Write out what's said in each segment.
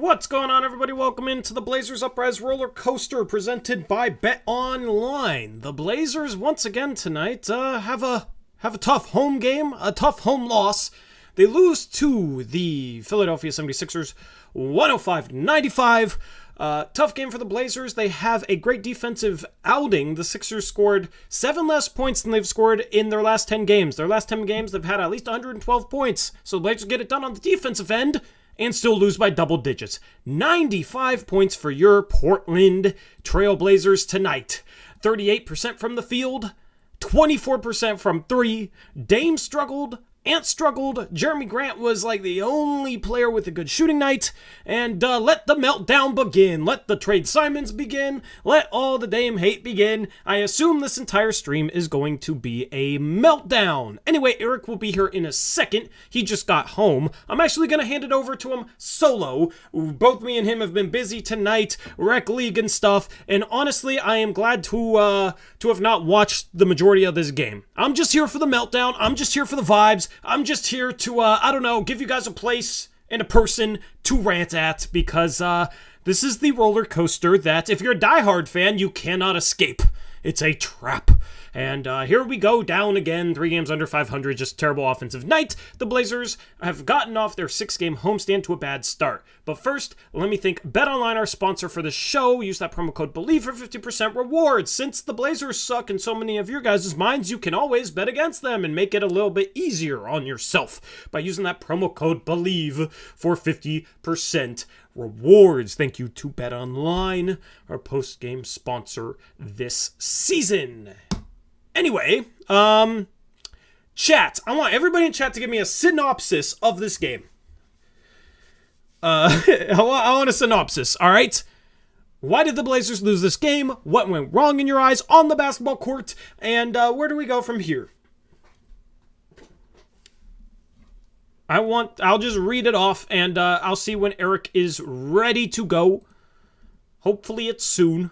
What's going on, everybody? Welcome into the Blazers Uprise roller coaster presented by Bet Online. The Blazers once again tonight have a tough home game, a tough home loss. They lose to the Philadelphia 76ers 105-95. Tough game for the Blazers. They have a great defensive outing. The Sixers scored 7 less points than they've scored in their last 10 games. Their last 10 games, they've had at least 112 points. So the Blazers get it done on the defensive end and still lose by double digits. 95 points for your Portland Trail Blazers tonight. 38% from the field, 24% from three. Dame struggled. Ant struggled. Jeremy Grant was like the only player with a good shooting night. And let the meltdown begin. Let the trade Simons begin. Let all the Dame hate begin. I assume this entire stream is going to be a meltdown. Anyway, Eric will be here in a second. He just got home. I'm actually going to hand it over to him solo. Both me and him have been busy tonight, rec league and stuff. And honestly, I am glad to have not watched the majority of this game. I'm just here for the meltdown. I'm just here for the vibes. I'm just here to, give you guys a place and a person to rant at because this is the roller coaster that, if you're a diehard fan, you cannot escape. It's a trap. And here we go, down again, 3 games under 500, just terrible offensive night. The Blazers have gotten off their 6-game homestand to a bad start. But first, let me thank BetOnline, our sponsor for the show. Use that promo code BELIEVE for 50% rewards. Since the Blazers suck in so many of your guys' minds, you can always bet against them and make it a little bit easier on yourself by using that promo code BELIEVE for 50% rewards. Thank you to BetOnline, our post-game sponsor this season. Anyway, chat. I want everybody in chat to give me a synopsis of this game. I want a synopsis, all right? Why did the Blazers lose this game? What went wrong in your eyes on the basketball court? And where do we go from here? I'll just read it off, and I'll see when Eric is ready to go. Hopefully it's soon.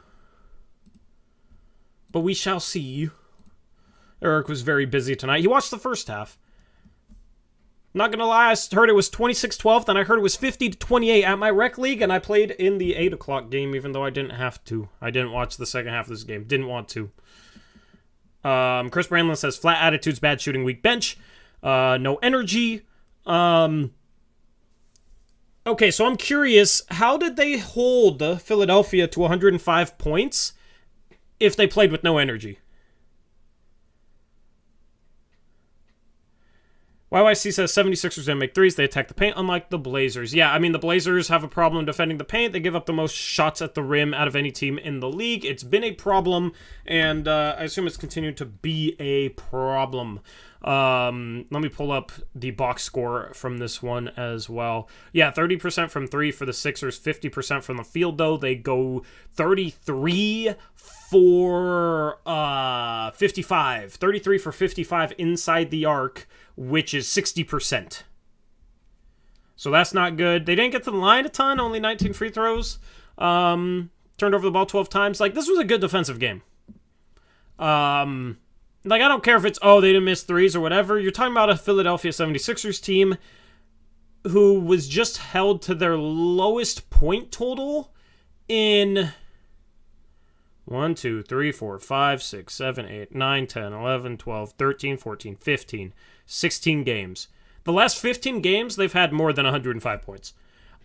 But we shall see. Eric was very busy tonight. He watched the first half. Not gonna lie, I heard it was 26-12, then I heard it was 50-28 at my rec league, and I played in the 8 o'clock game, even though I didn't have to. I didn't watch the second half of this game. Didn't want to. Chris Brandlin says, flat attitudes, bad shooting, weak bench. No energy. Okay, so I'm curious, how did they hold Philadelphia to 105 points if they played with no energy? YYC says 76ers didn't make threes. They attack the paint, unlike the Blazers. Yeah, I mean, the Blazers have a problem defending the paint. They give up the most shots at the rim out of any team in the league. It's been a problem, and I assume it's continued to be a problem. Let me pull up the box score from this one as well. Yeah, 30% from 3 for the Sixers, 50% from the field, though. They go 33 for 55. 33 for 55 inside the arc, which is 60%. So that's not good. They didn't get to the line a ton, only 19 free throws. Turned over the ball 12 times. Like, this was a good defensive game. Like, I don't care if it's, they didn't miss threes or whatever. You're talking about a Philadelphia 76ers team who was just held to their lowest point total in 1, 2, 3, 4, 5, 6, 7, 8, 9, 10, 11, 12, 13, 14, 15, 16 games. The last 15 games, they've had more than 105 points.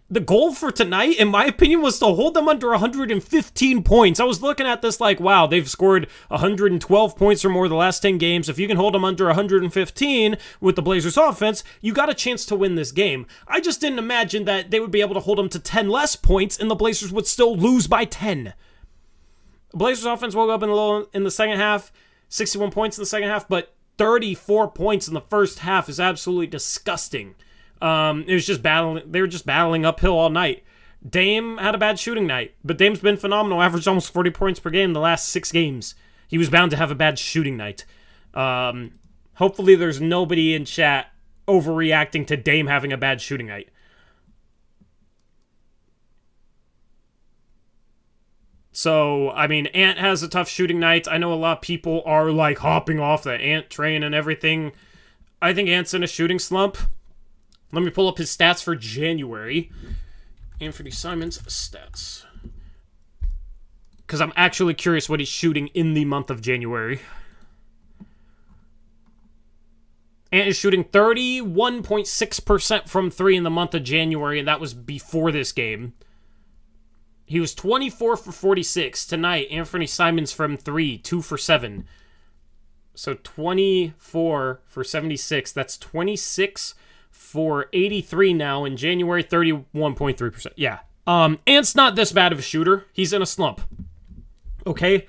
The goal for tonight, in my opinion, was to hold them under 115 points. I was looking at this like, wow, they've scored 112 points or more the last 10 games. If you can hold them under 115 with the Blazers offense, you got a chance to win this game. I just didn't imagine that they would be able to hold them to 10 less points and the Blazers would still lose by 10. The Blazers offense woke up in the second half, 61 points in the second half, but 34 points in the first half is absolutely disgusting. It was just battling. They were just battling uphill all night. Dame had a bad shooting night, but Dame's been phenomenal. Averaged almost 40 points per game the last 6 games. He was bound to have a bad shooting night. Hopefully there's nobody in chat overreacting to Dame having a bad shooting night. So, I mean, Ant has a tough shooting night. I know a lot of people are, like, hopping off the Ant train and everything. I think Ant's in a shooting slump. Let me pull up his stats for January. Anthony Simons stats. Because I'm actually curious what he's shooting in the month of January. Ant is shooting 31.6% from 3 in the month of January, and that was before this game. He was 24 for 46. Tonight, Anthony Simons from 3, 2 for 7. So 24 for 76. That's 26 for 83 now. In January, 31.3%. Yeah. Ant's not this bad of a shooter. He's in a slump. Okay?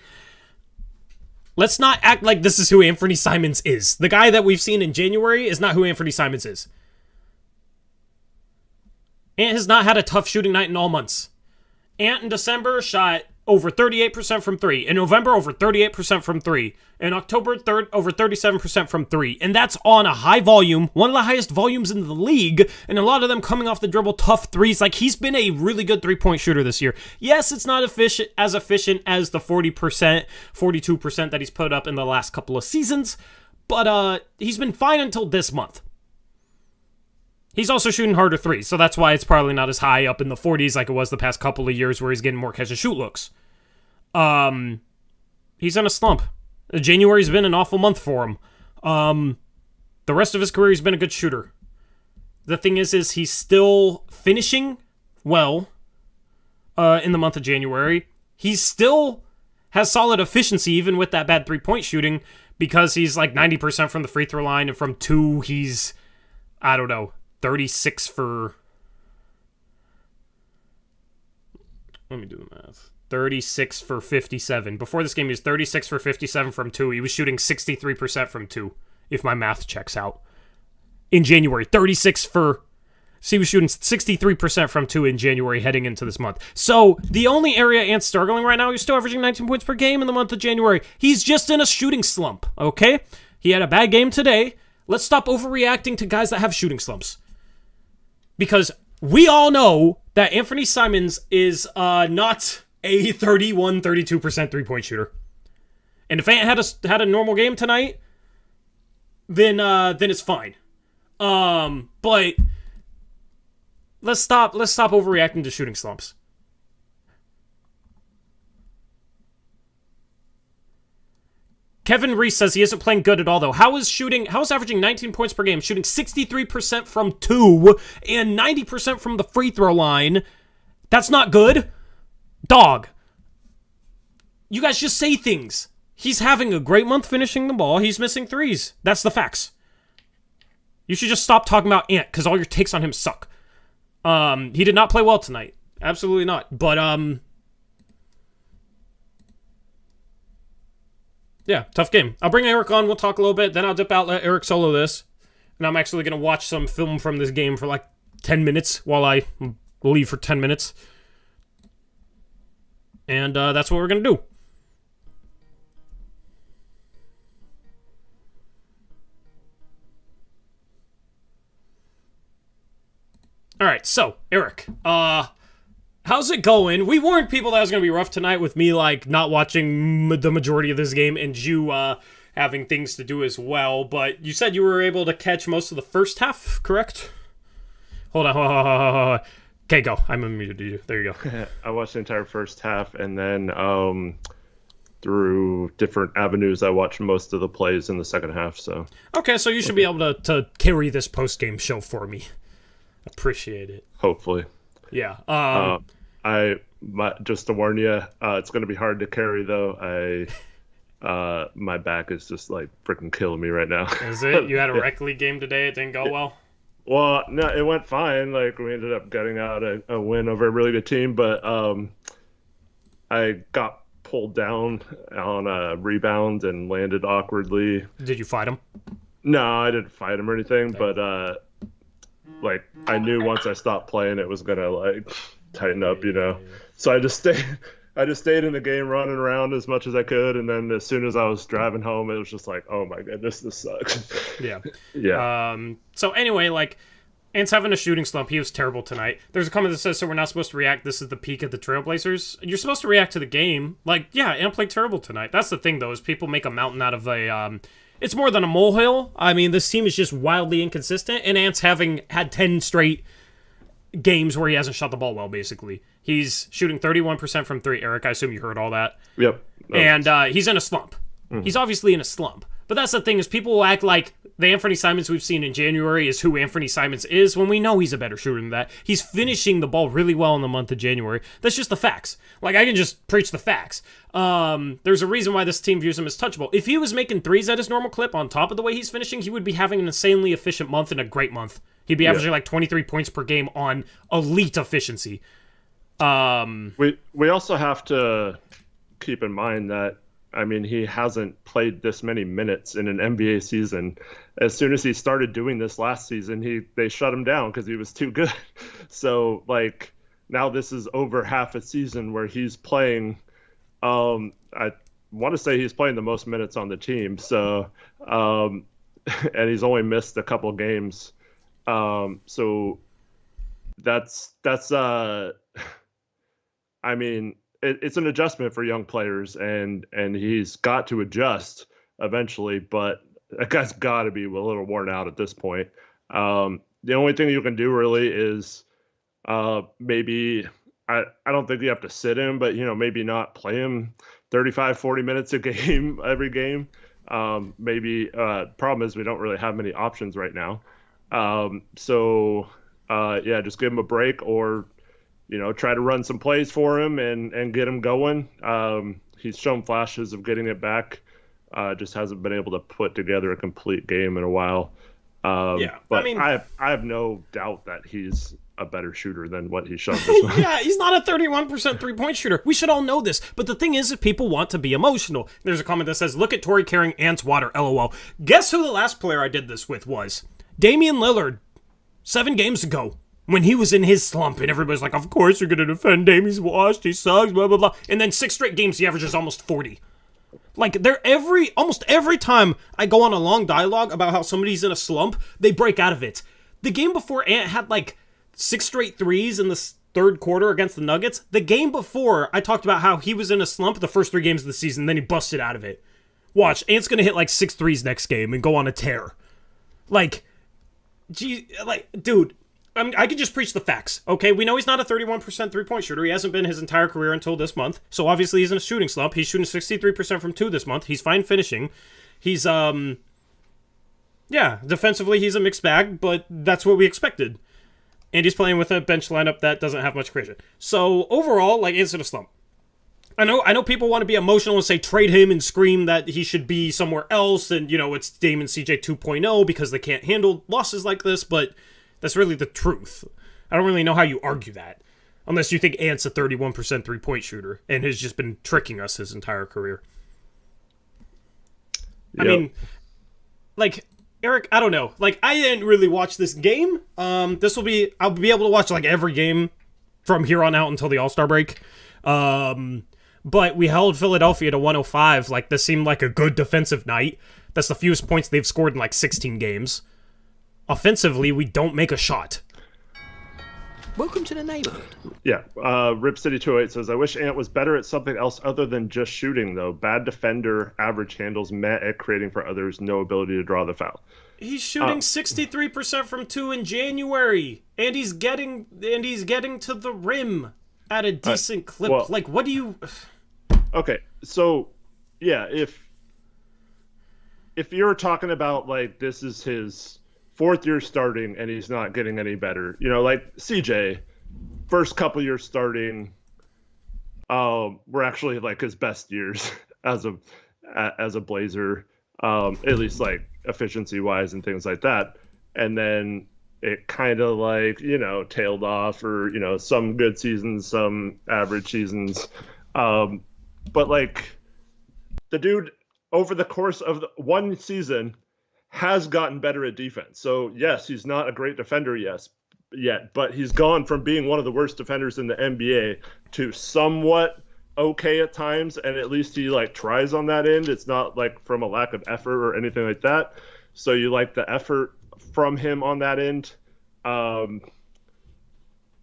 Let's not act like this is who Anthony Simons is. The guy that we've seen in January is not who Anthony Simons is. Ant has not had a tough shooting night in all months. Ant in December shot over 38% from 3. In November, over 38% from 3. In October, over 37% from 3. And that's on a high volume, one of the highest volumes in the league, and a lot of them coming off the dribble, tough threes. Like, he's been a really good three-point shooter this year. Yes, it's not as efficient as the 40%, 42% that he's put up in the last couple of seasons, but he's been fine until this month. He's also shooting harder threes, so that's why it's probably not as high up in the 40s like it was the past couple of years where he's getting more catch-and-shoot looks. He's in a slump. January's been an awful month for him. The rest of his career, he's been a good shooter. The thing is he's still finishing well in the month of January. He still has solid efficiency even with that bad three-point shooting because he's like 90% from the free throw line, and from 2, he's, I don't know, 36 for... Let me do the math. 36 for 57. Before this game, he was 36 for 57 from 2. He was shooting 63% from 2, if my math checks out. In January, 36 for... So he was shooting 63% from 2 in January heading into this month. So the only area Ant's struggling right now, he's still averaging 19 points per game in the month of January. He's just in a shooting slump, okay? He had a bad game today. Let's stop overreacting to guys that have shooting slumps. Because we all know that Anthony Simons is not a 31, 32% three-point shooter. And if Ant had a normal game tonight, then it's fine. But let's stop overreacting to shooting slumps. Kevin Reese says he isn't playing good at all, though. How is averaging 19 points per game, shooting 63% from 2 and 90% from the free throw line? That's not good. Dog. You guys just say things. He's having a great month finishing the ball. He's missing threes. That's the facts. You should just stop talking about Ant, because all your takes on him suck. He did not play well tonight. Absolutely not. But, yeah, tough game. I'll bring Eric on. We'll talk a little bit. Then I'll dip out, let Eric solo this. And I'm actually going to watch some film from this game for like 10 minutes while I leave for 10 minutes. And that's what we're going to do. All right, so, Eric, how's it going? We warned people that it was going to be rough tonight with me, like, not watching the majority of this game and you having things to do as well, but you said you were able to catch most of the first half, correct? Hold on. Okay, go. I'm unmuted you. There you go. I watched the entire first half, and then through different avenues, I watched most of the plays in the second half, so... Okay, so you should be able to carry this post-game show for me. Appreciate it. Hopefully. Yeah. Just to warn you, it's going to be hard to carry, though. My back is just like freaking killing me right now. Is it? You had a rec league game today. It didn't go well. Well, no, it went fine. Like, we ended up getting out a win over a really good team, but I got pulled down on a rebound and landed awkwardly. Did you fight him? No, I didn't fight him or anything, but like, I knew once I stopped playing, it was gonna like tighten up, you know. So I just stayed in the game, running around as much as I could, and then as soon as I was driving home, it was just like, oh my goodness, this sucks. Yeah. So anyway, like, Ant's having a shooting slump. He was terrible tonight. There's a comment that says, so we're not supposed to react. This is the peak of the Trailblazers. You're supposed to react to the game. Like, yeah, Ant played terrible tonight. That's the thing, though, is people make a mountain out of a it's more than a molehill. I mean, this team is just wildly inconsistent, and Ant's having had 10 straight games where he hasn't shot the ball well, basically. He's shooting 31% from 3. Eric, I assume you heard all that. Yep. And he's in a slump. He's obviously in a slump. But that's the thing, is people will act like the Anthony Simons we've seen in January is who Anthony Simons is, when we know he's a better shooter than that. He's finishing the ball really well in the month of January. That's just the facts. Like, I can just preach the facts. There's a reason why this team views him as touchable. If he was making threes at his normal clip on top of the way he's finishing, he would be having an insanely efficient month and a great month. He'd be averaging like 23 points per game on elite efficiency. We also have to keep in mind that, I mean, he hasn't played this many minutes in an NBA season. As soon as he started doing this last season, they shut him down because he was too good. So, like, now this is over half a season where he's playing. I want to say he's playing the most minutes on the team. So, and he's only missed a couple games. So that's I mean, it's an adjustment for young players, and he's got to adjust eventually, but that guy's got to be a little worn out at this point. The only thing you can do really is maybe, I don't think you have to sit him, but, maybe not play him 35, 40 minutes a game, every game. Maybe problem is we don't really have many options right now. So just give him a break, or try to run some plays for him and get him going. He's shown flashes of getting it back. Just hasn't been able to put together a complete game in a while. But I mean, I have no doubt that he's a better shooter than what he shot this one. Yeah, he's not a 31% three-point shooter. We should all know this. But the thing is, if people want to be emotional, there's a comment that says, "Look at Torrey carrying ants water, LOL." Guess who the last player I did this with was? Damian Lillard, 7 games ago. When he was in his slump, and everybody's like, of course you're going to defend Dame, he's washed, he sucks, blah, blah, blah. And then 6 straight games, he averages almost 40. Like, almost every time I go on a long dialogue about how somebody's in a slump, they break out of it. The game before, Ant had like 6 straight threes in the third quarter against the Nuggets. The game before, I talked about how he was in a slump the first 3 games of the season, then he busted out of it. Watch, Ant's going to hit like 6 threes next game and go on a tear. Like, dude, I can just preach the facts, okay? We know he's not a 31% three-point shooter. He hasn't been his entire career until this month. So obviously he's in a shooting slump. He's shooting 63% from 2 this month. He's fine finishing. He's, defensively he's a mixed bag, but that's what we expected. And he's playing with a bench lineup that doesn't have much creation. So overall, like, it's in a slump. I know people want to be emotional and say trade him and scream that he should be somewhere else, and, it's Dame and CJ 2.0 because they can't handle losses like this, but that's really the truth. I don't really know how you argue that, unless you think Ant's a 31% three-point shooter and has just been tricking us his entire career. Yep. I mean, like, Eric, I don't know. Like, I didn't really watch this game. I'll be able to watch, like, every game from here on out until the All-Star break. But we held Philadelphia to 105. Like, this seemed like a good defensive night. That's the fewest points they've scored in, like, 16 games. Offensively, we don't make a shot. Welcome to the neighborhood. Yeah, Rip City 208 says, I wish Ant was better at something else other than just shooting, though. Bad defender, average handles, met at creating for others, no ability to draw the foul. He's shooting 63% from 2 in January, and he's getting to the rim at a decent clip. Well, like, what do you... Okay, so, yeah, if you're talking about, like, this is his 4th year starting and he's not getting any better, like CJ, first couple years starting, were actually, like, his best years as a Blazer, at least, like, efficiency-wise and things like that. And then it kind of, like, tailed off, or, some good seasons, some average seasons. But, like, the dude, over the course of one season, has gotten better at defense. So, yes, he's not a great defender yet, but he's gone from being one of the worst defenders in the NBA to somewhat okay at times, and at least he, like, tries on that end. It's not, like, from a lack of effort or anything like that. So you like the effort from him on that end. And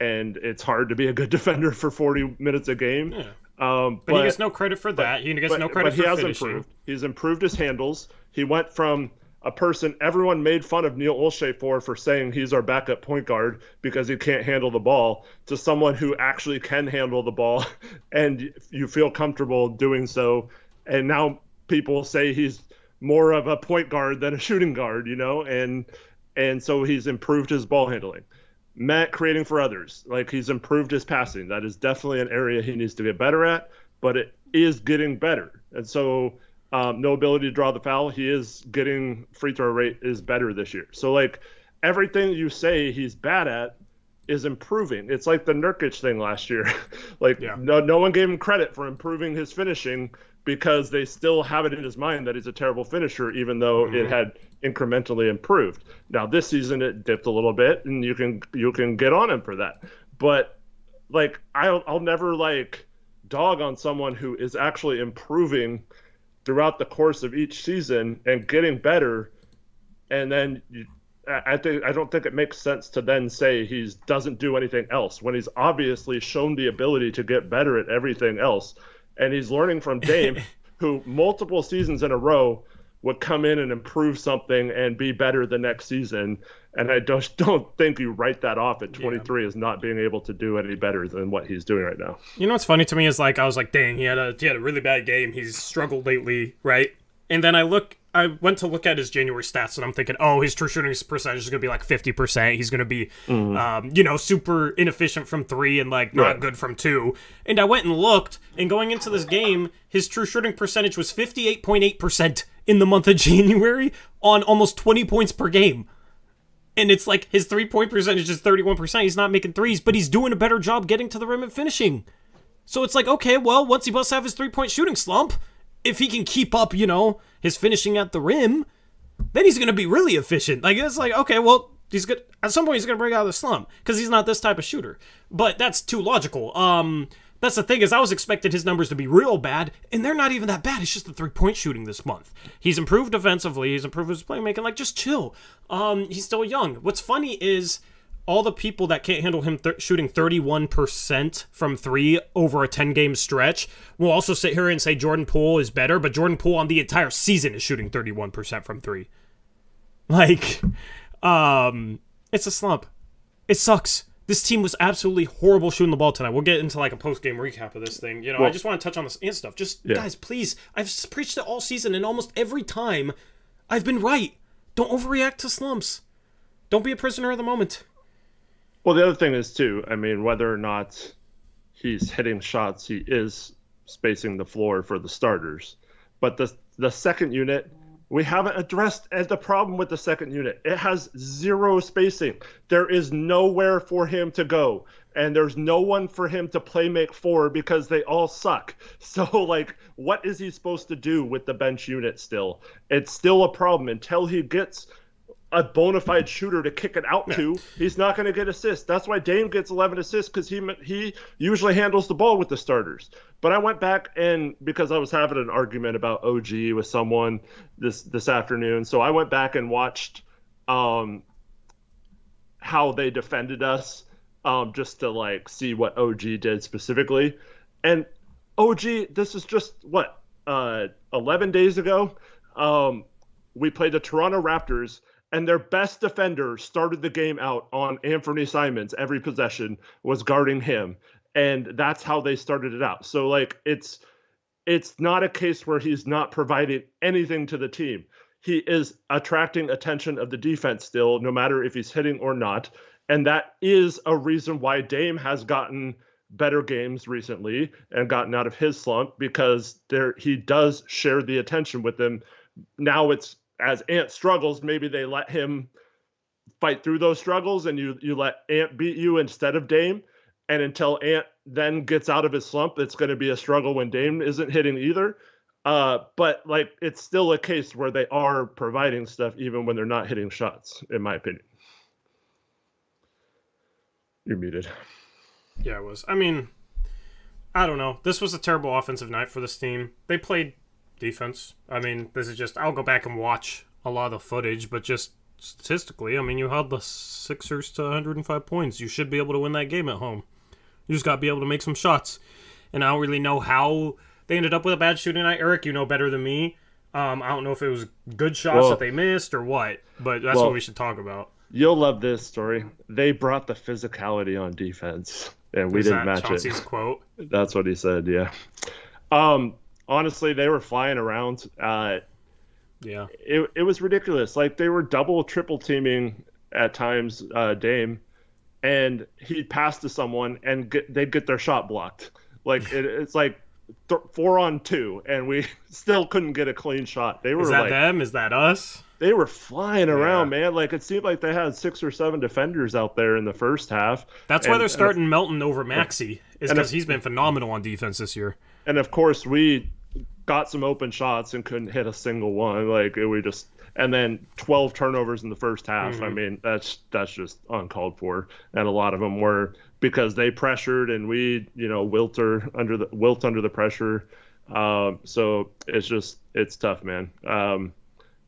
it's hard to be a good defender for 40 minutes a game. Yeah. But he gets no credit for that. He gets no credit for finishing. Improved. He's improved his handles. He went from a person everyone made fun of Neil Olshey for saying he's our backup point guard because he can't handle the ball, to someone who actually can handle the ball and you feel comfortable doing so. And now people say he's more of a point guard than a shooting guard, and so he's improved his ball handling. Matt creating for others, like he's improved his passing. That is definitely an area he needs to get better at, but it is getting better. And so no ability to draw the foul. He is getting free throw rate is better this year. So like everything you say he's bad at is improving. It's like the Nurkic thing last year. No one gave him credit for improving his finishing because they still have it in his mind that he's a terrible finisher, even though it had incrementally improved. Now this season it dipped a little bit, and you can get on him for that. But like I'll never like dog on someone who is actually improving throughout the course of each season and getting better, and then I don't think it makes sense to then say he doesn't do anything else when he's obviously shown the ability to get better at everything else, and he's learning from Dame, who multiple seasons in a row would come in and improve something and be better the next season. And I don't think you write that off at 23 as not being able to do any better than what he's doing right now. You know what's funny to me is like I was like, dang, he had a really bad game. He's struggled lately, right? And then I went to look at his January stats, and I'm thinking, oh, his true shooting percentage is going to be like 50%. He's going to be, super inefficient from 3 and like not good from 2. And I went and looked, and going into this game, his true shooting percentage was 58.8% in the month of January on almost 20 points per game. And it's like his 3-point percentage is 31%. He's not making threes, but he's doing a better job getting to the rim and finishing. So it's like, okay, well, once he busts have his 3-point shooting slump, if he can keep up, his finishing at the rim, then he's going to be really efficient. Like, it's like, okay, well, he's good. At some point, he's going to break out of the slump because he's not this type of shooter. But that's too logical. That's the thing is I was expecting his numbers to be real bad, and they're not even that bad. It's just the 3-point shooting this month. He's improved defensively. He's improved his playmaking. Like, just chill. He's still young. What's funny is all the people that can't handle him shooting 31% from 3 over a 10-game stretch will also sit here and say Jordan Poole is better, but Jordan Poole on the entire season is shooting 31% from 3. Like, it's a slump. It sucks. This team was absolutely horrible shooting the ball tonight. We'll get into like a post-game recap of this thing. I just want to touch on this and stuff. Guys, please, I've preached it all season, and almost every time I've been right. Don't overreact to slumps. Don't be a prisoner of the moment. Well, the other thing is, too, I mean, whether or not he's hitting shots, he is spacing the floor for the starters. But the second unit, we haven't addressed the problem with the second unit. It has zero spacing. There is nowhere for him to go. And there's no one for him to play make for because they all suck. So, like, what is he supposed to do with the bench unit still? It's still a problem until he gets a bona fide shooter to kick it out to. He's not going to get assists. That's why Dame gets 11 assists, because he usually handles the ball with the starters. But I went back, and because I was having an argument about OG with someone this afternoon, so I went back and watched how they defended us, just to like see what OG did specifically. And OG, this is just 11 days ago. We played the Toronto Raptors, and their best defender started the game out on Anthony Simons. Every possession was guarding him. And that's how they started it out. So, like, it's not a case where he's not providing anything to the team. He is attracting attention of the defense still, no matter if he's hitting or not. And that is a reason why Dame has gotten better games recently and gotten out of his slump, because he does share the attention with them. Now it's, as Ant struggles, maybe they let him fight through those struggles, and you let Ant beat you instead of Dame. And until Ant then gets out of his slump, it's going to be a struggle when Dame isn't hitting either. But like, it's still a case where they are providing stuff even when they're not hitting shots, in my opinion. You're muted. Yeah, it was. I mean, I don't know. This was a terrible offensive night for this team. They played defense. I mean, this is just, I'll go back and watch a lot of the footage, but just statistically, I mean, you held the Sixers to 105 points. You should be able to win that game at home. You just got to be able to make some shots. And I don't really know how they ended up with a bad shooting night. Eric, you know better than me. I don't know if it was good shots that they missed or what, but that's what we should talk about. You'll love this story. They brought the physicality on defense, and we didn't match Chauncey's quote? That's what he said, yeah. Honestly, they were flying around. Yeah. It was ridiculous. Like, they were double, triple teaming at times, Dame, and he'd pass to someone, and they'd get their shot blocked. Like, it's like 4-on-2, and we still couldn't get a clean shot. They were Is that them? Is that us? They were flying around, man. Like, it seemed like they had 6 or 7 defenders out there in the first half. That's why they're starting Melton over Maxey, is because he's been phenomenal on defense this year. And of course, we got some open shots and couldn't hit a single one. Like, and then 12 turnovers in the first half. Mm-hmm. I mean, that's just uncalled for, and a lot of them were because they pressured and we, wilt under the pressure. So it's tough, man.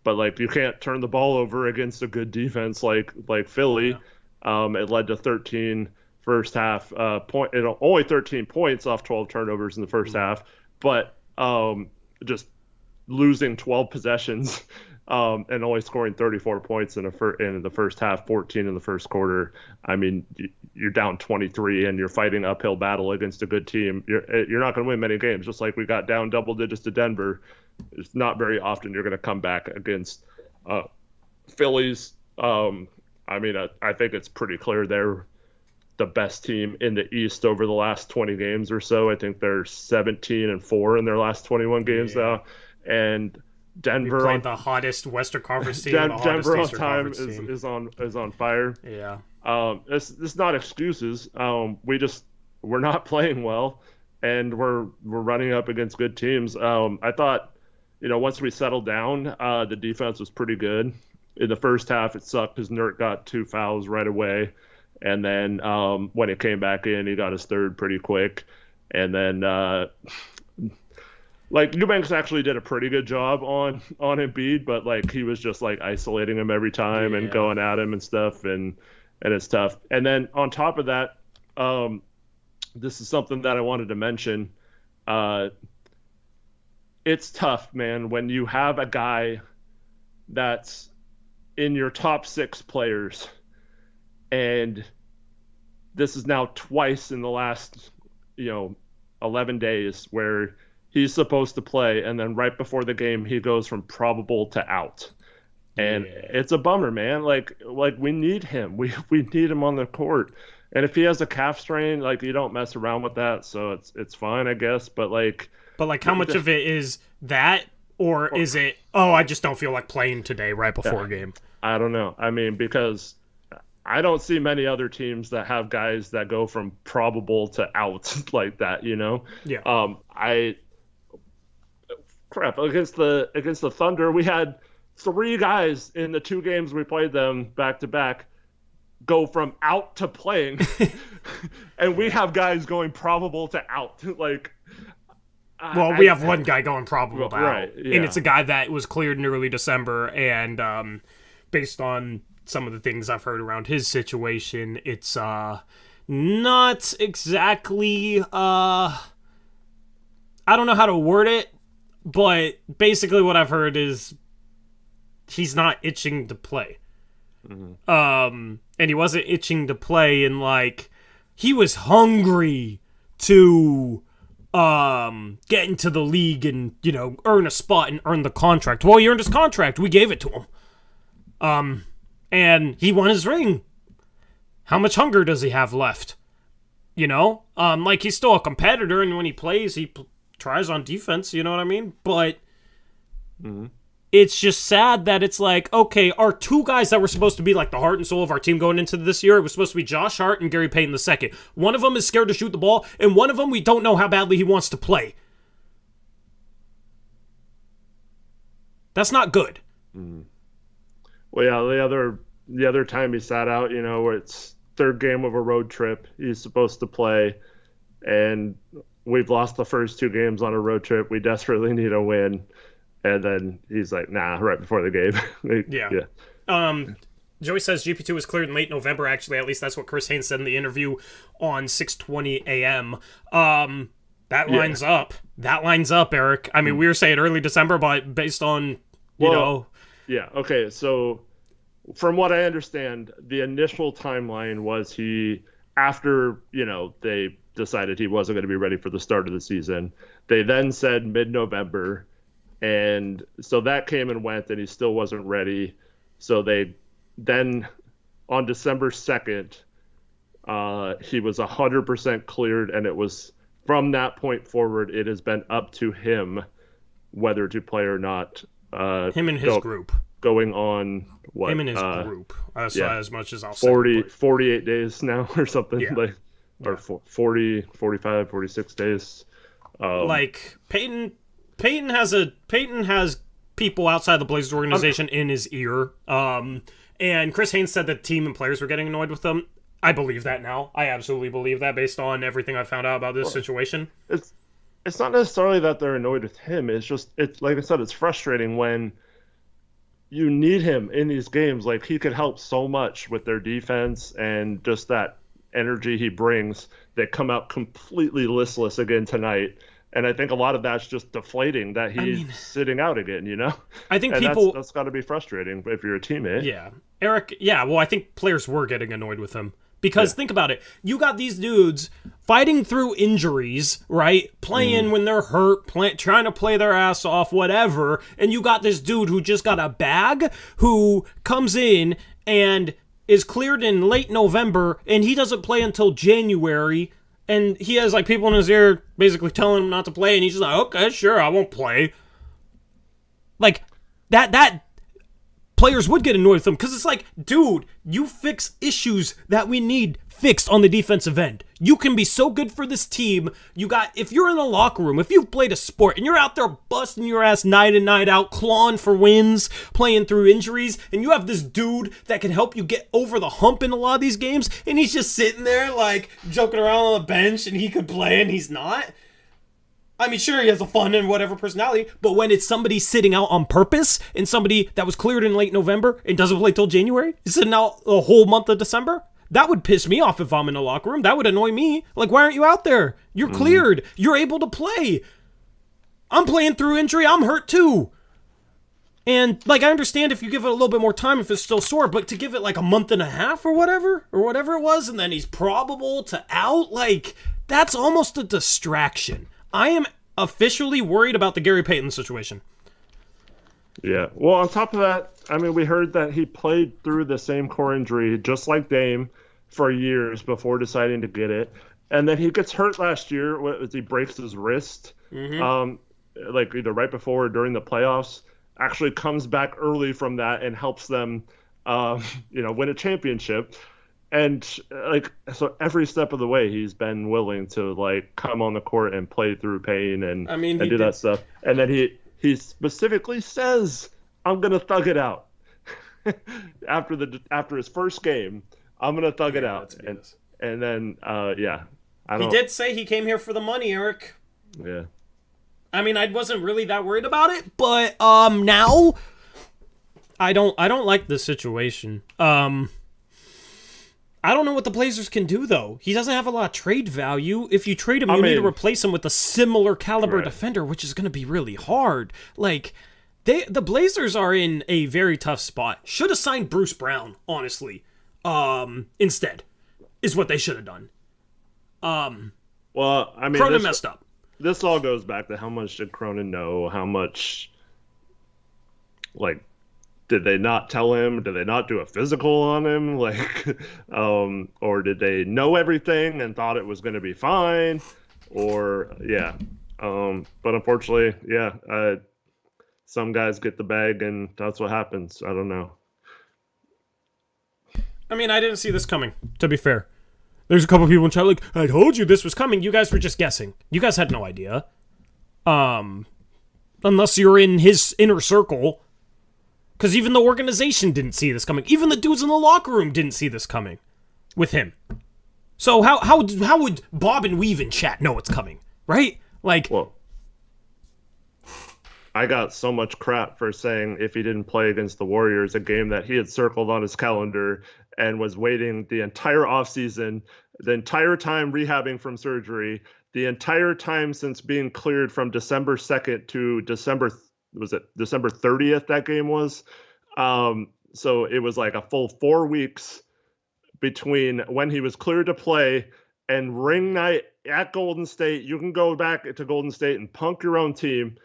But like, you can't turn the ball over against a good defense like Philly. Yeah. It led to 13 first half only 13 points off 12 turnovers in the first half, but just losing 12 possessions and only scoring 34 points in the first half, 14 in the first quarter. I mean, you're down 23 and you're fighting uphill battle against a good team. You're not going to win many games. Just like we got down double digits to Denver, it's not very often you're going to come back against Phillies. I mean, I think it's pretty clear they're the best team in the East over the last 20 games or so. I think they're 17-4 in their last 21 games now. And Denver played the hottest Western Conference team. Denver on time is on fire. Yeah. It's not excuses. We're not playing well, and we're running up against good teams. I thought, once we settled down, the defense was pretty good. In the first half, it sucked because Nurk got 2 fouls right away. And then when he came back in, he got his third pretty quick. And then, Eubanks actually did a pretty good job on Embiid, but, he was just, isolating him every time and going at him and stuff, and it's tough. And then on top of that, this is something that I wanted to mention. It's tough, man, when you have a guy that's in your top 6 players, and this is now twice in the last, 11 days where he's supposed to play, and then right before the game, he goes from probable to out. And it's a bummer, man. Like we need him. We need him on the court. And if he has a calf strain, you don't mess around with that, so it's fine, I guess. But how much of it is that, or is it, I just don't feel like playing today right before a game? I don't know. I mean, because I don't see many other teams that have guys that go from probable to out like that, Yeah. Against the Thunder, we had 3 guys in the 2 games we played them back to back go from out to playing, and we have guys going probable to out. We have one guy going probable to out, right? Yeah. And it's a guy that was cleared in early December, and based on some of the things I've heard around his situation, it's not exactly I don't know how to word it, but basically what I've heard is he's not itching to play. Mm-hmm. And he wasn't itching to play, and he was hungry to get into the league and earn a spot and earn the contract. Well, he earned his contract. We gave it to him. And he won his ring. How much hunger does he have left? He's still a competitor, and when he plays, he tries on defense, you know what I mean? But it's just sad that it's okay, our 2 guys that were supposed to be the heart and soul of our team going into this year, it was supposed to be Josh Hart and Gary Payton II. One of them is scared to shoot the ball, and one of them we don't know how badly he wants to play. That's not good. Mm-hmm. Well, yeah, the other time he sat out, where it's 3rd game of a road trip, he's supposed to play, and we've lost the first 2 games on a road trip. We desperately need a win, and then he's like, nah, right before the game. Yeah. Joey says GP2 was cleared in late November, actually. At least that's what Chris Haynes said in the interview on 6:20 a.m. That lines up. That lines up, Eric. I mean, we were saying early December, but based on, you know. Yeah, okay. So from what I understand, the initial timeline was after, they decided he wasn't going to be ready for the start of the season. They then said mid-November. And so that came and went, and he still wasn't ready. So they then, on December 2nd, he was 100% cleared, and it was from that point forward, it has been up to him whether to play or not. Him and his group. Going on, what? Him and his group. That's as much as I'll 48 days now or something. Yeah. Or 40, 45, 46 days. Peyton has people outside the Blazers organization in his ear. And Chris Haynes said that team and players were getting annoyed with them. I believe that now. I absolutely believe that based on everything I found out about this situation. It's not necessarily that they're annoyed with him. It's like I said, it's frustrating when you need him in these games. Like, he could help so much with their defense and just that energy he brings. They come out completely listless again tonight. And I think a lot of that's just deflating that he's sitting out again, I think that's got to be frustrating if you're a teammate. Yeah. Eric, I think players were getting annoyed with him. Because think about it. You got these dudes fighting through injuries, right? Playing when they're hurt, trying to play their ass off, whatever. And you got this dude who just got a bag, who comes in and is cleared in late November, and he doesn't play until January. And he has people in his ear basically telling him not to play, and he's just like, okay, sure, I won't play. That players would get annoyed with him, because it's like, dude, you fix issues that we need fixed on the defensive end. You can be so good for this team. If you're in the locker room, if you've played a sport and you're out there busting your ass night in, night out, clawing for wins, playing through injuries, and you have this dude that can help you get over the hump in a lot of these games, and he's just sitting there joking around on the bench, and he could play and he's not. I mean, sure, he has a fun and whatever personality, but when it's somebody sitting out on purpose and somebody that was cleared in late November and doesn't play till January, is sitting out the whole month of December, that would piss me off if I'm in the locker room. That would annoy me. Why aren't you out there? You're cleared. You're able to play. I'm playing through injury. I'm hurt too. And, I understand if you give it a little bit more time if it's still sore, but to give it a month and a half or whatever it was, and then he's probable to out, that's almost a distraction. I am officially worried about the Gary Payton situation. Yeah. Well, on top of that, I mean, we heard that he played through the same core injury, just like Dame, for years before deciding to get it. And then he gets hurt last year. He breaks his wrist, either right before or during the playoffs. Actually comes back early from that and helps them, win a championship. And so every step of the way, he's been willing to come on the court and play through pain and do that stuff. And then he specifically says, "I'm gonna thug it out." after his first game, I'm gonna thug it out. And then he did say he came here for the money, Eric. Yeah. I mean, I wasn't really that worried about it, but now I don't like this situation. I don't know what the Blazers can do, though. He doesn't have a lot of trade value. If you trade him, you need to replace him with a similar caliber defender, which is going to be really hard. The Blazers are in a very tough spot. Should have signed Bruce Brown, honestly. Instead, is what they should have done. Well, I mean, Cronin messed up. This all goes back to how much did Cronin know? How much, did they not tell him? Did they not do a physical on him? Or did they know everything and thought it was going to be fine? But unfortunately, some guys get the bag and that's what happens. I don't know. I mean, I didn't see this coming, to be fair. There's a couple people in chat I told you this was coming. You guys were just guessing. You guys had no idea. Unless you're in his inner circle. Because even the organization didn't see this coming. Even the dudes in the locker room didn't see this coming with him. So how would Bob and Weave in chat know it's coming, right? Well, I got so much crap for saying if he didn't play against the Warriors, a game that he had circled on his calendar and was waiting the entire offseason, the entire time rehabbing from surgery, the entire time since being cleared from December 2nd to December 30th that game was. So it was like a full 4 weeks between when he was cleared to play and ring night at Golden State. You can go back to Golden State and punk your own team.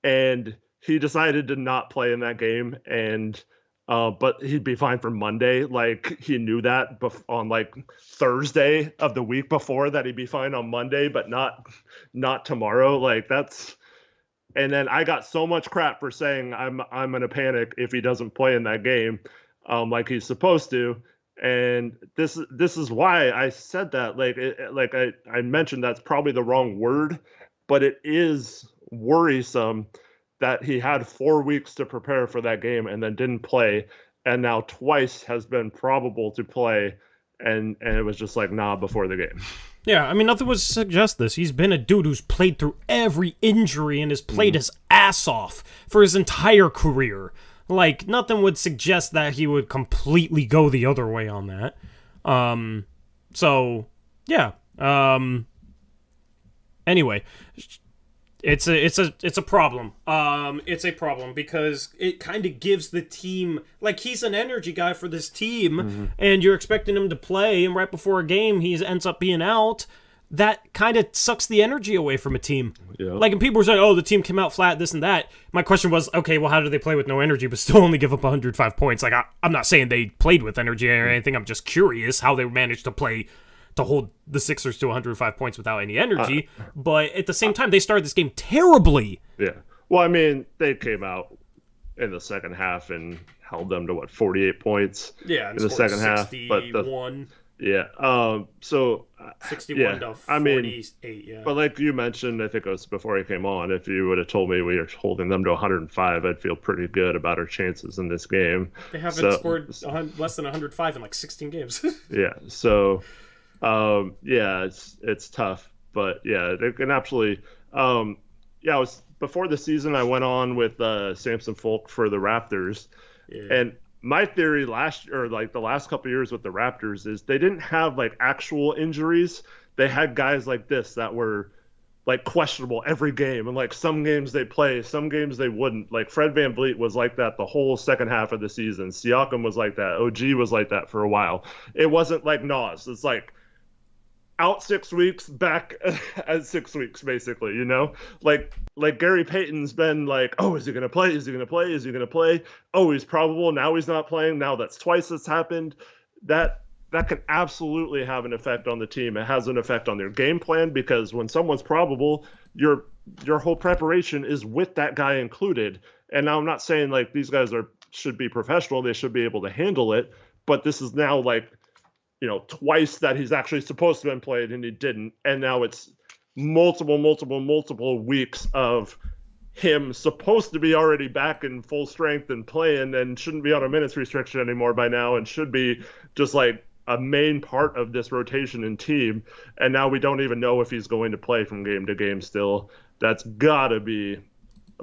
And he decided to not play in that game. And but he'd be fine for Monday. Like, he knew that on like Thursday of the week before, that he'd be fine on Monday, but not tomorrow. Like, that's. And then I got so much crap for saying I'm gonna panic if he doesn't play in that game, like he's supposed to. And this is why I said that. Like I mentioned, that's probably the wrong word, but it is worrisome that he had 4 weeks to prepare for that game and then didn't play, and now twice has been probable to play, and it was just like, nah, before the game. Yeah, I mean, nothing would suggest this. He's been a dude who's played through every injury and has played his ass off for his entire career. Like, nothing would suggest that he would completely go the other way on that. So, yeah. Anyway, it's a problem. It's a problem because it kind of gives the team, like, he's an energy guy for this team, and you're expecting him to play, and right before a game he ends up being out. That kind of sucks the energy away from a team. Yeah. Like, and people were saying, oh, the team came out flat, this and that. My question was, okay, well, how do they play with no energy but still only give up 105 points? Like, I'm not saying they played with energy or anything. I'm just curious how they managed to hold the Sixers to 105 points without any energy. But at the same time, they started this game terribly. Yeah. Well, I mean, they came out in the second half and held them to, 48 points in the second half. But so 61 to 48, yeah. But like you mentioned, I think it was before he came on, if you would have told me we were holding them to 105, I'd feel pretty good about our chances in this game. They haven't scored less than 105 in like 16 games. Yeah, so it's tough, but yeah, they can absolutely. It was before the season. I went on with Samson Folk for the Raptors, and my theory last year, or like the last couple of years with the Raptors, is they didn't have like actual injuries. They had guys like this that were like questionable every game, and like some games they play, some games they wouldn't. Like Fred VanVleet was like that the whole second half of the season. Siakam was like that. OG was like that for a while. It wasn't like Nas. It's like out 6 weeks, back at 6 weeks, basically, you know? Like Gary Payton's been like, oh, is he going to play? Is he going to play? Is he going to play? Oh, he's probable. Now he's not playing. Now that's twice that's happened. That can absolutely have an effect on the team. It has an effect on their game plan, because when someone's probable, your whole preparation is with that guy included. And now I'm not saying like these guys should be professional. They should be able to handle it. But this is now like, twice that he's actually supposed to have been played and he didn't. And now it's multiple weeks of him supposed to be already back in full strength and playing, and shouldn't be on a minutes restriction anymore by now, and should be just like a main part of this rotation and team. And now we don't even know if he's going to play from game to game still. That's gotta be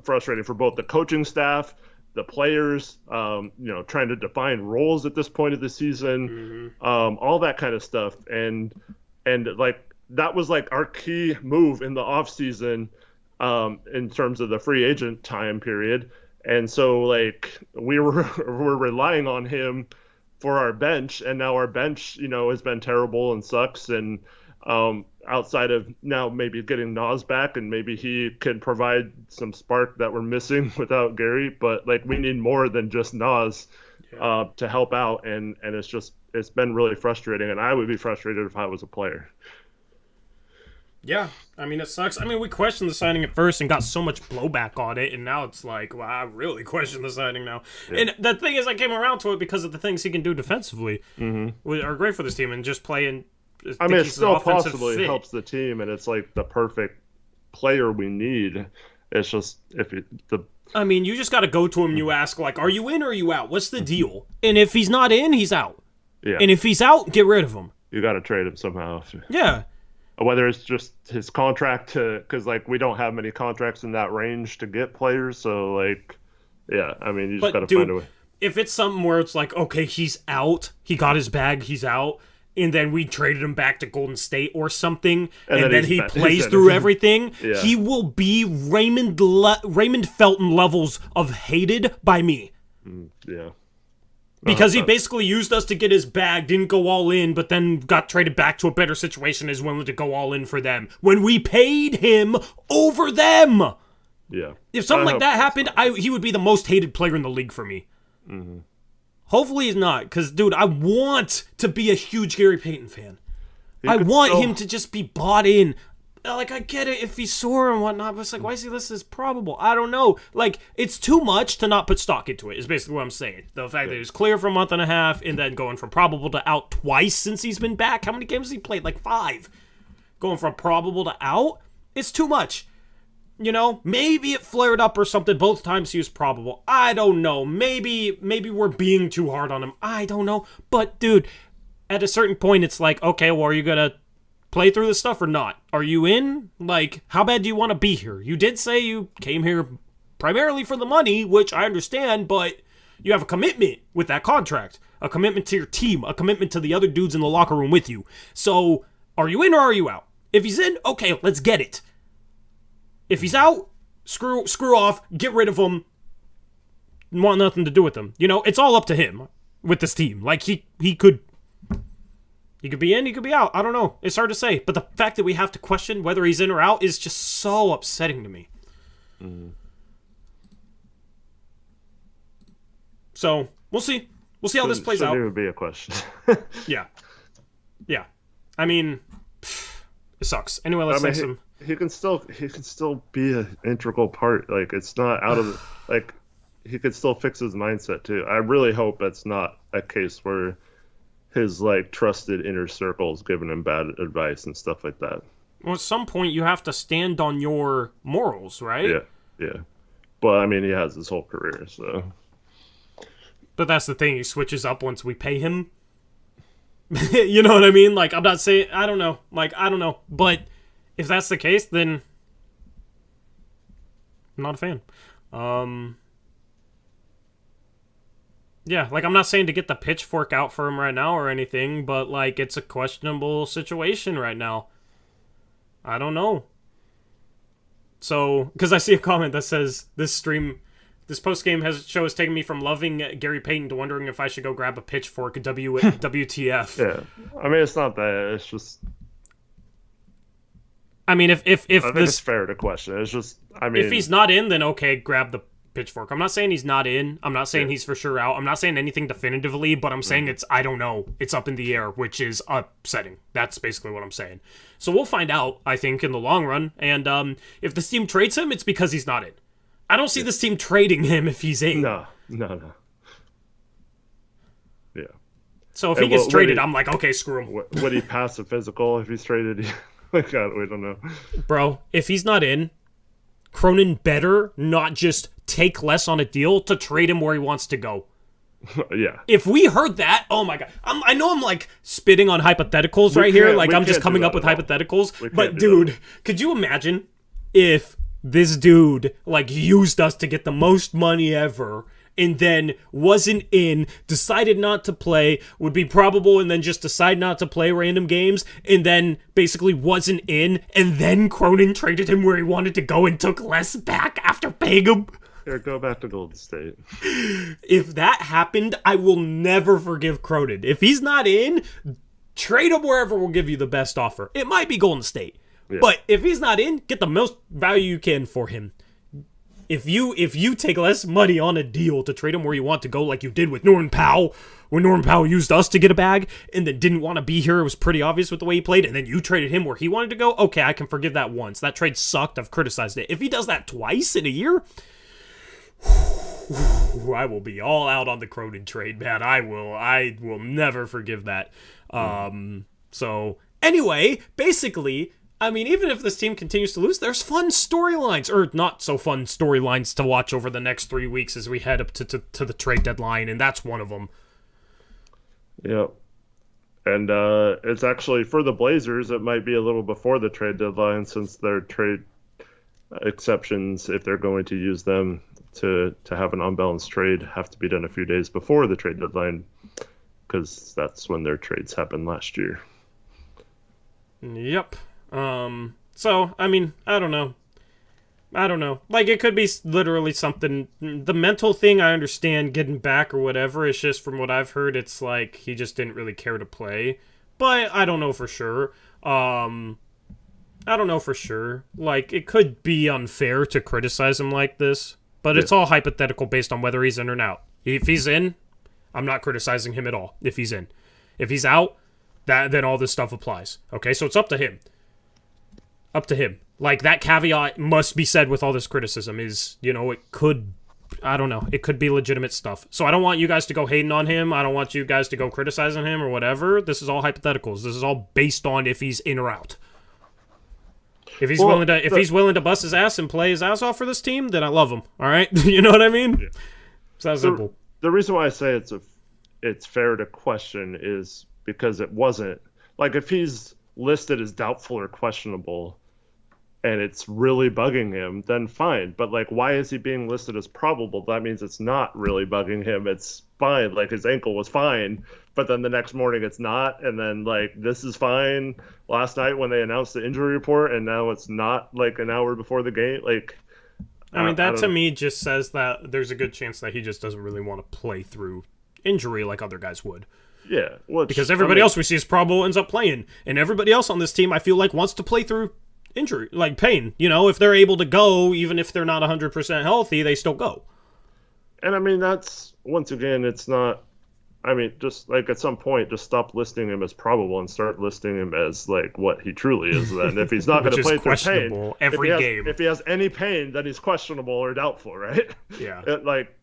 frustrating for both the coaching staff, the players, trying to define roles at this point of the season, all that kind of stuff. And like, that was like our key move in the off season, in terms of the free agent time period. And so like we're relying on him for our bench, and now our bench, has been terrible and sucks. And outside of now maybe getting Nas back, and maybe he can provide some spark that we're missing without Gary, but like we need more than just Nas to help out. And it's been really frustrating, and I would be frustrated if I was a player. Yeah, I mean, it sucks. I mean, we questioned the signing at first and got so much blowback on it, and now it's like, well, I really question the signing now. Yeah. And the thing is, I came around to it because of the things he can do defensively are great for this team, and just playing. I mean, it still possibly helps the team, and it's like the perfect player we need. It's just I mean, you just got to go to him and you ask, like, are you in or are you out? What's the deal? And if he's not in, he's out. Yeah. And if he's out, get rid of him. You got to trade him somehow. Yeah. Whether it's just his contract because like we don't have many contracts in that range to get players, so like, yeah, I mean, you just got to find a way. If it's something where it's like, okay, he's out, he got his bag, he's out, and then we traded him back to Golden State or something, and then he he's plays through everything, Yeah. he will be Raymond Felton levels of hated by me. Yeah. Because he basically used us to get his bag, didn't go all in, but then got traded back to a better situation, is willing to go all in for them. When we paid him over them! Yeah. If something like that happened, he would be the most hated player in the league for me. Mm-hmm. Hopefully he's not, because, dude, I want to be a huge Gary Payton fan. I want him to just be bought in. Like, I get it if he's sore and whatnot, but it's like, why is he listed as probable? I don't know. Like, it's too much to not put stock into it, is basically what I'm saying. The fact that he was clear for a month and a half, and then going from probable to out twice since he's been back. How many games has he played? Like 5. Going from probable to out? It's too much. You know, maybe it flared up or something both times he was probable. I don't know. Maybe we're being too hard on him. I don't know. But, dude, at a certain point, it's like, okay, well, are you going to play through this stuff or not? Are you in? Like, how bad do you want to be here? You did say you came here primarily for the money, which I understand, but you have a commitment with that contract. A commitment to your team. A commitment to the other dudes in the locker room with you. So, are you in or are you out? If he's in, okay, let's get it. If he's out, screw off, get rid of him. Want nothing to do with him. You know, it's all up to him with this team. Like, he could be in, he could be out. I don't know. It's hard to say. But the fact that we have to question whether he's in or out is just so upsetting to me. Mm. So, we'll see. We'll see how this plays out. Shouldn't even be a question. Yeah. I mean, it sucks. Anyway, let's take some... He can still be an integral part. Like, it's not out of the, like, he could still fix his mindset too. I really hope it's not a case where his like trusted inner circle is giving him bad advice and stuff like that. Well, at some point you have to stand on your morals, right? Yeah. But I mean, he has his whole career, so. But that's the thing. He switches up once we pay him. You know what I mean? Like, I'm not saying, I don't know. But if that's the case, then I'm not a fan. Yeah, like, I'm not saying to get the pitchfork out for him right now or anything, but, like, it's a questionable situation right now. I don't know. So, because I see a comment that says, this postgame show has taken me from loving Gary Payton to wondering if I should go grab a pitchfork, WTF. Yeah. I mean, it's not that, it's just... I mean, if I think it's fair to question. It's just, I mean... If he's not in, then okay, grab the pitchfork. I'm not saying he's not in. I'm not saying he's for sure out. I'm not saying anything definitively, but I'm saying I don't know. It's up in the air, which is upsetting. That's basically what I'm saying. So we'll find out, I think, in the long run. And if this team trades him, it's because he's not in. I don't see this team trading him if he's in. No. Yeah. So if he gets traded, I'm like, okay, screw him. Would he pass a physical if he's traded? Like, we don't know. Bro, if he's not in, Cronin better not just take less on a deal to trade him where he wants to go. Yeah. If we heard that, oh my god. I know I'm like spitting on hypotheticals right here. Like I'm just coming up with hypotheticals. But dude, could you imagine if this dude like used us to get the most money ever and then wasn't in, decided not to play, would be probable, and then just decide not to play random games, and then basically wasn't in, and then Cronin traded him where he wanted to go and took less back after paying him? Here, go back to Golden State. If that happened, I will never forgive Cronin. If he's not in, trade him wherever will give you the best offer. It might be Golden State. Yeah. But if he's not in, get the most value you can for him. If you take less money on a deal to trade him where you want to go, like you did with Norman Powell, when Norman Powell used us to get a bag and then didn't want to be here, it was pretty obvious with the way he played, and then you traded him where he wanted to go, okay, I can forgive that once. That trade sucked. I've criticized it. If he does that twice in a year, I will be all out on the Cronin trade, man. I will never forgive that. So anyway, basically, I mean, even if this team continues to lose, there's fun storylines, or not so fun storylines to watch over the next 3 weeks as we head up to the trade deadline, and that's one of them. Yep. And it's actually, for the Blazers, it might be a little before the trade deadline, since their trade exceptions, if they're going to use them to have an unbalanced trade, have to be done a few days before the trade deadline. because that's when their trades happened last year. Yep. So, I mean, I don't know. Like, it could be literally something. The mental thing, I understand getting back or whatever. It's just from what I've heard, it's like he just didn't really care to play. But I don't know for sure. Like, it could be unfair to criticize him like this. But it's all hypothetical based on whether he's in or out. If he's in, I'm not criticizing him at all. If he's in. If he's out, then all this stuff applies. Okay, so it's up to him. Up to him. Like, that caveat must be said with all this criticism is, it could, I don't know, it could be legitimate stuff. So I don't want you guys to go hating on him. I don't want you guys to go criticizing him or whatever. This is all hypotheticals. This is all based on if he's in or out. If he's willing to bust his ass and play his ass off for this team, then I love him. All right? You know what I mean? Yeah. It's that simple. The reason why I say it's fair to question is because it wasn't, like, if he's listed as doubtful or questionable and it's really bugging him, then fine. But, like, why is he being listed as probable? That means it's not really bugging him. It's fine. Like, his ankle was fine, but then the next morning it's not. And then, like, this is fine last night when they announced the injury report, and now it's not, like, an hour before the game. Like, I mean, that to me just says that there's a good chance that he just doesn't really want to play through injury like other guys would. Yeah. Because everybody else we see is probable ends up playing. And everybody else on this team, I feel like, wants to play through injury, like pain. If they're able to go, even if they're not 100% healthy, they still go. And, I mean, that's, once again, it's not, I mean, just, like, at some point, just stop listing him as probable and start listing him as, like, what he truly is then. If he's not going to play through pain, game. If he has any pain, then he's questionable or doubtful, right? Yeah.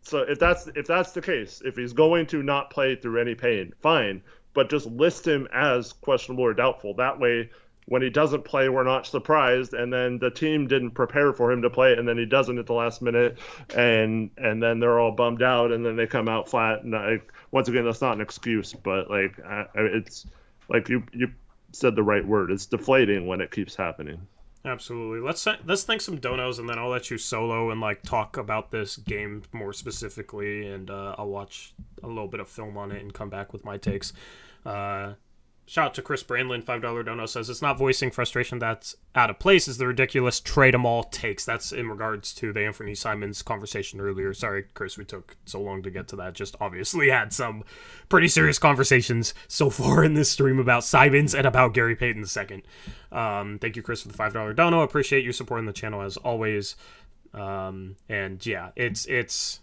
So if that's the case, if he's going to not play through any pain, fine. But just list him as questionable or doubtful. That way, when he doesn't play, we're not surprised, and then the team didn't prepare for him to play, and then he doesn't at the last minute, and then they're all bummed out, and then they come out flat. And once again, that's not an excuse, but like it's like you said the right word. It's deflating when it keeps happening. Absolutely. Let's thank some donos, and then I'll let you solo and like talk about this game more specifically, and I'll watch a little bit of film on it and come back with my takes. Shout out to Chris Brandlin, $5 dono, says, it's not voicing frustration that's out of place, is the ridiculous trade them all takes. That's in regards to the Anthony Simons conversation earlier. Sorry, Chris, we took so long to get to that. Just obviously had some pretty serious conversations so far in this stream about Simons and about Gary Payton II. Thank you, Chris, for the $5 dono. Appreciate you supporting the channel as always. And yeah, it's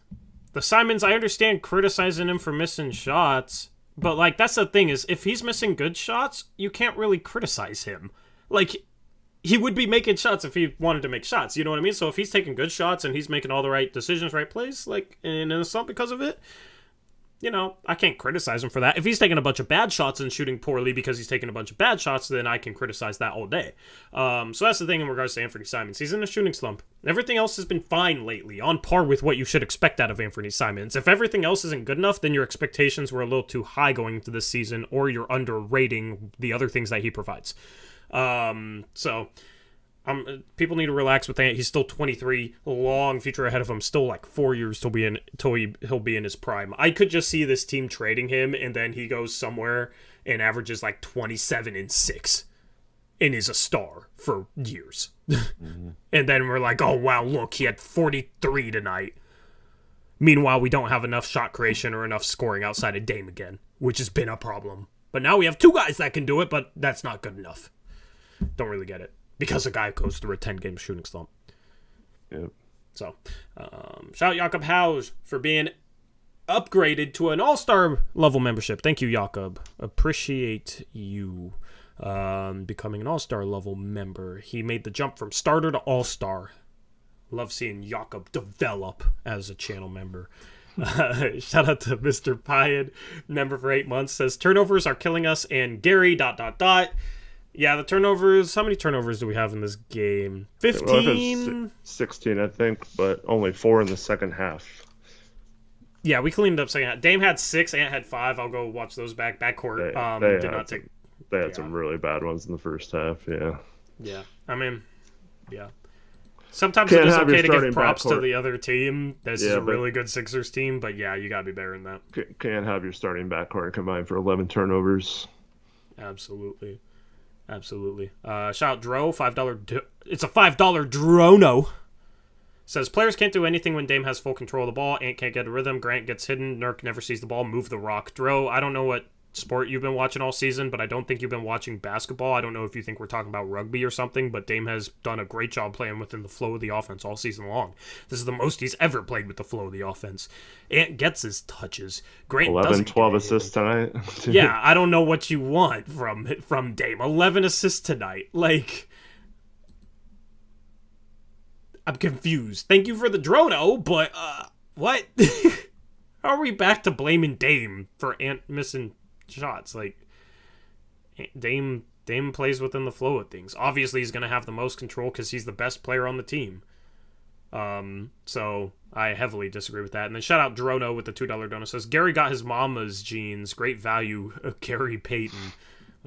the Simons, I understand criticizing him for missing shots, but, like, that's the thing is, if he's missing good shots, you can't really criticize him. Like, he would be making shots if he wanted to make shots, you know what I mean? So if he's taking good shots and he's making all the right decisions, right plays, like, and it's not because of it, I can't criticize him for that. If he's taking a bunch of bad shots and shooting poorly because he's taking a bunch of bad shots, then I can criticize that all day. So that's the thing in regards to Anthony Simons. He's in a shooting slump. Everything else has been fine lately, on par with what you should expect out of Anthony Simons. If everything else isn't good enough, then your expectations were a little too high going into this season, or you're underrating the other things that he provides. People need to relax with that. He's still 23, long future ahead of him, still like 4 years till he'll be in his prime. I could just see this team trading him, and then he goes somewhere and averages like 27 and 6 and is a star for years. Mm-hmm. And then we're like, oh wow, look, he had 43 tonight. Meanwhile, we don't have enough shot creation or enough scoring outside of Dame again, which has been a problem. But now we have two guys that can do it, but that's not good enough. Don't really get it. Because a guy goes through a 10-game shooting slump. Yep. So, shout out Jakob Hauge for being upgraded to an all-star level membership. Thank you, Jakob. Appreciate you becoming an all-star level member. He made the jump from starter to all-star. Love seeing Jakob develop as a channel member. Shout out to Mr. Pyan, member for 8 months, says, turnovers are killing us, and Gary, ... Yeah, the turnovers, how many turnovers do we have in this game? 15? 16, I think, but only 4 in the second half. Yeah, we cleaned up second half. Dame had 6, Ant had 5. I'll go watch those back. Backcourt They had some really bad ones in the first half, yeah. Yeah, I mean, yeah. Sometimes Can't it is have your okay to give starting props to backcourt. the other team. This is Yeah, a but- really good Sixers team, but yeah, you gotta be better than that. Can't have your starting backcourt combined for 11 turnovers. Absolutely. Shout out Dro, $5. It's a $5 Drono. Says players can't do anything when Dame has full control of the ball. Ant can't get a rhythm. Grant gets hidden. Nurk never sees the ball. Move the rock. Dro, I don't know what sport you've been watching all season, but I don't think you've been watching basketball. I don't know if you think we're talking about rugby or something, but Dame has done a great job playing within the flow of the offense all season long. This is the most he's ever played with the flow of the offense. Ant gets his touches. Grant 11, doesn't 12 get assists tonight. yeah, I don't know what you want from Dame. 11 assists tonight. Like, I'm confused. Thank you for the Drono, but what? How are we back to blaming Dame for Ant missing shots? Like, Dame plays within the flow of things. Obviously, he's going to have the most control because he's the best player on the team. So I heavily disagree with that. And then shout out Drono with the $2 donut. Says Gary got his mama's jeans. Great value, Gary Payton.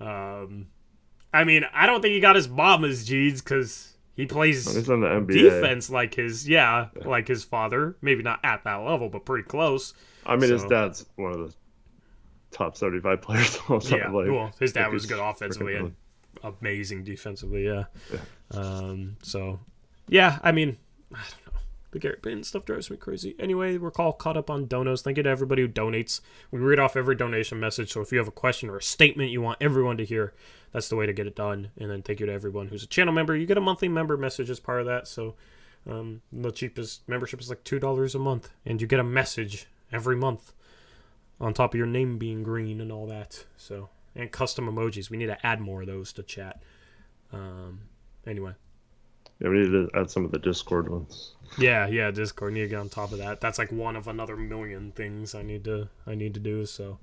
I mean, I don't think he got his mama's jeans because he plays He's on the NBA. defense like his father. Maybe not at that level, but pretty close. I mean, his So- dad's one of the top 75 players of all time. Yeah, Like, well, his dad like was he's good offensively freaking and amazing defensively, yeah. So, yeah, I mean, I don't know. The Garrett Payton stuff drives me crazy. Anyway, we're all caught up on donos. Thank you to everybody who donates. We read off every donation message, so if you have a question or a statement you want everyone to hear, that's the way to get it done. And then thank you to everyone who's a channel member. You get a monthly member message as part of that, so the cheapest membership is like $2 a month, and you get a message every month on top of your name being green and all that. So, and custom emojis. We need to add more of those to chat. Anyway. Yeah, we need to add some of the Discord ones. Yeah, Discord. Need to get on top of that. That's like one of another million things I need to do. So,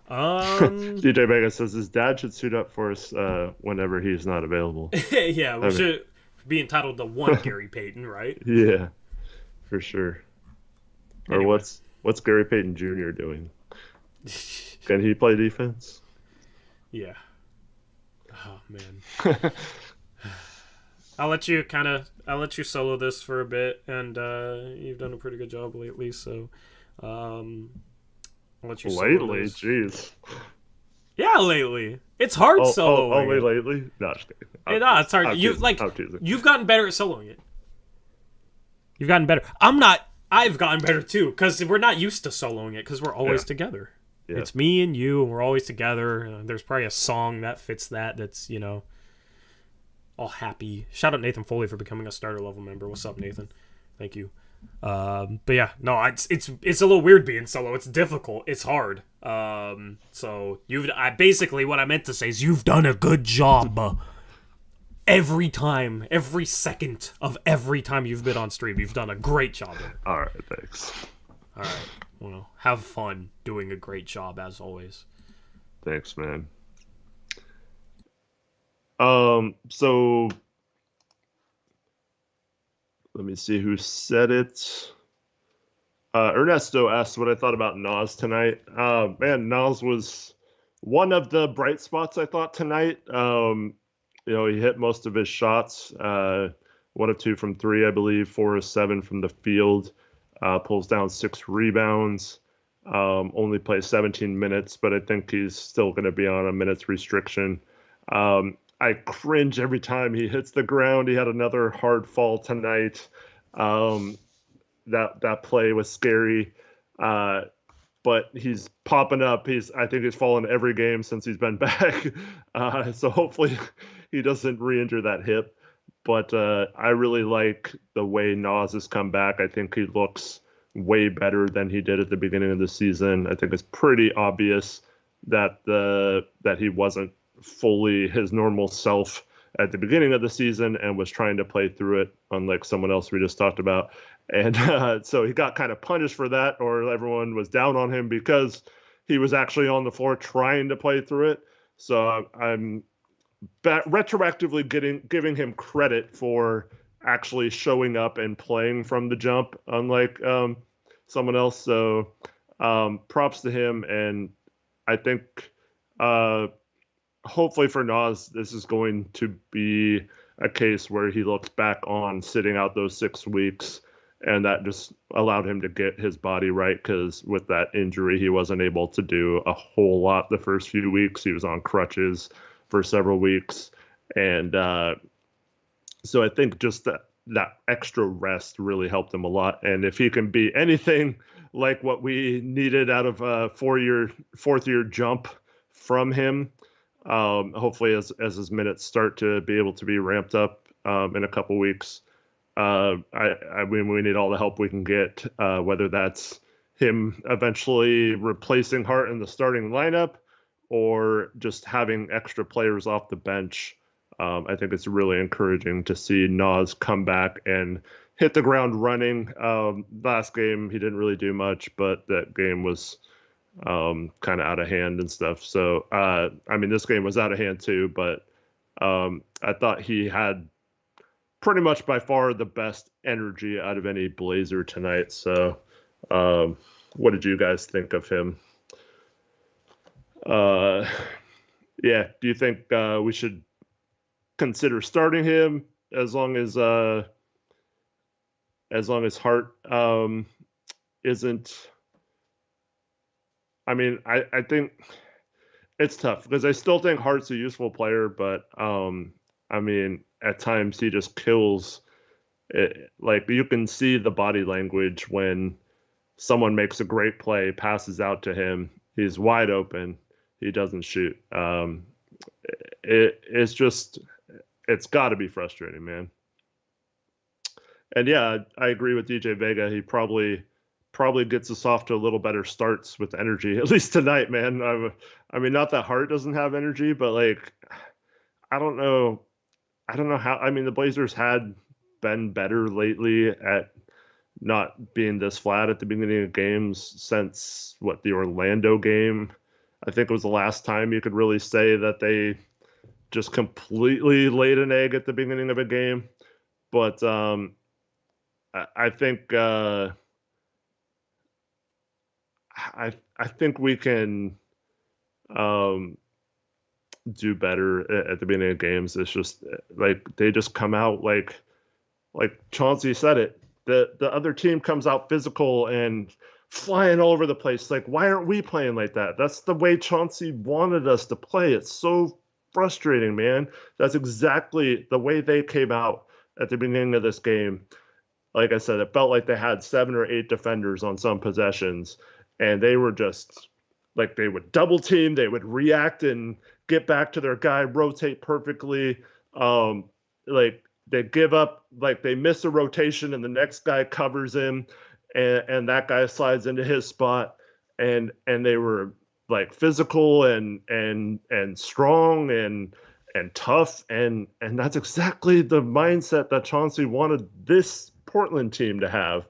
DJ Vega says his dad should suit up for us whenever he's not available. yeah, we should be entitled to one Gary Payton, right? Yeah, for sure. Or Anyway. what's Gary Payton Jr. doing? Can he play defense? Yeah. Oh man. I'll let you solo this for a bit, and you've done a pretty good job lately. So, I'll let you solo Lately, this. jeez. Yeah, lately. It's hard soloing. Only it. lately? No, just kidding. No, it's hard. I'm You teasing. like I'm teasing. you've gotten better at soloing it. You've gotten better. I've gotten better too because we're not used to soloing it because we're always Yeah. together. Yeah. It's me and you, and we're always together. There's probably a song that fits that. That's all happy. Shout out Nathan Foley for becoming a starter level member. What's up, Nathan? Thank you. But yeah, no, it's a little weird being solo. It's difficult. It's hard. So basically what I meant to say is you've done a good job. Every second of every time you've been on stream, you've done a great job. All right, thanks. All right. Well, have fun doing a great job as always. Thanks, man. So let me see who said it. Ernesto asked what I thought about Nas tonight. Man, Nas was one of the bright spots I thought tonight. He hit most of his shots. 1 of 2 from 3, I believe. 4 of 7 from the field. Pulls down 6 rebounds. Only plays 17 minutes, but I think he's still going to be on a minutes restriction. I cringe every time he hits the ground. He had another hard fall tonight. That play was scary. But he's popping up. I think he's fallen every game since he's been back. So hopefully he doesn't re-injure that hip. But I really like the way Nas has come back. I think he looks way better than he did at the beginning of the season. I think it's pretty obvious that he wasn't fully his normal self at the beginning of the season and was trying to play through it, unlike someone else we just talked about. And so he got kind of punished for that, or everyone was down on him because he was actually on the floor trying to play through it. So I'm retroactively giving him credit for actually showing up and playing from the jump, unlike someone else. So props to him. And I think hopefully for Nas, this is going to be a case where he looks back on sitting out those 6 weeks, and that just allowed him to get his body right, because with that injury, he wasn't able to do a whole lot the first few weeks. He was on crutches for several weeks. And so I think just that extra rest really helped him a lot. And if he can be anything like what we needed out of a fourth year jump from him, hopefully as his minutes start to be able to be ramped up in a couple weeks, I mean, we need all the help we can get, whether that's him eventually replacing Hart in the starting lineup or just having extra players off the bench. I think it's really encouraging to see Nas come back and hit the ground running. Last game, he didn't really do much, but that game was kind of out of hand and stuff. So, I mean, this game was out of hand too, but I thought he had pretty much by far the best energy out of any Blazer tonight. So, what did you guys think of him? Yeah, do you think we should consider starting him as long as Hart isn't? I mean, I think it's tough because I still think Hart's a useful player, but I mean, at times he just kills it. Like, you can see the body language when someone makes a great play, passes out to him, he's wide open, he doesn't shoot. It's got to be frustrating, man. And yeah, I agree with DJ Vega. He probably gets us off to a little better starts with energy, at least tonight, man. I mean, not that Hart doesn't have energy, but like, I don't know how. I mean, the Blazers had been better lately at not being this flat at the beginning of games since the Orlando game. I think it was the last time you could really say that they just completely laid an egg at the beginning of a game. But I think I think we can do better at the beginning of games. It's just like they just come out like Chauncey said it. The other team comes out physical and flying all over the place. Like, why aren't we playing like that? That's the way Chauncey wanted us to play. It's so frustrating, man. That's exactly the way they came out at the beginning of this game. Like I said, it felt like they had 7 or 8 defenders on some possessions, and they were just like, they would double team, they would react and get back to their guy, rotate perfectly. Like, they give up, like they miss a rotation and the next guy covers him, and that guy slides into his spot, and they were like physical and strong and tough, and that's exactly the mindset that Chauncey wanted this Portland team to have.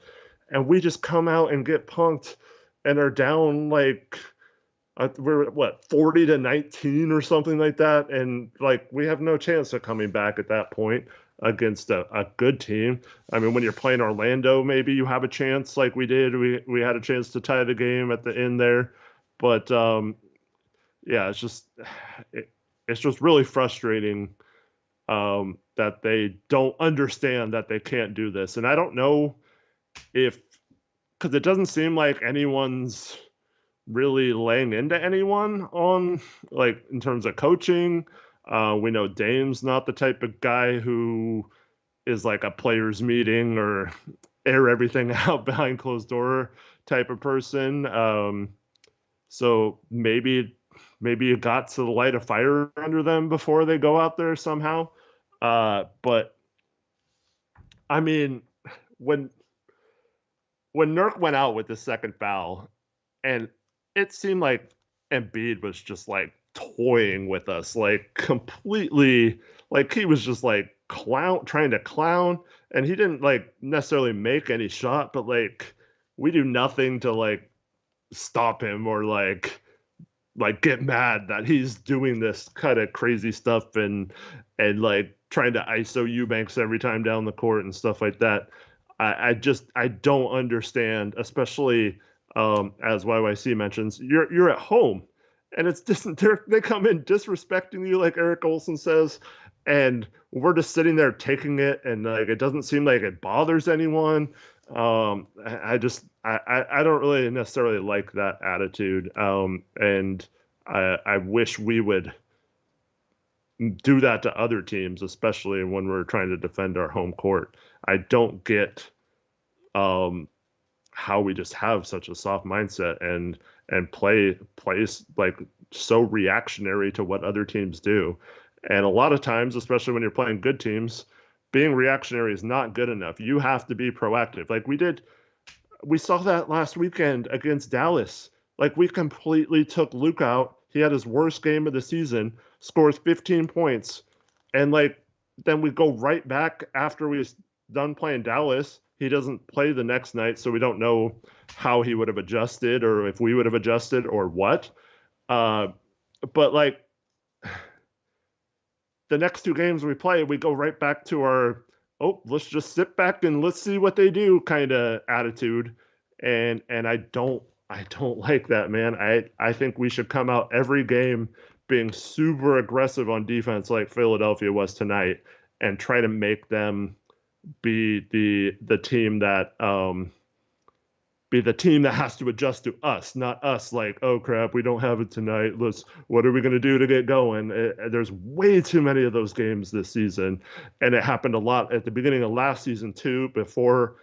And we just come out and get punked and are down like we're 40-19 or something like that, and like we have no chance of coming back at that point against a good team. I mean, when you're playing Orlando, maybe you have a chance like we did. We had a chance to tie the game at the end there. But yeah, it's just really frustrating that they don't understand that they can't do this. And I don't know because it doesn't seem like anyone's really laying into anyone on, like, in terms of coaching. We know Dame's not the type of guy who is like a players meeting or air everything out behind closed door type of person. So maybe you got to light a fire under them before they go out there somehow. But I mean, when Nurk went out with the second foul, and it seemed like Embiid was just like toying with us, like completely, like he was just like trying to clown, and he didn't like necessarily make any shot, but like we do nothing to like stop him or like get mad that he's doing this kind of crazy stuff and like trying to ISO Eubanks every time down the court and stuff like that. I don't understand, especially as YYC mentions, you're at home, and it's just they come in disrespecting you, like Eric Olson says, and we're just sitting there taking it, and like it doesn't seem like it bothers anyone. I don't really necessarily like that attitude, and I wish we would do that to other teams, especially when we're trying to defend our home court. I don't get how we just have such a soft mindset and plays like so reactionary to what other teams do. And a lot of times, especially when you're playing good teams, being reactionary is not good enough. You have to be proactive. Like we saw that last weekend against Dallas. Like we completely took Luke out. He had his worst game of the season, scores 15 points, and like then we go right back after we done playing Dallas. He doesn't play the next night, so we don't know how he would have adjusted or if we would have adjusted or what. But like the next two games we play, we go right back to our let's just sit back and let's see what they do kind of attitude. And I don't like that, man. I think we should come out every game being super aggressive on defense like Philadelphia was tonight and try to make them be the team that has to adjust to us, not us like, oh crap, we don't have it tonight. What are we going to do to get going? There's way too many of those games this season. And it happened a lot at the beginning of last season too, before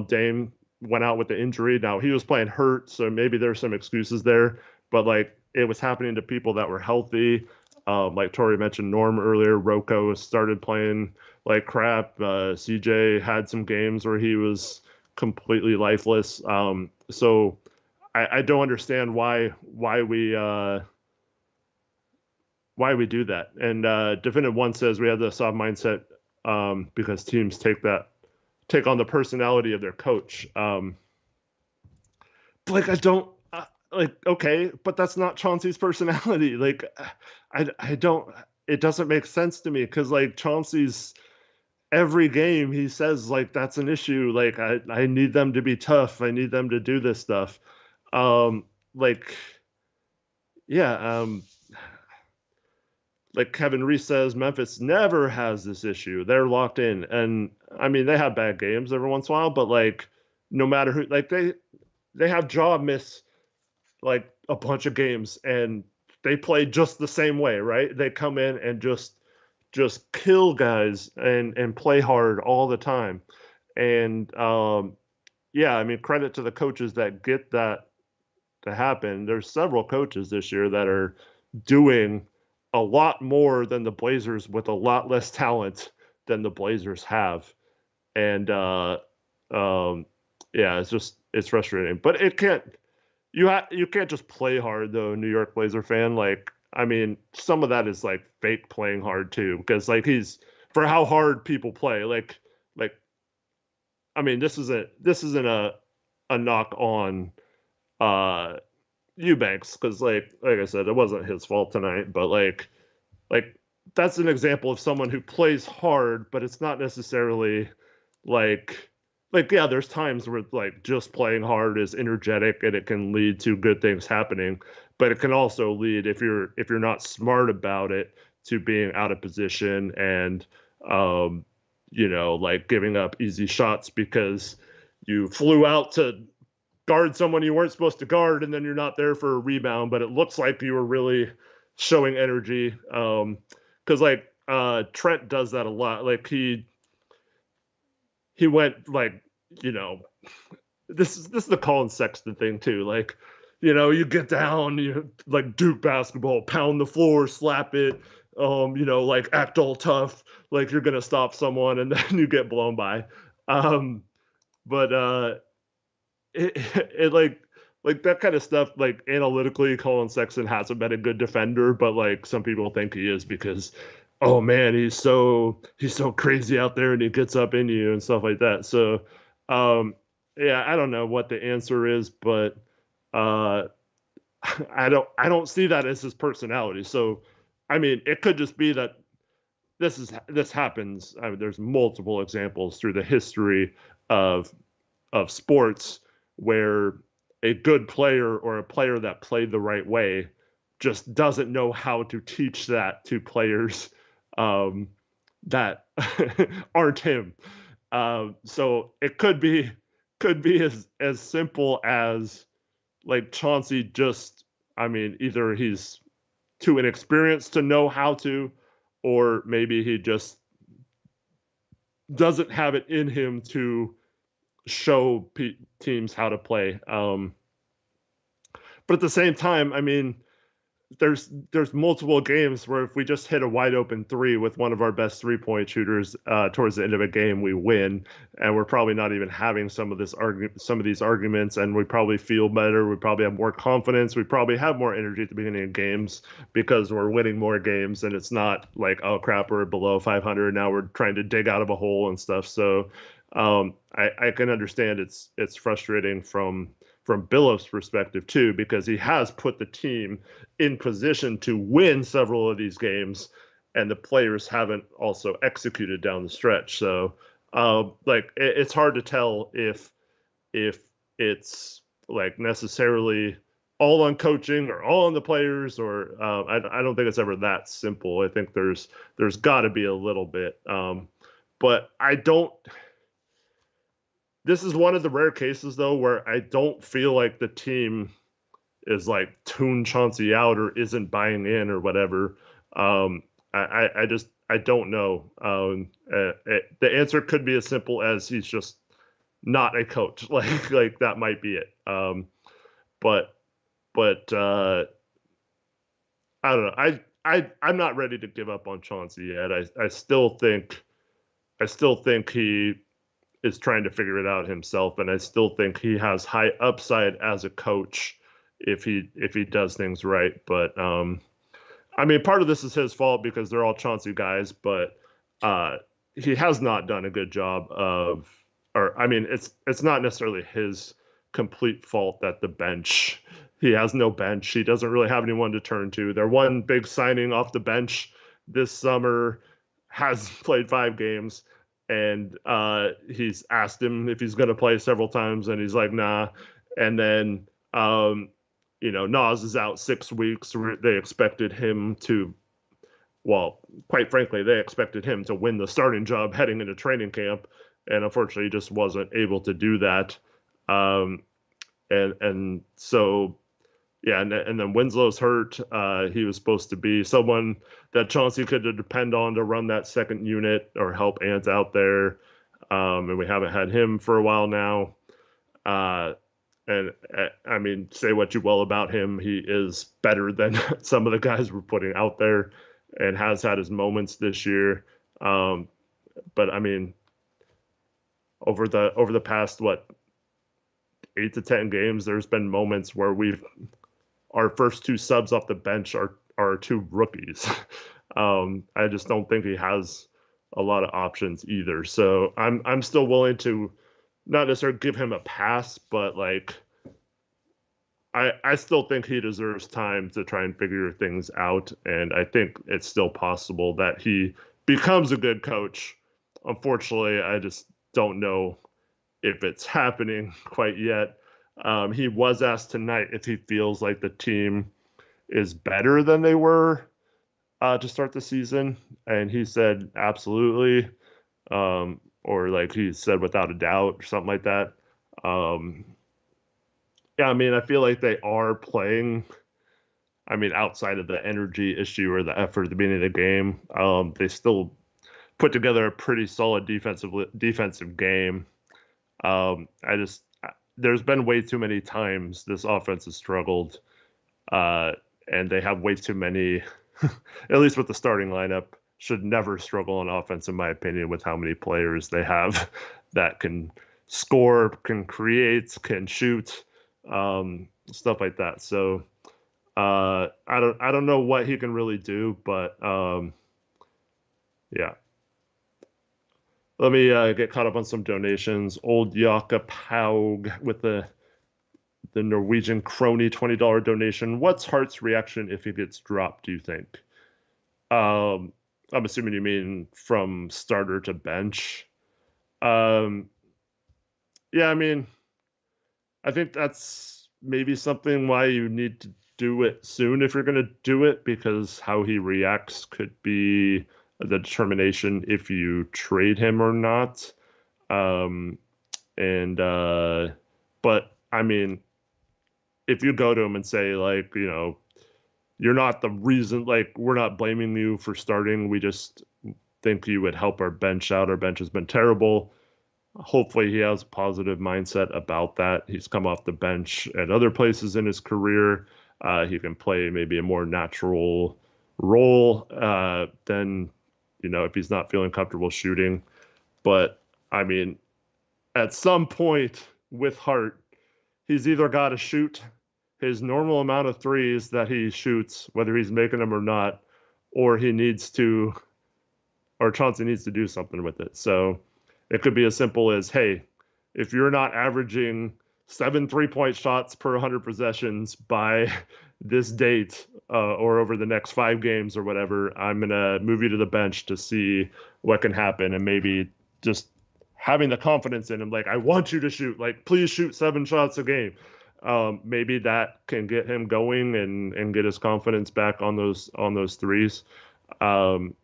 Dame went out with the injury. Now he was playing hurt, so maybe there's some excuses there, but like it was happening to people that were healthy. Like Tori mentioned Norm earlier, Rocco started playing like crap. CJ had some games where he was completely lifeless. So I don't understand why we do that. And Defendant One says we have the soft mindset because teams take on the personality of their coach. Like I don't like okay, but that's not Chauncey's personality. Like I don't. It doesn't make sense to me because like Chauncey's every game he says like that's an issue. Like I need them to be tough. I need them to do this stuff. Like yeah. Like Kevin Reese says, Memphis never has this issue. They're locked in, and I mean they have bad games every once in a while, but like no matter who, like they have Ja miss like a bunch of games, and they play just the same way, right? They come in and just kill guys and play hard all the time. And yeah, I mean credit to the coaches that get that to happen. There's several coaches this year that are doing a lot more than the Blazers with a lot less talent than the Blazers have. And yeah, it's frustrating. But you can't just play hard though, New York Blazer fan. Like I mean, some of that is like fake playing hard too, because like he's for how hard people play. Like I mean, this isn't a knock on Eubanks because like I said, it wasn't his fault tonight, but like that's an example of someone who plays hard, but it's not necessarily like yeah, there's times where like just playing hard is energetic and it can lead to good things happening, but it can also lead if you're not smart about it to being out of position and you know, like giving up easy shots because you flew out to guard someone you weren't supposed to guard and then you're not there for a rebound, but it looks like you were really showing energy. Because like Trent does that a lot. Like he went like, you know, this is the Colin Sexton thing too. Like, you know, you get down, you like Duke basketball, pound the floor, slap it, you know, like act all tough, like you're gonna stop someone, and then you get blown by. But it like that kind of stuff, like analytically, Colin Sexton hasn't been a good defender, but like some people think he is because, oh man, he's so crazy out there and he gets up in you and stuff like that. So, yeah, I don't know what the answer is, but I don't see that as his personality. So, I mean, it could just be that this happens. I mean, there's multiple examples through the history of sports where a good player or a player that played the right way just doesn't know how to teach that to players that aren't him. So it could be as simple as like Chauncey just, I mean, either he's too inexperienced to know how to, or maybe he just doesn't have it in him to show teams how to play. But at the same time, I mean, there's multiple games where if we just hit a wide open three with one of our best 3-point shooters towards the end of a game, we win, and we're probably not even having some of these arguments, and we probably feel better. We probably have more confidence. We probably have more energy at the beginning of games because we're winning more games, and it's not like, oh crap, we're below 500 now. We're trying to dig out of a hole and stuff. So I can understand it's frustrating from Billup's perspective too, because he has put the team in position to win several of these games, and the players haven't also executed down the stretch. So it's hard to tell if it's like necessarily all on coaching or all on the players, or I don't think it's ever that simple. I think there's got to be a little bit, but I don't. This is one of the rare cases, though, where I don't feel like the team is like tune Chauncey out or isn't buying in or whatever. I don't know. The answer could be as simple as he's just not a coach. Like that might be it. But I don't know. I'm not ready to give up on Chauncey yet. I still think he is trying to figure it out himself, and I still think he has high upside as a coach if he does things right. But I mean, part of this is his fault because they're all Chauncey guys, but he has not done a good job of, or I mean, it's not necessarily his complete fault that the bench, he has no bench. He doesn't really have anyone to turn to. Their one big signing off the bench this summer has played 5 games. And he's asked him if he's going to play several times, and he's like, nah. And then, Nas is out 6 weeks. They expected him to, well, quite frankly, they expected him to win the starting job heading into training camp. And unfortunately, he just wasn't able to do that. And so, yeah, and then Winslow's hurt. He was supposed to be someone that Chauncey could depend on to run that second unit or help Ant out there. And we haven't had him for a while now. And I mean, say what you will about him, he is better than some of the guys we're putting out there and has had his moments this year. But I mean, over the past, 8 to 10 games, there's been moments where our first 2 subs off the bench are 2 rookies. I just don't think he has a lot of options either. So I'm still willing to not necessarily give him a pass, but like I still think he deserves time to try and figure things out. And I think it's still possible that he becomes a good coach. Unfortunately, I just don't know if it's happening quite yet. He was asked tonight if he feels like the team is better than they were to start the season, and he said absolutely, or like he said without a doubt or something like that. Yeah, I mean, I feel like they are playing. I mean, outside of the energy issue or the effort at the beginning of the game, they still put together a pretty solid defensive game. There's been way too many times this offense has struggled, and they have way too many, at least with the starting lineup, should never struggle on offense, in my opinion, with how many players they have that can score, can create, can shoot, stuff like that. So I don't know what he can really do, but yeah. Let me get caught up on some donations. Old Jaka Paug with the Norwegian crony $20 donation. What's Hart's reaction if he gets dropped, do you think? I'm assuming you mean from starter to bench. Yeah, I mean, I think that's maybe something why you need to do it soon if you're going to do it, because how he reacts could be the determination if you trade him or not. But I mean, if you go to him and say, like, you know, you're not the reason, like, we're not blaming you for starting, we just think you would help our bench out. Our bench has been terrible. Hopefully he has a positive mindset about that. He's come off the bench at other places in his career. He can play maybe a more natural role than, you know, if he's not feeling comfortable shooting. But I mean, at some point with Hart, he's either got to shoot his normal amount of threes that he shoots, whether he's making them or not, or he needs to, or Chauncey needs to do something with it. So it could be as simple as, hey, if you're not averaging 7 3-point shots per 100 possessions by this date or over the next 5 games or whatever, I'm going to move you to the bench to see what can happen. And maybe just having the confidence in him, like, I want you to shoot, like, please shoot 7 shots a game. Maybe that can get him going and get his confidence back on those threes. That's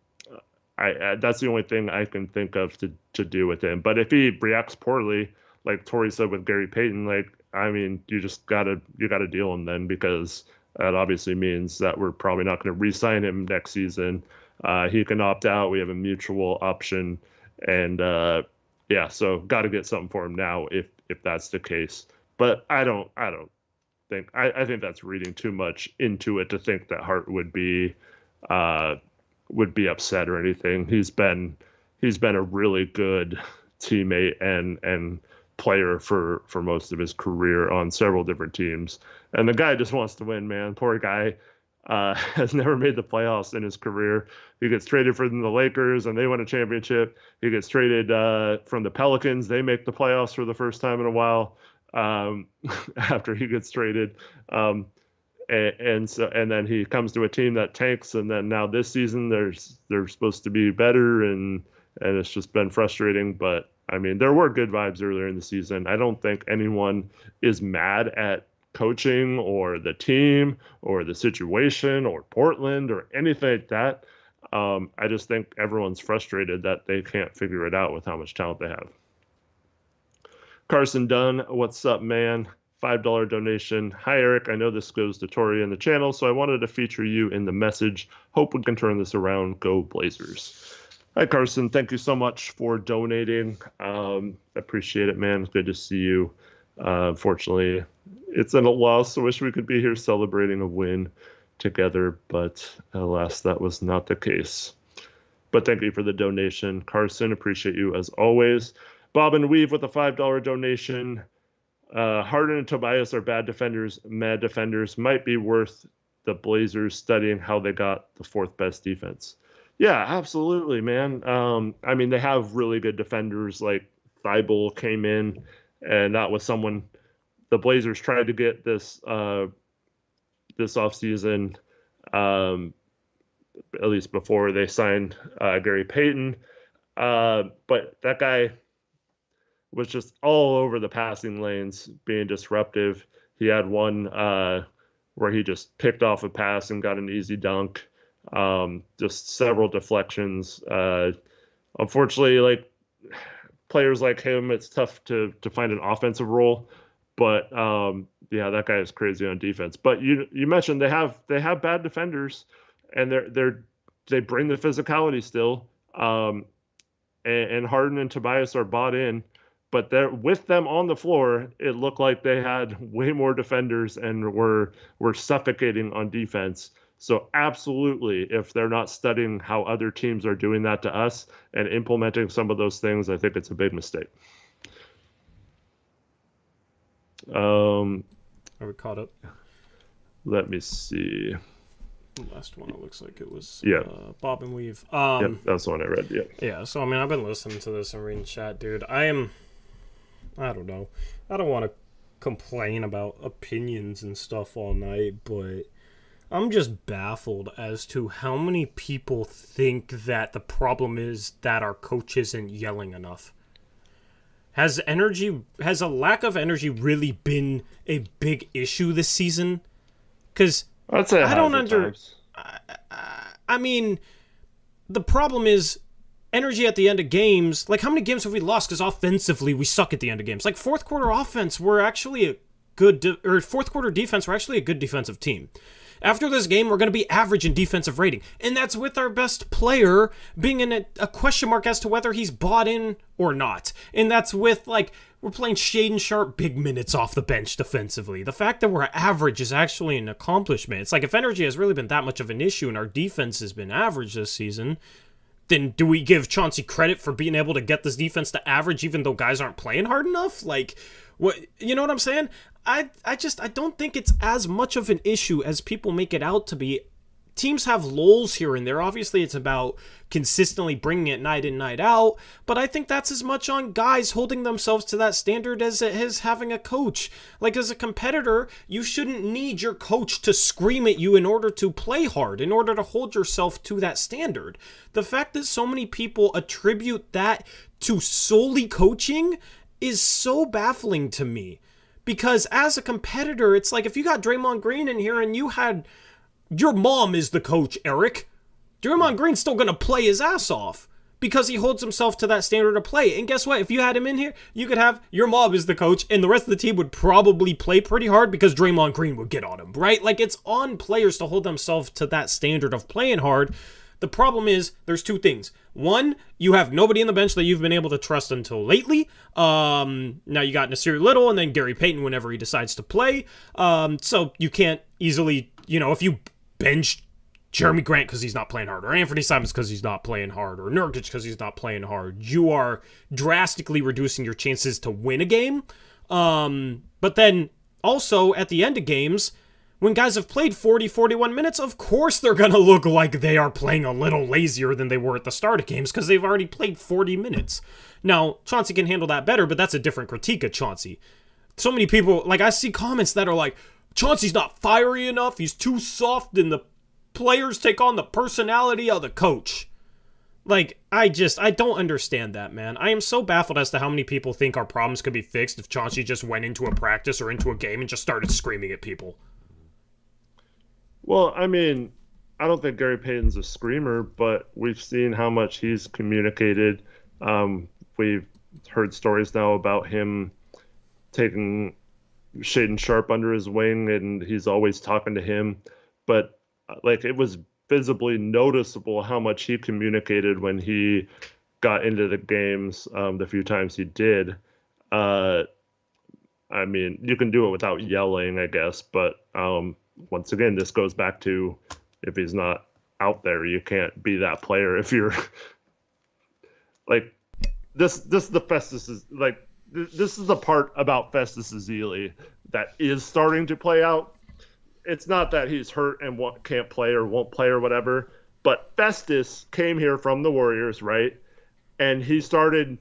the only thing I can think of to do with him. But if he reacts poorly, like Tori said with Gary Payton, like, I mean, you gotta deal him then, because that obviously means that we're probably not going to re-sign him next season. He can opt out. We have a mutual option, and so got to get something for him now if that's the case. But I think that's reading too much into it to think that Hart would be upset or anything. He's been a really good teammate and player for most of his career on several different teams. And the guy just wants to win, man. Poor guy has never made the playoffs in his career. He gets traded from the Lakers and they win a championship. He gets traded from the Pelicans. They make the playoffs for the first time in a while after he gets traded. And then he comes to a team that tanks, and then now this season they're supposed to be better, and it's just been frustrating. But I mean, there were good vibes earlier in the season. I don't think anyone is mad at coaching or the team or the situation or Portland or anything like that. I just think everyone's frustrated that they can't figure it out with how much talent they have. Carson Dunn, what's up, man? $5 donation. Hi, Eric. I know this goes to Tori in the channel, so I wanted to feature you in the message. Hope we can turn this around. Go Blazers. Hi, Carson. Thank you so much for donating. Appreciate it, man. It's good to see you. Unfortunately, it's in a loss. I wish we could be here celebrating a win together, but alas, that was not the case. But thank you for the donation, Carson. Appreciate you as always. Bob and Weave with a $5 donation. Harden and Tobias are bad defenders. Mad defenders. Might be worth the Blazers studying how they got the 4th best defense. Yeah, absolutely, man. I mean, they have really good defenders. Like Thibault came in, and that was someone the Blazers tried to get this offseason, at least before they signed Gary Payton. But that guy was just all over the passing lanes, being disruptive. He had one where he just picked off a pass and got an easy dunk. Just several deflections. Unfortunately, like players like him, it's tough to find an offensive role. But yeah, that guy is crazy on defense. But you mentioned they have bad defenders, and they bring the physicality still. And Harden and Tobias are bought in. But with them on the floor, it looked like they had way more defenders and were suffocating on defense. So absolutely, if they're not studying how other teams are doing that to us and implementing some of those things, I think it's a big mistake. Are we caught up? Let me see. The last one, it looks like it was Bob and Weave. Yep, that's the one I read. Yeah. So I mean, I've been listening to this and reading chat, dude. I don't know. I don't want to complain about opinions and stuff all night, but I'm just baffled as to how many people think that the problem is that our coach isn't yelling enough. Has a lack of energy really been a big issue this season? Because I'd say I mean, the problem is energy at the end of games. Like, how many games have we lost because offensively we suck at the end of games? Like, fourth quarter offense, we're actually a good, or fourth quarter defense, we're actually a good defensive team. After this game, we're going to be average in defensive rating. And that's with our best player being in a question mark as to whether he's bought in or not. And that's with, like, we're playing Shaedon Sharpe big minutes off the bench defensively. The fact that we're average is actually an accomplishment. It's like, if energy has really been that much of an issue and our defense has been average this season, then do we give Chauncey credit for being able to get this defense to average even though guys aren't playing hard enough? Like, what, you know what I'm saying? I don't think it's as much of an issue as people make it out to be. Teams have lulls here and there. Obviously, it's about consistently bringing it night in, night out. But I think that's as much on guys holding themselves to that standard as it is having a coach. Like, as a competitor, you shouldn't need your coach to scream at you in order to play hard, in order to hold yourself to that standard. The fact that so many people attribute that to solely coaching is so baffling to me. Because as a competitor, it's like, if you got Draymond Green in here and you had... Your mom is the coach, Eric. Draymond Green's still going to play his ass off because he holds himself to that standard of play. And guess what? If you had him in here, you could have your mom is the coach and the rest of the team would probably play pretty hard because Draymond Green would get on him, right? Like, it's on players to hold themselves to that standard of playing hard. The problem is there's two things. One, you have nobody in the bench that you've been able to trust until lately. Now you got Nasir Little and then Gary Payton whenever he decides to play. So you can't easily, if you bench Jeremy Grant because he's not playing hard, or Anthony Simons because he's not playing hard, or Nurkic because he's not playing hard, you are drastically reducing your chances to win a game. But then also at the end of games, when guys have played 40, 41 minutes, of course they're going to look like they are playing a little lazier than they were at the start of games because they've already played 40 minutes. Now, Chauncey can handle that better, but that's a different critique of Chauncey. So many people, like, I see comments that are like, Chauncey's not fiery enough, he's too soft, and the players take on the personality of the coach. Like, I don't understand that, man. I am so baffled as to how many people think our problems could be fixed if Chauncey just went into a practice or into a game and just started screaming at people. Well, I mean, I don't think Gary Payton's a screamer, but we've seen how much he's communicated. We've heard stories now about him taking Shaedon Sharpe under his wing, and he's always talking to him. But, like, it was visibly noticeable how much he communicated when he got into the games the few times he did. I mean, you can do it without yelling, I guess, but... once again, this goes back to if he's not out there, you can't be that player. If you're like this the Festus is like this is the part about Festus Ezeli that is starting to play out. It's not that he's hurt and can't play or won't play or whatever, but Festus came here from the Warriors, right? And he started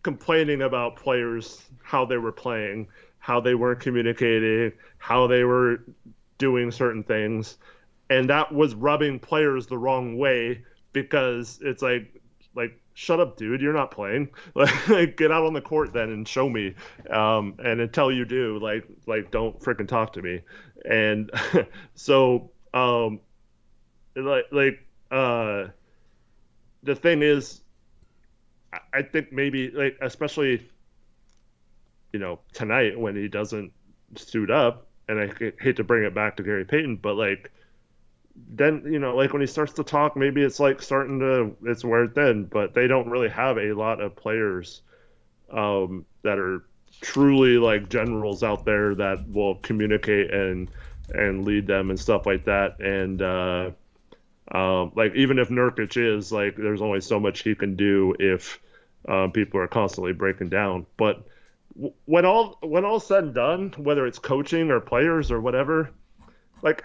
complaining about players, how they were playing, how they weren't communicating, how they were doing certain things, and that was rubbing players the wrong way because it's like shut up, dude, you're not playing. Like get out on the court then and show me. And until you do, like don't freaking talk to me. And so the thing is, I think maybe like especially tonight when he doesn't suit up. And I hate to bring it back to Gary Payton, but like, then, like when he starts to talk, maybe it's like it's weird then, but they don't really have a lot of players that are truly like generals out there that will communicate and lead them and stuff like that. And like, even if Nurkic is like, there's only so much he can do if people are constantly breaking down. But when all's said and done, whether it's coaching or players or whatever, like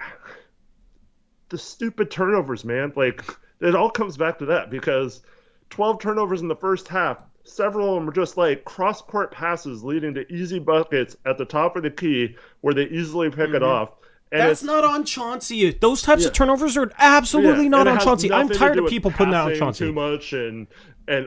the stupid turnovers, man, like it all comes back to that because 12 turnovers in the first half, several of them are just like cross-court passes leading to easy buckets at the top of the key where they easily pick it off. And that's not on Chauncey. Those types of turnovers are absolutely not on Chauncey. I'm tired of people putting that on Chauncey. Too much and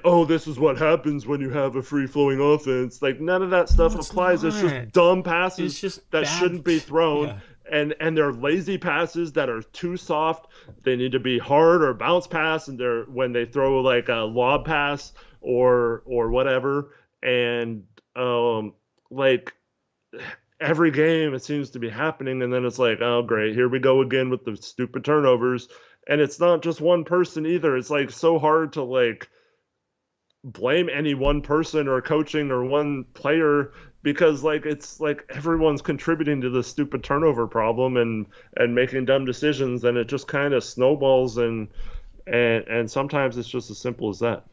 oh, this is what happens when you have a free-flowing offense. Like, none of that stuff applies. It's just dumb passes that shouldn't be thrown. and they're lazy passes that are too soft. They need to be hard or bounce pass, and they're when they throw like a lob pass or whatever, and like every game it seems to be happening, and then it's like, oh great, here we go again with the stupid turnovers. And it's not just one person either. It's like so hard to like blame any one person or coaching or one player, because like it's like everyone's contributing to the stupid turnover problem and making dumb decisions, and it just kind of snowballs, and sometimes it's just as simple as that.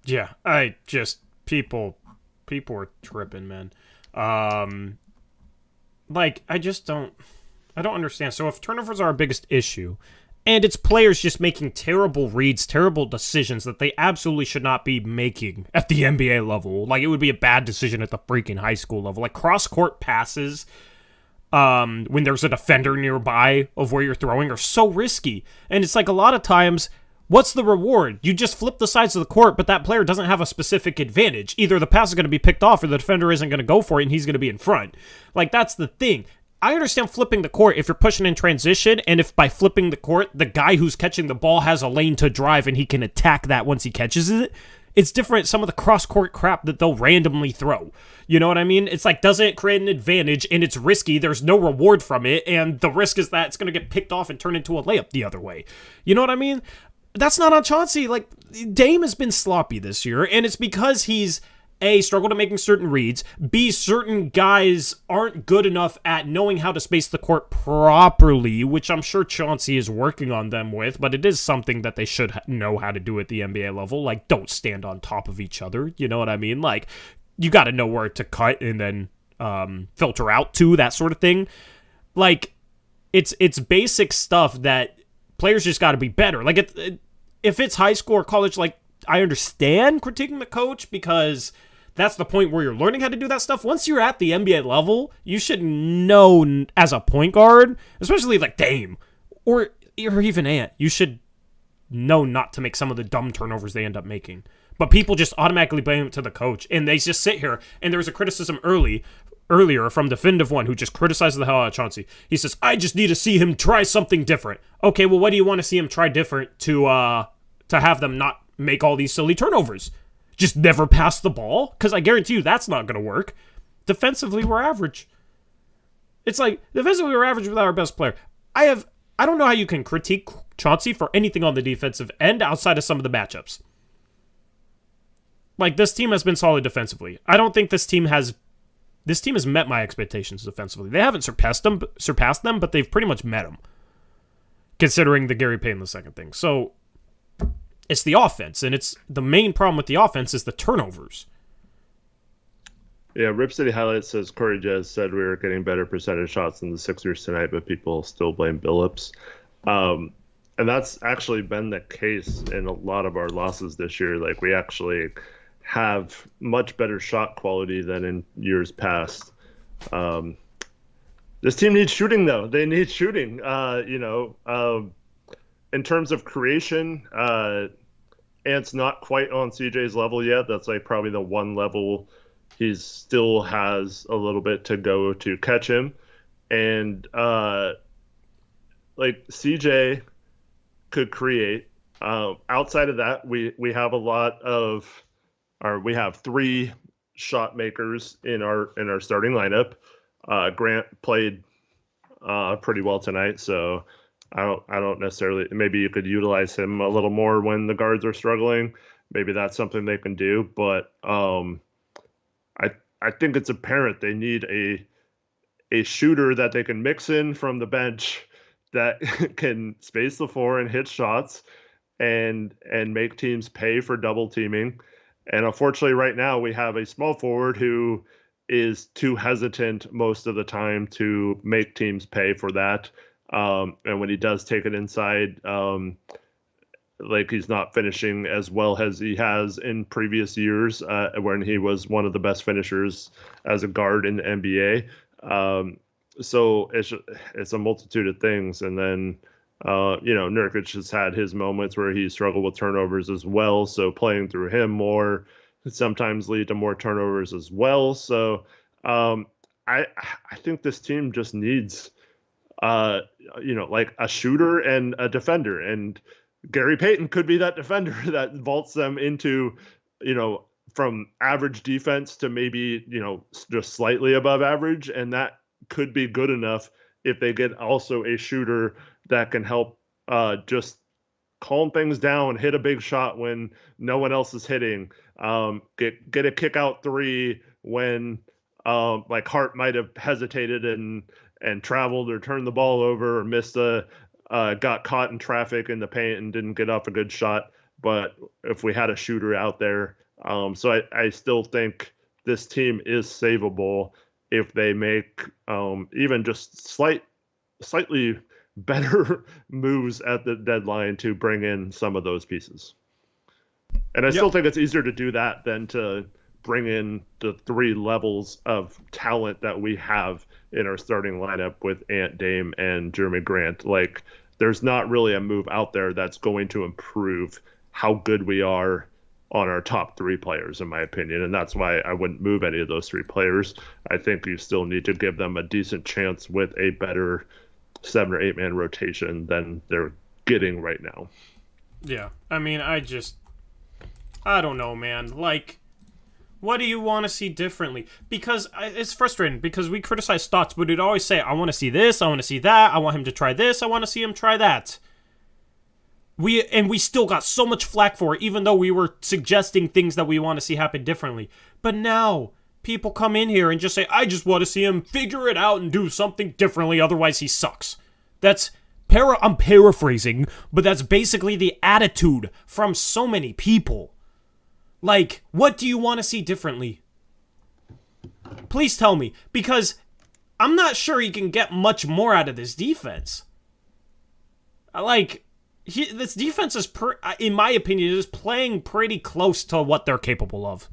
Yeah, I just people are tripping, man. Like I don't understand. So if turnovers are our biggest issue, and it's players just making terrible reads, terrible decisions that they absolutely should not be making at the NBA level. Like, it would be a bad decision at the freaking high school level. Like, cross-court passes, when there's a defender nearby of where you're throwing, are so risky. And it's like a lot of times, what's the reward? You just flip the sides of the court, but that player doesn't have a specific advantage. Either the pass is going to be picked off or the defender isn't going to go for it and he's going to be in front. Like, that's the thing. I understand flipping the court if you're pushing in transition, and if by flipping the court, the guy who's catching the ball has a lane to drive and he can attack that once he catches it. It's different, some of the cross-court crap that they'll randomly throw. You know what I mean? It's like, doesn't it create an advantage, and it's risky, there's no reward from it, and the risk is that it's going to get picked off and turn into a layup the other way. You know what I mean? That's not on Chauncey. Like, Dame has been sloppy this year, and it's because he's A, struggled at making certain reads, B, certain guys aren't good enough at knowing how to space the court properly, which I'm sure Chauncey is working on them with, but it is something that they should know how to do at the NBA level. Like, don't stand on top of each other, you know what I mean? Like, you gotta know where to cut and then filter out to, that sort of thing. Like, it's basic stuff that players just gotta be better. Like, if it's high school or college, like, I understand critiquing the coach because that's the point where you're learning how to do that stuff. Once you're at the NBA level, you should know as a point guard, especially like Dame or even Ant, you should know not to make some of the dumb turnovers they end up making. But people just automatically blame it to the coach, and they just sit here. And there was a criticism earlier from Definitive One who just criticized the hell out of Chauncey. He says, I just need to see him try something different. Okay, well, what do you want to see him try different to have them not make all these silly turnovers? Just never pass the ball? Because I guarantee you that's not going to work. Defensively, we're average. It's like, defensively, we're average without our best player. I don't know how you can critique Chauncey for anything on the defensive end outside of some of the matchups. Like, this team has been solid defensively. I don't think this team has met my expectations defensively. They haven't surpassed them, but they've pretty much met them, considering the Gary Payton II thing. So it's the offense, and it's the main problem with the offense is the turnovers. Yeah, Rip City Highlights says Corey Jez said we were getting better percentage shots than the Sixers tonight, but people still blame Billups. And that's actually been the case in a lot of our losses this year. Like, we actually have much better shot quality than in years past. This team needs shooting, though. They need shooting. In terms of creation, Ant's not quite on CJ's level yet. That's like probably the one level he still has a little bit to go to catch him. And like CJ could create. Outside of that, we have we have three shot makers in our starting lineup. Grant played pretty well tonight, so I don't necessarily. Maybe you could utilize him a little more when the guards are struggling. Maybe that's something they can do. But I think it's apparent they need a shooter that they can mix in from the bench that can space the floor and hit shots and make teams pay for double teaming. And unfortunately, right now we have a small forward who is too hesitant most of the time to make teams pay for that. And when he does take it inside, like he's not finishing as well as he has in previous years when he was one of the best finishers as a guard in the NBA. So it's a multitude of things. And then, Nurkic has had his moments where he struggled with turnovers as well. So playing through him more sometimes lead to more turnovers as well. So I think this team just needs like a shooter and a defender, and Gary Payton could be that defender that vaults them into, from average defense to maybe, just slightly above average. And that could be good enough if they get also a shooter that can help just calm things down, hit a big shot when no one else is hitting, get a kick out three when like Hart might have hesitated and traveled or turned the ball over or missed got caught in traffic in the paint and didn't get off a good shot. But if we had a shooter out there, so I still think this team is savable if they make even just slightly better moves at the deadline to bring in some of those pieces. And I still think it's easier to do that than to bring in the three levels of talent that we have in our starting lineup with Ant, Dame, and Jeremy Grant. Like, there's not really a move out there that's going to improve how good we are on our top three players, in my opinion. And that's why I wouldn't move any of those three players. I think you still need to give them a decent chance with a better 7 or 8 man rotation than they're getting right now. Yeah. I mean, I don't know, man. Like, what do you want to see differently? Because it's frustrating because we criticize Stotts, but we'd always say, I want to see this, I want to see that, I want him to try this, I want to see him try that. We still got so much flack for it, even though we were suggesting things that we want to see happen differently. But now, people come in here and just say, I just want to see him figure it out and do something differently, otherwise he sucks. I'm paraphrasing, but that's basically the attitude from so many people. Like, what do you want to see differently? Please tell me, because I'm not sure he can get much more out of this defense. Like, this defense is, in my opinion, is playing pretty close to what they're capable of.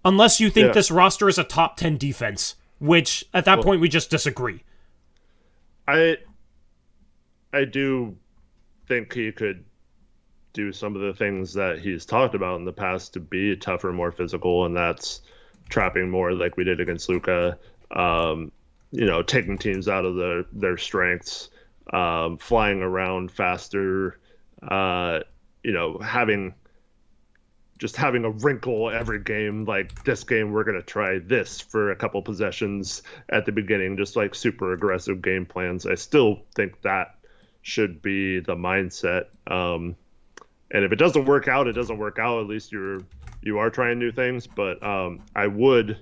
Unless you think this roster is a top 10 defense, which at that point we just disagree. I do think he could do some of the things that he's talked about in the past to be tougher, more physical, and that's trapping more like we did against Luka, taking teams out of their strengths, flying around faster, having a wrinkle every game. Like, this game we're going to try this for a couple possessions at the beginning, just like super aggressive game plans. I still think that should be the mindset. And if it doesn't work out, it doesn't work out. At least you are trying new things. But I would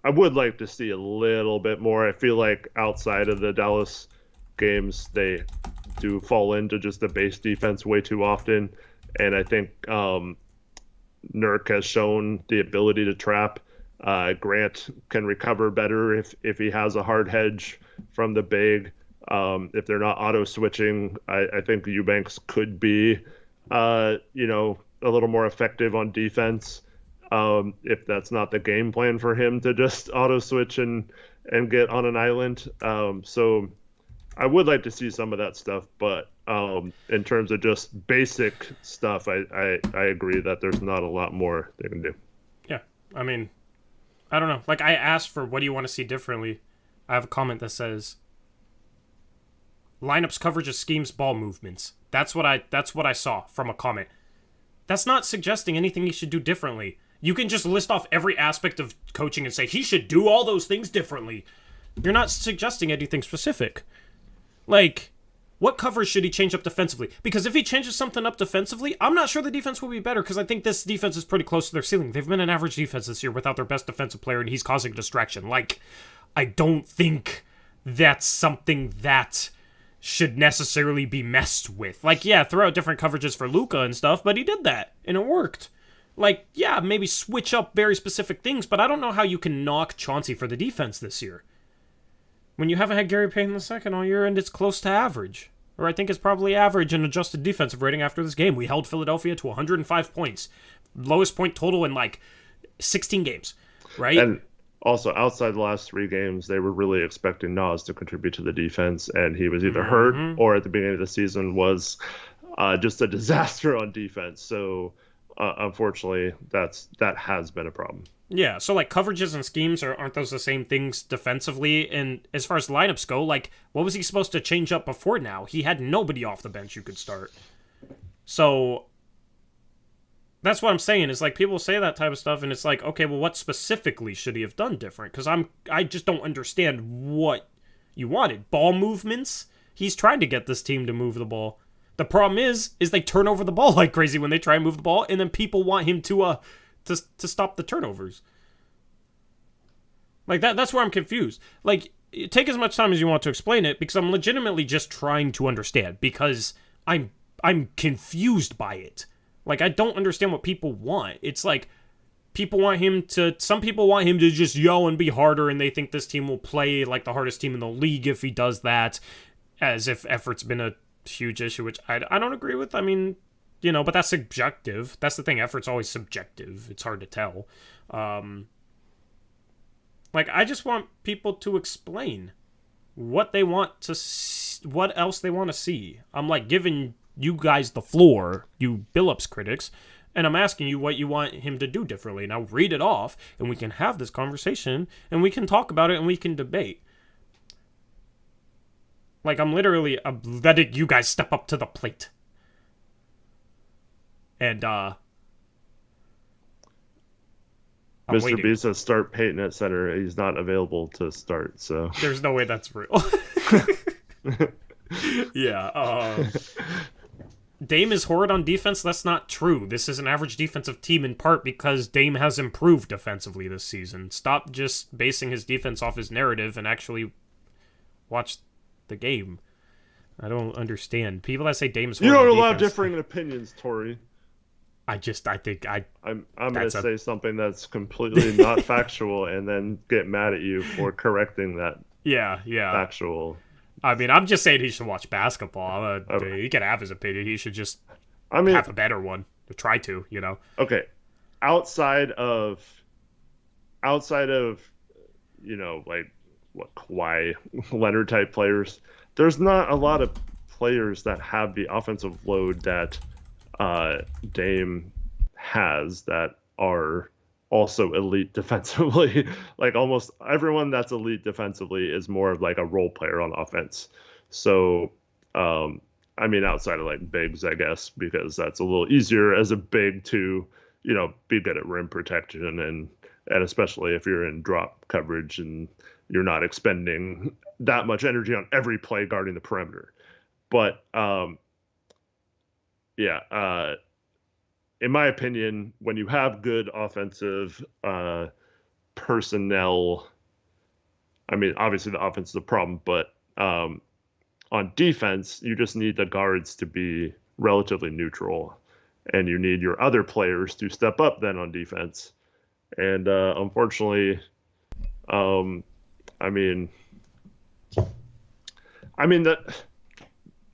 like to see a little bit more. I feel like outside of the Dallas games, they do fall into just the base defense way too often. And I think Nurk has shown the ability to trap. Grant can recover better if he has a hard hedge from the big. If they're not auto switching, I think Eubanks could be a little more effective on defense. If that's not the game plan for him to just auto switch and get on an island. So I would like to see some of that stuff, but in terms of just basic stuff, I agree that there's not a lot more they can do. Yeah, I mean, I don't know. Like, I asked for what do you want to see differently. I have a comment that says, lineups, coverages, schemes, ball movements. That's what I saw from a comment. That's not suggesting anything he should do differently. You can just list off every aspect of coaching and say he should do all those things differently. You're not suggesting anything specific. Like, what covers should he change up defensively? Because if he changes something up defensively, I'm not sure the defense will be better, because I think this defense is pretty close to their ceiling. They've been an average defense this year without their best defensive player, and he's causing distraction. Like, I don't think that's something that should necessarily be messed with. Like, yeah, throw out different coverages for Luka and stuff, but he did that, and it worked. Like, yeah, maybe switch up very specific things, but I don't know how you can knock Chauncey for the defense this year when you haven't had Gary Payton II all year and it's close to average. Or I think it's probably average in adjusted defensive rating after this game. We held Philadelphia to 105 points. Lowest point total in, 16 games, right? And also, outside the last 3 games, they were really expecting Nas to contribute to the defense, and he was either hurt or at the beginning of the season was just a disaster on defense. So, unfortunately, that has been a problem. Yeah, so like coverages and schemes aren't those the same things defensively? And as far as lineups go, like what was he supposed to change up before now? He had nobody off the bench you could start. So that's what I'm saying is like people say that type of stuff and it's like, okay, well what specifically should he have done different? Because I just don't understand what you wanted. Ball movements? He's trying to get this team to move the ball. The problem is they turn over the ball like crazy when they try and move the ball, and then people want him to stop the turnovers. Like that's where I'm confused. Like, take as much time as you want to explain it, because I'm legitimately just trying to understand, because I'm confused by it. Like, I don't understand what people want. It's like some people want him to just yell and be harder, and they think this team will play like the hardest team in the league if he does that, as if effort's been a huge issue, which I don't agree with. I mean, you know, but that's subjective. That's the thing. Effort's always subjective. It's hard to tell. Like, I just want people to explain what they want to what else they want to see. I'm like giving you guys the floor, you Billups critics, and I'm asking you what you want him to do differently. Now read it off, and we can have this conversation, and we can talk about it, and we can debate. Like, I'm letting you guys step up to the plate. And, I'm Mr. waiting. B says start Peyton at center. He's not available to start, so. There's no way that's real. Yeah, Dame is horrid on defense? That's not true. This is an average defensive team in part because Dame has improved defensively this season. Stop just basing his defense off his narrative and actually watch the game. I don't understand. People that say Dame is horrid on You defense... don't allow differing opinions, Tori. I'm going to say something that's completely not factual and then get mad at you for correcting that factual... I mean, I'm just saying he should watch basketball. He can have his opinion. He should just have a better one. To try to, you know. Okay. Outside of, you know, like, what, Kawhi Leonard type players, there's not a lot of players that have the offensive load that Dame has that are also elite defensively. Like, almost everyone that's elite defensively is more of like a role player on offense. So, I mean, outside of like bigs, I guess, because that's a little easier as a big to, you know, be good at rim protection and especially if you're in drop coverage and you're not expending that much energy on every play guarding the perimeter. But, in my opinion, when you have good offensive personnel, I mean, obviously the offense is a problem, but on defense, you just need the guards to be relatively neutral, and you need your other players to step up then on defense. And unfortunately, I mean that,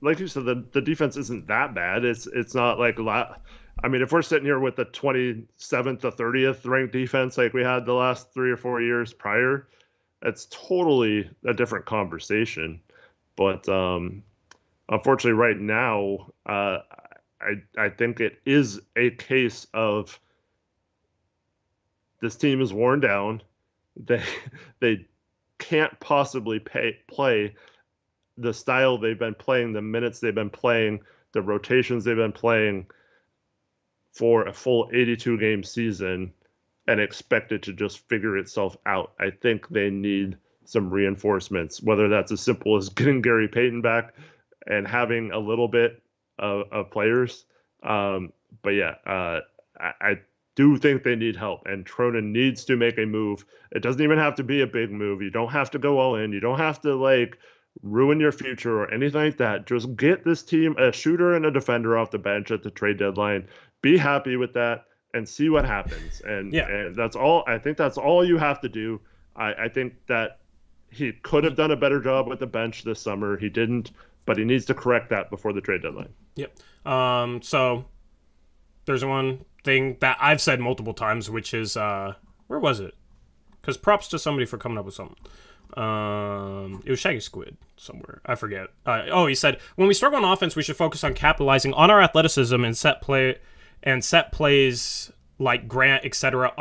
like you said, the defense isn't that bad. It's not like a lot. I mean, if we're sitting here with the 27th to 30th ranked defense like we had the last 3 or 4 years prior, it's totally a different conversation. But unfortunately, right now, I think it is a case of this team is worn down. They can't possibly play the style they've been playing, the minutes they've been playing, the rotations they've been playing for a full 82-game season and expect it to just figure itself out. I think they need some reinforcements, whether that's as simple as getting Gary Payton back and having a little bit of players. But yeah, I do think they need help, and Cronin needs to make a move. It doesn't even have to be a big move. You don't have to go all in. You don't have to like ruin your future or anything like that. Just get this team a shooter and a defender off the bench at the trade deadline. Be happy with that and see what happens. And that's all. I think that's all you have to do. I think that he could have done a better job with the bench this summer. He didn't, but he needs to correct that before the trade deadline. Yep. So there's one thing that I've said multiple times, which is, where was it? Because props to somebody for coming up with something. It was Shaggy Squid somewhere. I forget. He said, when we struggle on offense, we should focus on capitalizing on our athleticism and set plays like Grant, etc.,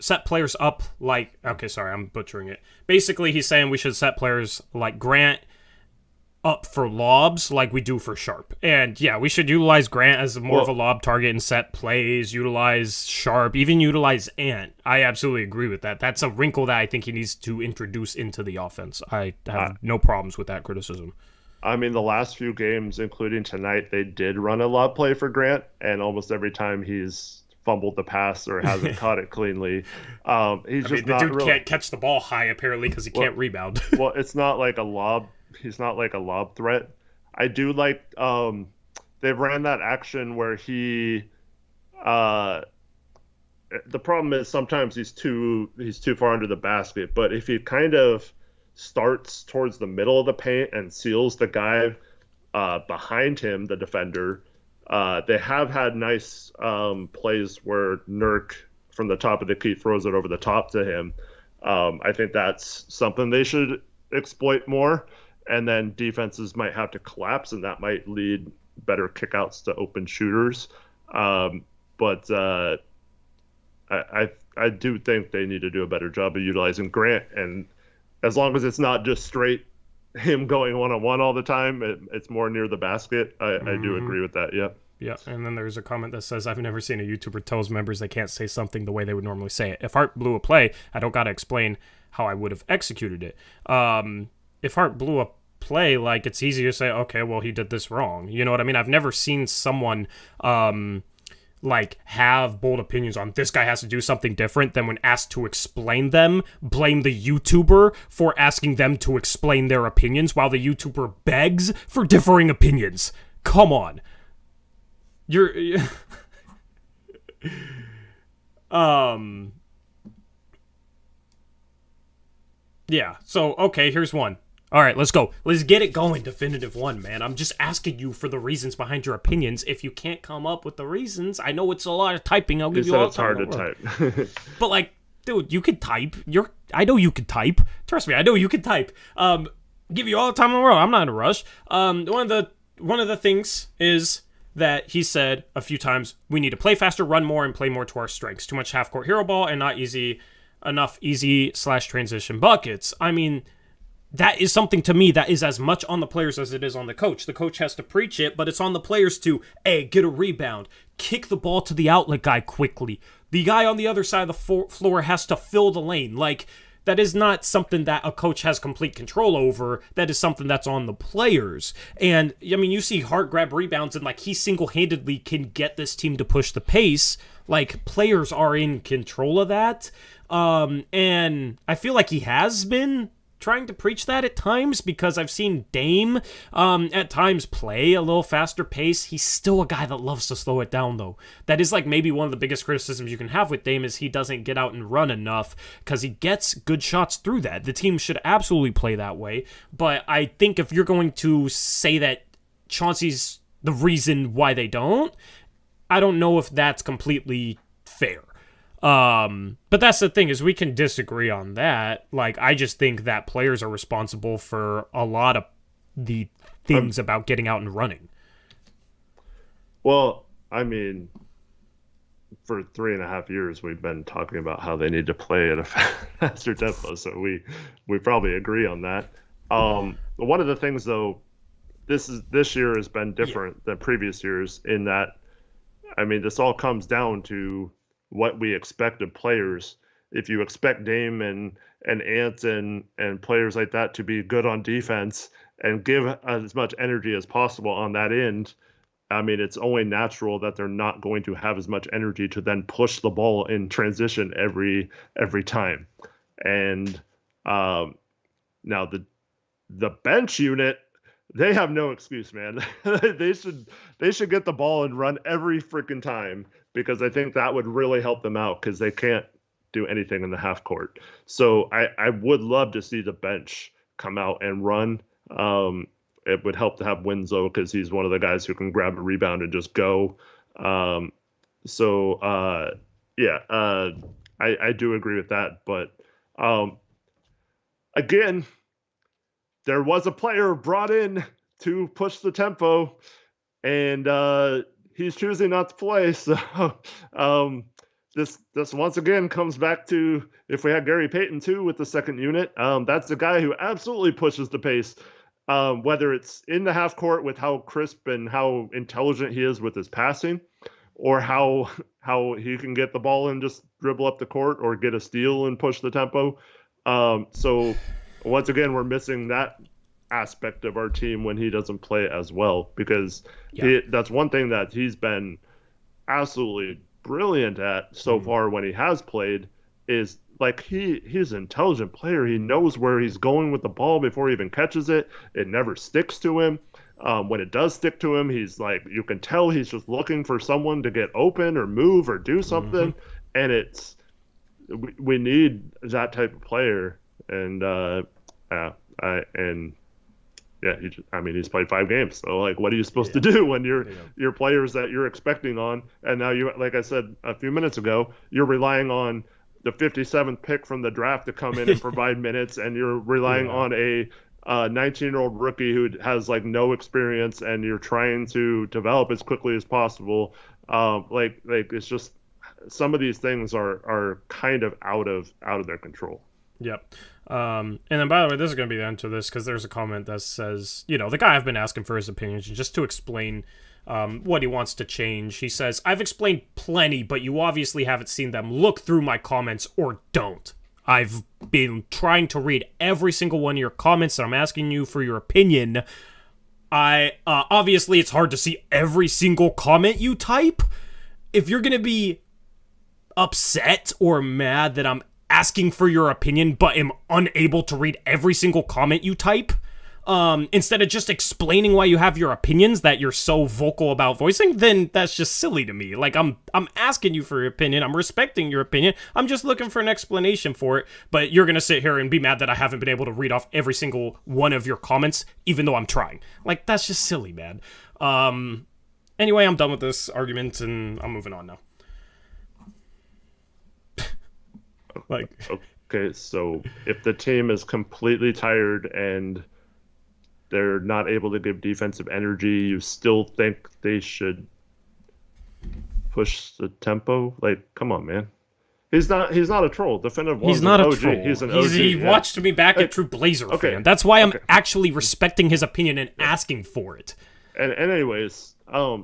set players up like, okay, sorry, I'm butchering it. Basically, he's saying we should set players like Grant up for lobs like we do for Sharp. And yeah, we should utilize Grant as more of a lob target and set plays, utilize Sharp, even utilize Ant. I absolutely agree with that. That's a wrinkle that I think he needs to introduce into the offense. I have no problems with that criticism. I mean, the last few games, including tonight, they did run a lob play for Grant, and almost every time he's fumbled the pass or hasn't caught it cleanly. The dude can't catch the ball high, apparently, because he can't rebound. Well, it's not like a lob. He's not like a lob threat. I do like they ran that action where he the problem is sometimes he's too far under the basket, but if he kind of starts towards the middle of the paint and seals the guy behind him, the defender, they have had nice plays where Nurk from the top of the key throws it over the top to him. I think that's something they should exploit more. And then defenses might have to collapse, and that might lead better kickouts to open shooters. But I do think they need to do a better job of utilizing Grant. And as long as it's not just straight him going one-on-one all the time, it's more near the basket. I do agree with that, yeah. Yeah, and then there's a comment that says, I've never seen a YouTuber tell his members they can't say something the way they would normally say it. If Hart blew a play, I don't got to explain how I would have executed it. If Hart blew a play, like, it's easy to say, okay, well, he did this wrong. You know what I mean? I've never seen someone like have bold opinions on this guy has to do something different, then when asked to explain them, blame the YouTuber for asking them to explain their opinions while the YouTuber begs for differing opinions. Come on. You're yeah, so okay, here's one. All right, let's go. Let's get it going. Definitive one, man. I'm just asking you for the reasons behind your opinions. If you can't come up with the reasons, I know it's a lot of typing. I'll give you all the time. It's hard to type. But like, dude, you could type. I know you could type. Trust me, I know you could type. Give you all the time in the world. I'm not in a rush. One of the things is that he said a few times, we need to play faster, run more, and play more to our strengths. Too much half-court hero ball and not enough easy/transition buckets. I mean, that is something to me that is as much on the players as it is on the coach. The coach has to preach it, but it's on the players to, A, get a rebound, kick the ball to the outlet guy quickly. The guy on the other side of the floor has to fill the lane. Like, that is not something that a coach has complete control over. That is something that's on the players. And, I mean, you see Hart grab rebounds and, like, he single-handedly can get this team to push the pace. Like, players are in control of that. And I feel like he has been trying to preach that at times, because I've seen Dame at times play a little faster pace. He's still a guy that loves to slow it down, though. That is like maybe one of the biggest criticisms you can have with Dame is he doesn't get out and run enough, because he gets good shots through that. The team should absolutely play that way, but I think if you're going to say that Chauncey's the reason why they don't, I don't know if that's completely fair. But that's the thing, is we can disagree on that. Like, I just think that players are responsible for a lot of the things about getting out and running. Well, I mean, for 3.5 years, we've been talking about how they need to play at a faster tempo, so we probably agree on that. One of the things, though, this year has been different than previous years in that, I mean, this all comes down to what we expect of players. If you expect Dame and Ant and players like that to be good on defense and give as much energy as possible on that end, I mean, it's only natural that they're not going to have as much energy to then push the ball in transition every time. And now the bench unit, they have no excuse, man. They should get the ball and run every freaking time, because I think that would really help them out, because they can't do anything in the half court. So I would love to see the bench come out and run. It would help to have Winslow, because he's one of the guys who can grab a rebound and just go. I do agree with that. But again, there was a player brought in to push the tempo, and he's choosing not to play. So this once again comes back to if we had Gary Payton too with the second unit. That's the guy who absolutely pushes the pace. Whether it's in the half court with how crisp and how intelligent he is with his passing, or how he can get the ball and just dribble up the court or get a steal and push the tempo. So once again, we're missing that aspect of our team when he doesn't play as well, because that's one thing that he's been absolutely brilliant at so far when he has played, is like he's an intelligent player. He knows where he's going with the ball before he even catches it. It never sticks to him. When it does stick to him, he's like, you can tell he's just looking for someone to get open or move or do something. And we need that type of player. And he's played 5 games. So like, what are you supposed to do when your players that you're expecting on, and now you, like I said a few minutes ago, you're relying on the 57th pick from the draft to come in and provide minutes, and you're relying on a 19-year-old rookie who has like no experience, and you're trying to develop as quickly as possible. Like it's just, some of these things are kind of out of their control. Yep. And then, by the way, this is going to be the end to this, because there's a comment that says, the guy I've been asking for his opinions, just to explain what he wants to change. He says, I've explained plenty, but you obviously haven't seen them. Look through my comments or don't. I've been trying to read every single one of your comments, and I'm asking you for your opinion. Obviously, it's hard to see every single comment you type. If you're going to be upset or mad that I'm asking for your opinion but am unable to read every single comment you type, instead of just explaining why you have your opinions that you're so vocal about voicing, then that's just silly to me. Like, I'm asking you for your opinion, I'm respecting your opinion, I'm just looking for an explanation for it, but you're gonna sit here and be mad that I haven't been able to read off every single one of your comments, even though I'm trying. Like, that's just silly, man. Anyway, I'm done with this argument, and I'm moving on now. Okay, so if the team is completely tired and they're not able to give defensive energy, you still think they should push the tempo? Like, come on, man. He's not a troll. Definitive one's he's not an a OG. troll. He's an OG. He watched me back at True Blazer fan. That's why I'm actually respecting his opinion and asking for it. And anyways,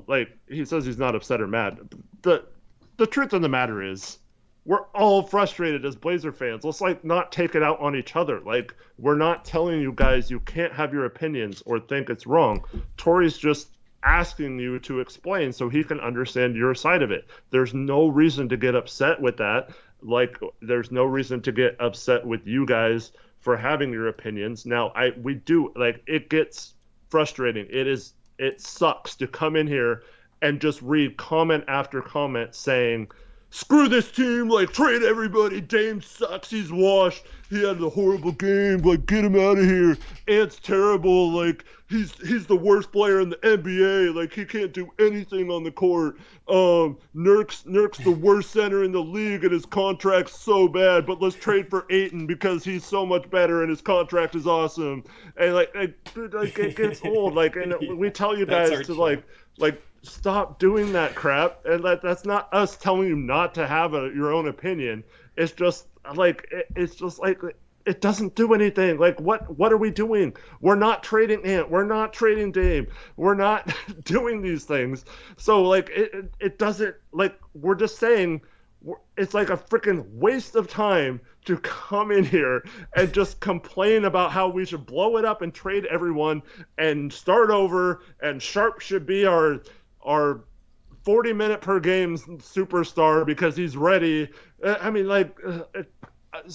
like, he says he's not upset or mad. The truth of the matter is, we're all frustrated as Blazer fans. Let's not take it out on each other. Like, we're not telling you guys you can't have your opinions or think it's wrong. Tori's just asking you to explain so he can understand your side of it. There's no reason to get upset with that. Like, there's no reason to get upset with you guys for having your opinions. Now, we do, like, it gets frustrating. It sucks to come in here and just read comment after comment saying, screw this team, like, trade everybody, Dame sucks, he's washed, he had a horrible game, like, get him out of here, Ant's terrible, like, he's the worst player in the NBA, like, he can't do anything on the court, Nurk's the worst center in the league and his contract's so bad, but let's trade for Ayton because he's so much better and his contract is awesome, and like it gets old, like, and we tell you guys to like stop doing that crap, and that's not us telling you not to have your own opinion. It's just like it doesn't do anything. Like, what are we doing? We're not trading Ant. We're not trading Dame. We're not doing these things. So like it doesn't, like, we're just saying it's like a freaking waste of time to come in here and just complain about how we should blow it up and trade everyone and start over, and Sharp should be our 40-minute per game superstar because he's ready. I mean, like,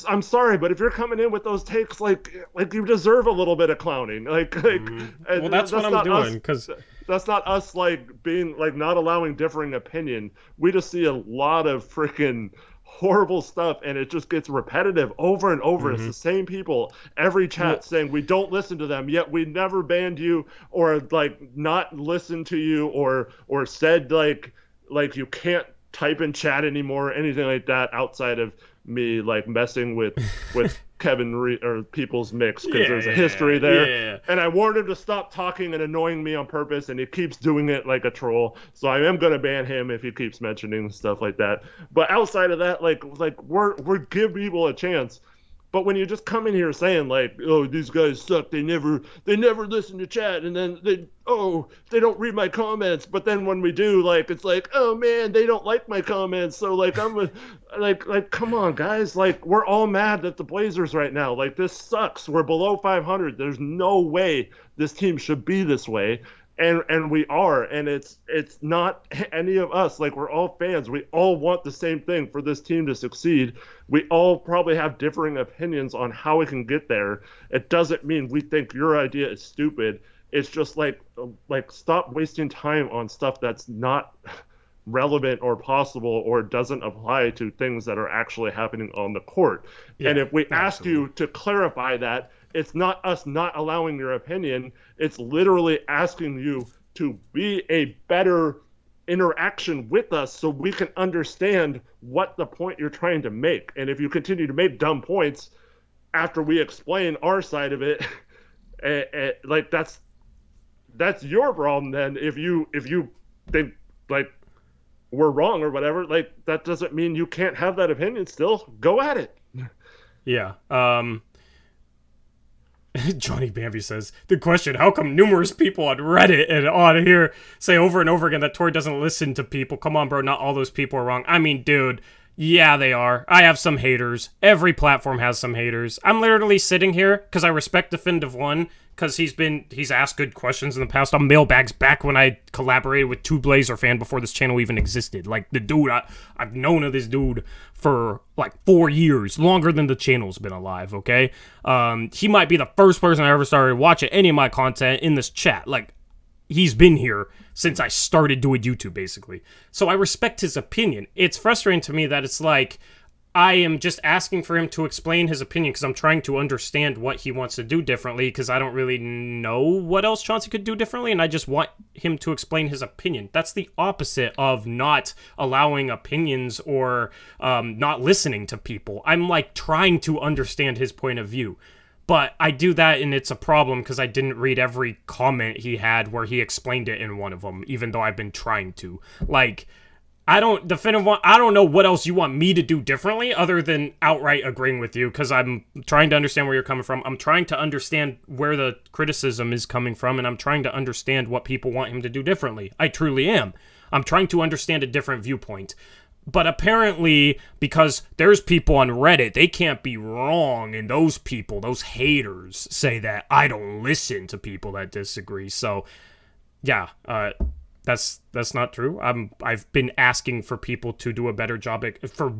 I'm sorry, but if you're coming in with those takes, like you deserve a little bit of clowning. Well, that's what I'm doing, because that's not us, like, being, like, not allowing differing opinion. We just see a lot of freaking horrible stuff, and it just gets repetitive over and over. It's the same people, every chat saying we don't listen to them, yet we never banned you or, like, not listened to you or said, like you can't type in chat anymore or anything like that, outside of me, like, messing with or people's mix because there's a history there. Yeah. And I warned him to stop talking and annoying me on purpose, and he keeps doing it like a troll. So I am gonna ban him if he keeps mentioning stuff like that. But outside of that, like we're give people a chance. But when you just come in here saying like, oh, these guys suck, they never listen to chat, and then they don't read my comments. But then when we do, like, it's like, oh man, they don't like my comments. So like like come on guys, like we're all mad at the Blazers right now. Like this sucks. We're below 500. There's no way this team should be this way. And we are, and it's not any of us. Like, we're all fans. We all want the same thing for this team to succeed. We all probably have differing opinions on how we can get there. It doesn't mean we think your idea is stupid. It's just like stop wasting time on stuff that's not relevant or possible or doesn't apply to things that are actually happening on the court. Yeah, and if we ask you to clarify that, it's not us not allowing your opinion. It's literally asking you to be a better interaction with us so we can understand what the point you're trying to make. And if you continue to make dumb points after we explain our side of it, like that's your problem then. If you think like we're wrong or whatever, like that doesn't mean you can't have that opinion still. Go at it. Yeah. Johnny Bambi says, the question, how come numerous people on Reddit and on here say over and over again that Tori doesn't listen to people? Come on, bro, not all those people are wrong. I mean, dude, yeah, they are. I have some haters. Every platform has some haters. I'm literally sitting here because I respect Definitive One because he's asked good questions in the past on mailbags back when I collaborated with Two Blazer Fan before this channel even existed. Like, the dude, I've known of this dude for like 4 years, longer than the channel's been alive, okay? He might be the first person I ever started watching any of my content in this chat. Like, he's been here since I started doing YouTube, basically. So I respect his opinion. It's frustrating to me that it's like, I am just asking for him to explain his opinion because I'm trying to understand what he wants to do differently because I don't really know what else Chauncey could do differently, and I just want him to explain his opinion. That's the opposite of not allowing opinions or not listening to people. I'm like trying to understand his point of view. But I do that, and it's a problem because I didn't read every comment he had where he explained it in one of them, even though I've been trying to. Like, I don't know what else you want me to do differently other than outright agreeing with you because I'm trying to understand where you're coming from. I'm trying to understand where the criticism is coming from, and I'm trying to understand what people want him to do differently. I truly am. I'm trying to understand a different viewpoint. But apparently, because there's people on Reddit, they can't be wrong, and those people, those haters, say that I don't listen to people that disagree. So, yeah, that's not true. I've been asking for people to do a better job for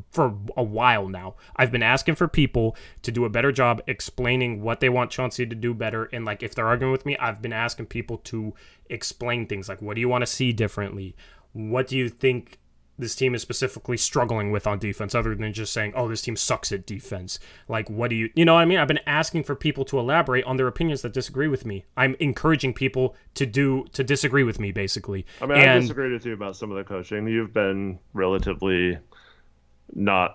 a while now. I've been asking for people to do a better job explaining what they want Chauncey to do better, and like if they're arguing with me, I've been asking people to explain things like, what do you want to see differently? What do you think this team is specifically struggling with on defense, other than just saying, oh, this team sucks at defense? Like, what do you know what I mean? I've been asking for people to elaborate on their opinions that disagree with me. I'm encouraging people to disagree with me, basically. I mean, I disagreed with you about some of the coaching. You've been relatively you've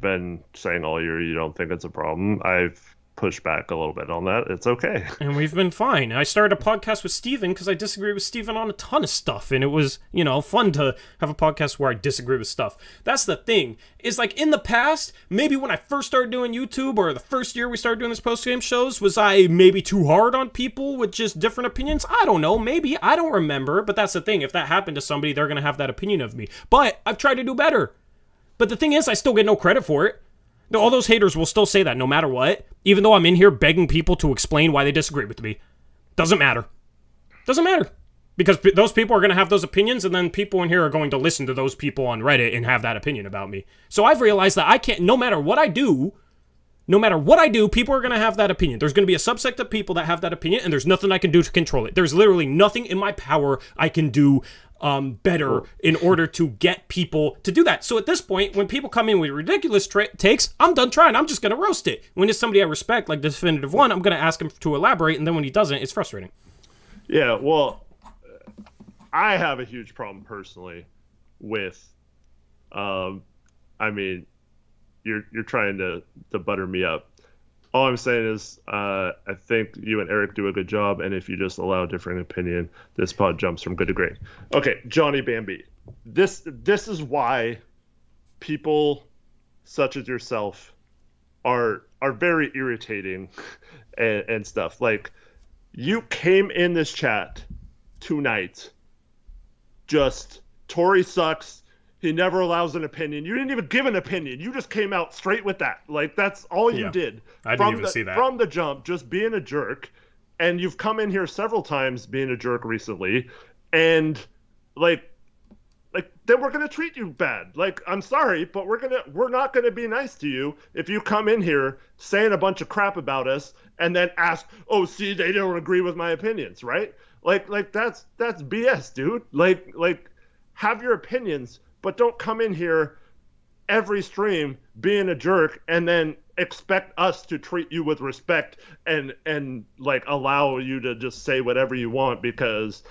been saying all year you don't think it's a problem. I've pushed back a little bit on that. It's okay. And we've been fine. I started a podcast with Steven because I disagree with Steven on a ton of stuff, and it was, fun to have a podcast where I disagree with stuff. That's the thing, is like in the past, maybe when I first started doing YouTube or the first year we started doing this post-game shows, was I maybe too hard on people with just different opinions? I don't know, maybe. I don't remember, but that's the thing. If that happened to somebody, they're going to have that opinion of me. But I've tried to do better. But the thing is, I still get no credit for it. All those haters will still say that no matter what, even though I'm in here begging people to explain why they disagree with me. Doesn't matter. Doesn't matter. Because those people are going to have those opinions, and then people in here are going to listen to those people on Reddit and have that opinion about me. So I've realized that I can't, no matter what I do, people are going to have that opinion. There's going to be a subset of people that have that opinion, and there's nothing I can do to control it. There's literally nothing in my power I can do better in order to get people to do that. So at this point, when people come in with ridiculous takes, I'm done trying. I'm just going to roast it. When it's somebody I respect, like Definitive One, I'm going to ask him to elaborate, and then when he doesn't, it's frustrating. Yeah, well, I have a huge problem personally with, you're trying to butter me up. All I'm saying is, I think you and Eric do a good job, and if you just allow a different opinion, this pod jumps from good to great. Okay, Johnny Bambi. This is why people such as yourself are very irritating and stuff. Like, you came in this chat tonight, just Tory sucks. He never allows an opinion. You didn't even give an opinion. You just came out straight with that. Like, that's all you did. I didn't even see that. From the jump, just being a jerk. And you've come in here several times being a jerk recently. And, like then we're going to treat you bad. Like, I'm sorry, but we're not going to be nice to you if you come in here saying a bunch of crap about us and then ask, oh, see, they don't agree with my opinions, right? Like that's BS, dude. Like have your opinions, but don't come in here every stream being a jerk and then expect us to treat you with respect and like allow you to just say whatever you want because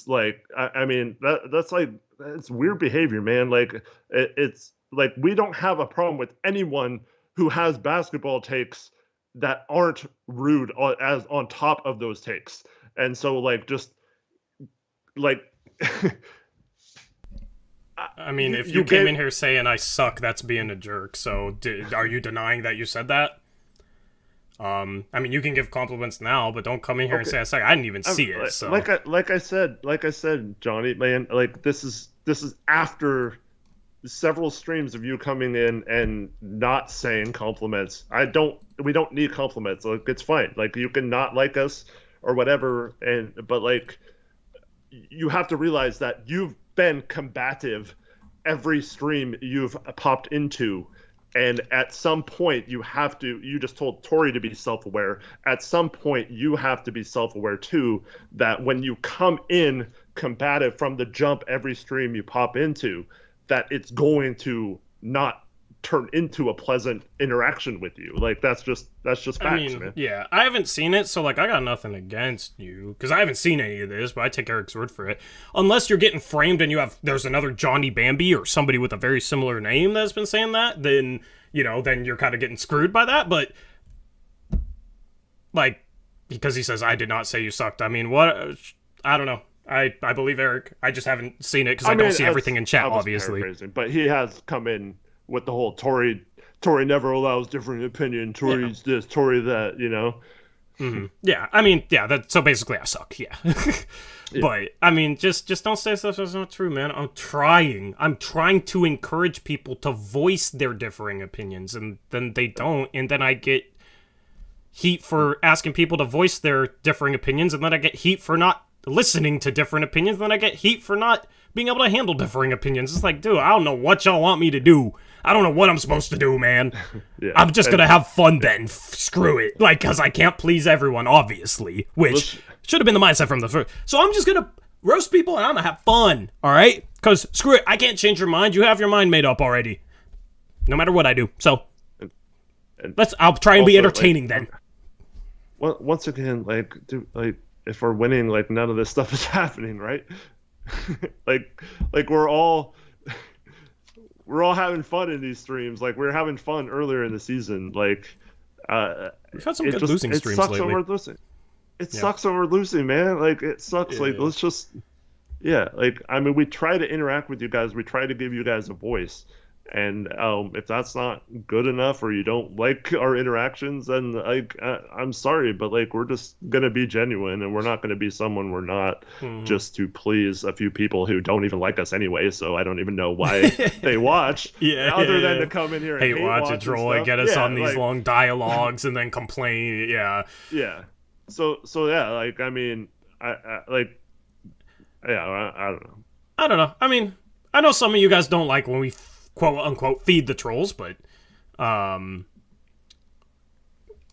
like I mean that's like it's weird behavior, man. Like it's like we don't have a problem with anyone who has basketball takes that aren't rude as on top of those takes. And so like just like I mean, if you came in here saying I suck, that's being a jerk. So are you denying that you said that? I mean, you can give compliments now, but don't come in here and say I suck. I didn't even see it. So like I said, Johnny, man, like this is after several streams of you coming in and not saying compliments. We don't need compliments. Like, it's fine. Like, you can not like us or whatever, but like you have to realize that you've been combative every stream you've popped into, and at some point you just told Tori to be self-aware. At some point you have to be self-aware too, that when you come in combative from the jump every stream you pop into, that it's going to not turn into a pleasant interaction with you. Like, that's just facts, man. Yeah, I haven't seen it, so like I got nothing against you because I haven't seen any of this, but I take Eric's word for it. Unless you're getting framed and there's another Johnny Bambi or somebody with a very similar name that's been saying that, then then you're kind of getting screwed by that. But like, because he says I did not say you sucked. I mean, what? I don't know. I believe Eric. I just haven't seen it because I don't see everything in chat, obviously. But he has come in with the whole Tory never allows different opinion. Tory's this, Tory that, Mm-hmm. Yeah, I mean, yeah. So basically, I suck. Yeah. But I mean, just don't say stuff that's not true, man. I'm trying to encourage people to voice their differing opinions, and then they don't, and then I get heat for asking people to voice their differing opinions, and then I get heat for not listening to different opinions, then I get heat for not being able to handle differing opinions. It's like, dude, I don't know what y'all want me to do. I don't know what I'm supposed to do, man. I'm just gonna have fun then. Screw it. Like, because I can't please everyone, obviously, which should have been the mindset from the first. So I'm just gonna roast people and I'm gonna have fun, all right? Because screw it, I can't change your mind. You have your mind made up already. No matter what I do. So I'll try and be entertaining then. Once again, like, dude, like, if we're winning, like, none of this stuff is happening, right? like we're all having fun in these streams. Like, we were having fun earlier in the season. Like, we've had some good losing streams lately. It sucks when we're losing, man. Like, it sucks. Yeah. Like, let's just, like, I mean, we try to interact with you guys. We try to give you guys a voice. And if that's not good enough, or you don't like our interactions, then like I'm sorry, but like we're just gonna be genuine, and we're not gonna be someone we're not just to please a few people who don't even like us anyway. So I don't even know why they watch. Other than to come in here and hate watch a troll and get us on these long dialogues and then complain. So yeah, like, I mean, I don't know. I don't know. I mean, I know some of you guys don't like when we quote unquote feed the trolls, but I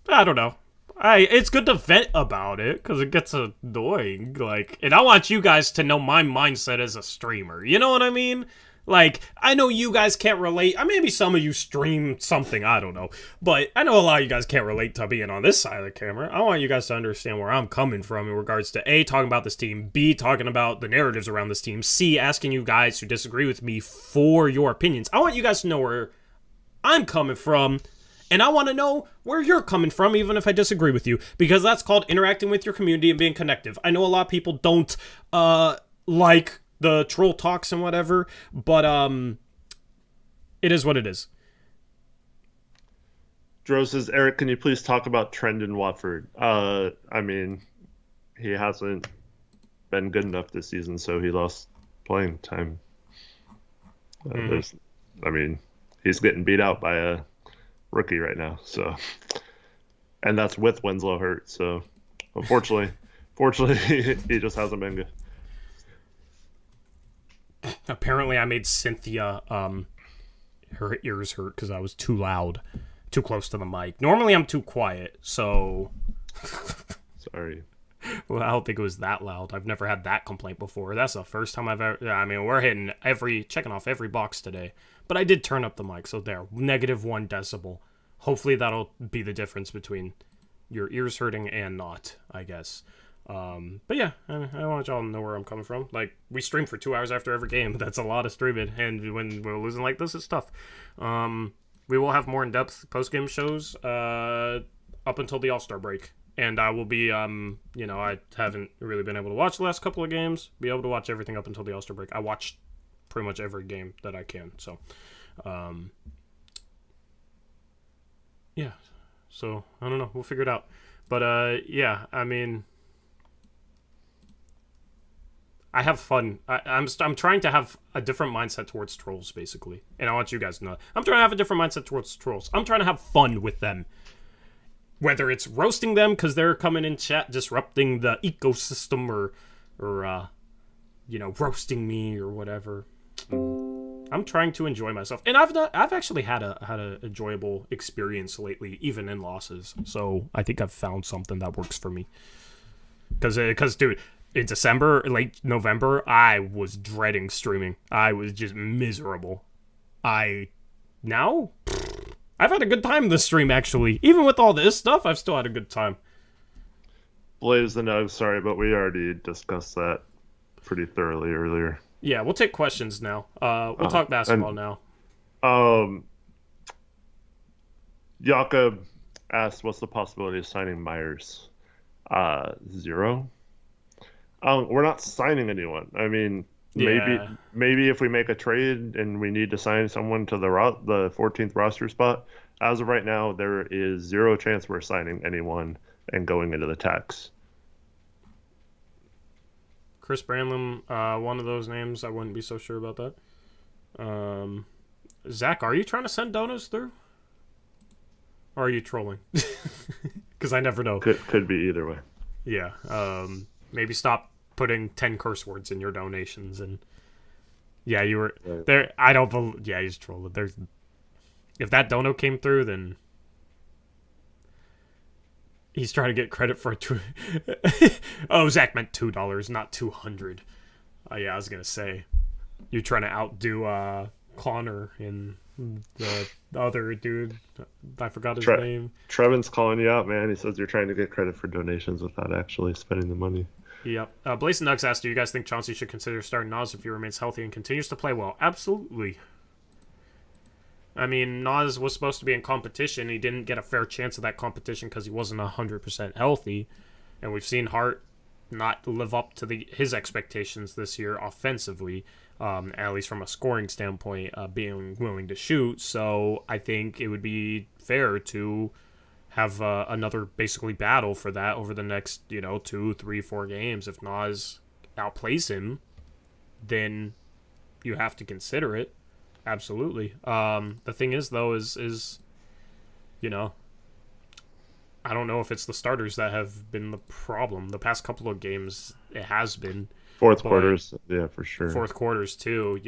don't know. It's good to vent about it because it gets annoying. Like, and I want you guys to know my mindset as a streamer. You know what I mean? Like, I know you guys can't relate. Maybe some of you stream something, I don't know. But I know a lot of you guys can't relate to being on this side of the camera. I want you guys to understand where I'm coming from in regards to A, talking about this team, B, talking about the narratives around this team, C, asking you guys who disagree with me for your opinions. I want you guys to know where I'm coming from, and I want to know where you're coming from, even if I disagree with you, because that's called interacting with your community and being connective. I know a lot of people don't like the troll talks and whatever, but it is what it is. Dro says, Eric, can you please talk about Trendon Watford? I mean, he hasn't been good enough this season, so he lost playing time. He's getting beat out by a rookie right now, so, and that's with Winslow hurt. So, unfortunately, he just hasn't been good. Apparently, I made Cynthia her ears hurt because I was too loud, too close to the mic. Normally, I'm too quiet, so. Sorry. Well, I don't think it was that loud. I've never had that complaint before. That's the first time I've ever... Yeah, I mean, we're checking off every box today. But I did turn up the mic, so there. -1 decibel. Hopefully that'll be the difference between your ears hurting and not, I guess. But yeah, I want y'all to know where I'm coming from. Like, we stream for 2 hours after every game. That's a lot of streaming. And when we're losing like this, it's tough. We will have more in-depth post-game shows up until the All-Star break. And I will be, I haven't really been able to watch the last couple of games. Be able to watch everything up until the All-Star break. I watched pretty much every game that I can. So, yeah. So, I don't know. We'll figure it out. But, yeah, I mean, I have fun. I'm trying to have a different mindset towards trolls, basically. And I want you guys to know. I'm trying to have a different mindset towards trolls. I'm trying to have fun with them. Whether it's roasting them because they're coming in chat, disrupting the ecosystem, or roasting me or whatever. I'm trying to enjoy myself, and I've actually had a enjoyable experience lately, even in losses. So I think I've found something that works for me. Because dude, in December, late November, I was dreading streaming. I was just miserable. I've had a good time this stream, actually. Even with all this stuff, I've still had a good time. Blaze the Nugs, sorry, but we already discussed that pretty thoroughly earlier. Yeah, we'll take questions now. We'll talk basketball now. Jakob asked, what's the possibility of signing Myers? 0. We're not signing anyone. I mean... Yeah. Maybe if we make a trade and we need to sign someone to the 14th roster spot, as of right now, there is 0 chance we're signing anyone and going into the tax. Chris Branlin, one of those names. I wouldn't be so sure about that. Zach, are you trying to send donos through? Or are you trolling? Because I never know. Could be either way. Yeah. Maybe stop putting 10 curse words in your donations, and yeah, you were there. I don't believe. Yeah, he's trolling. If that dono came through, then he's trying to get credit for Oh, Zach meant $2, not 200. Yeah, I was gonna say you're trying to outdo Connor and the other dude. I forgot his name. Trevin's calling you out, man. He says you're trying to get credit for donations without actually spending the money. Yep. Blaze Nugs asked, do you guys think Chauncey should consider starting Nas if he remains healthy and continues to play well? Absolutely. I mean, Nas was supposed to be in competition. He didn't get a fair chance of that competition because he wasn't 100% healthy. And we've seen Hart not live up to his expectations this year offensively, at least from a scoring standpoint, being willing to shoot. So I think it would be fair to have another basically battle for that over the next 2, 3, 4 games. If Nas outplays him, then you have to consider it. Absolutely. The thing is, though, is I don't know if it's the starters that have been the problem. The past couple of games, it has been. Fourth quarters, yeah, for sure. Fourth quarters, too.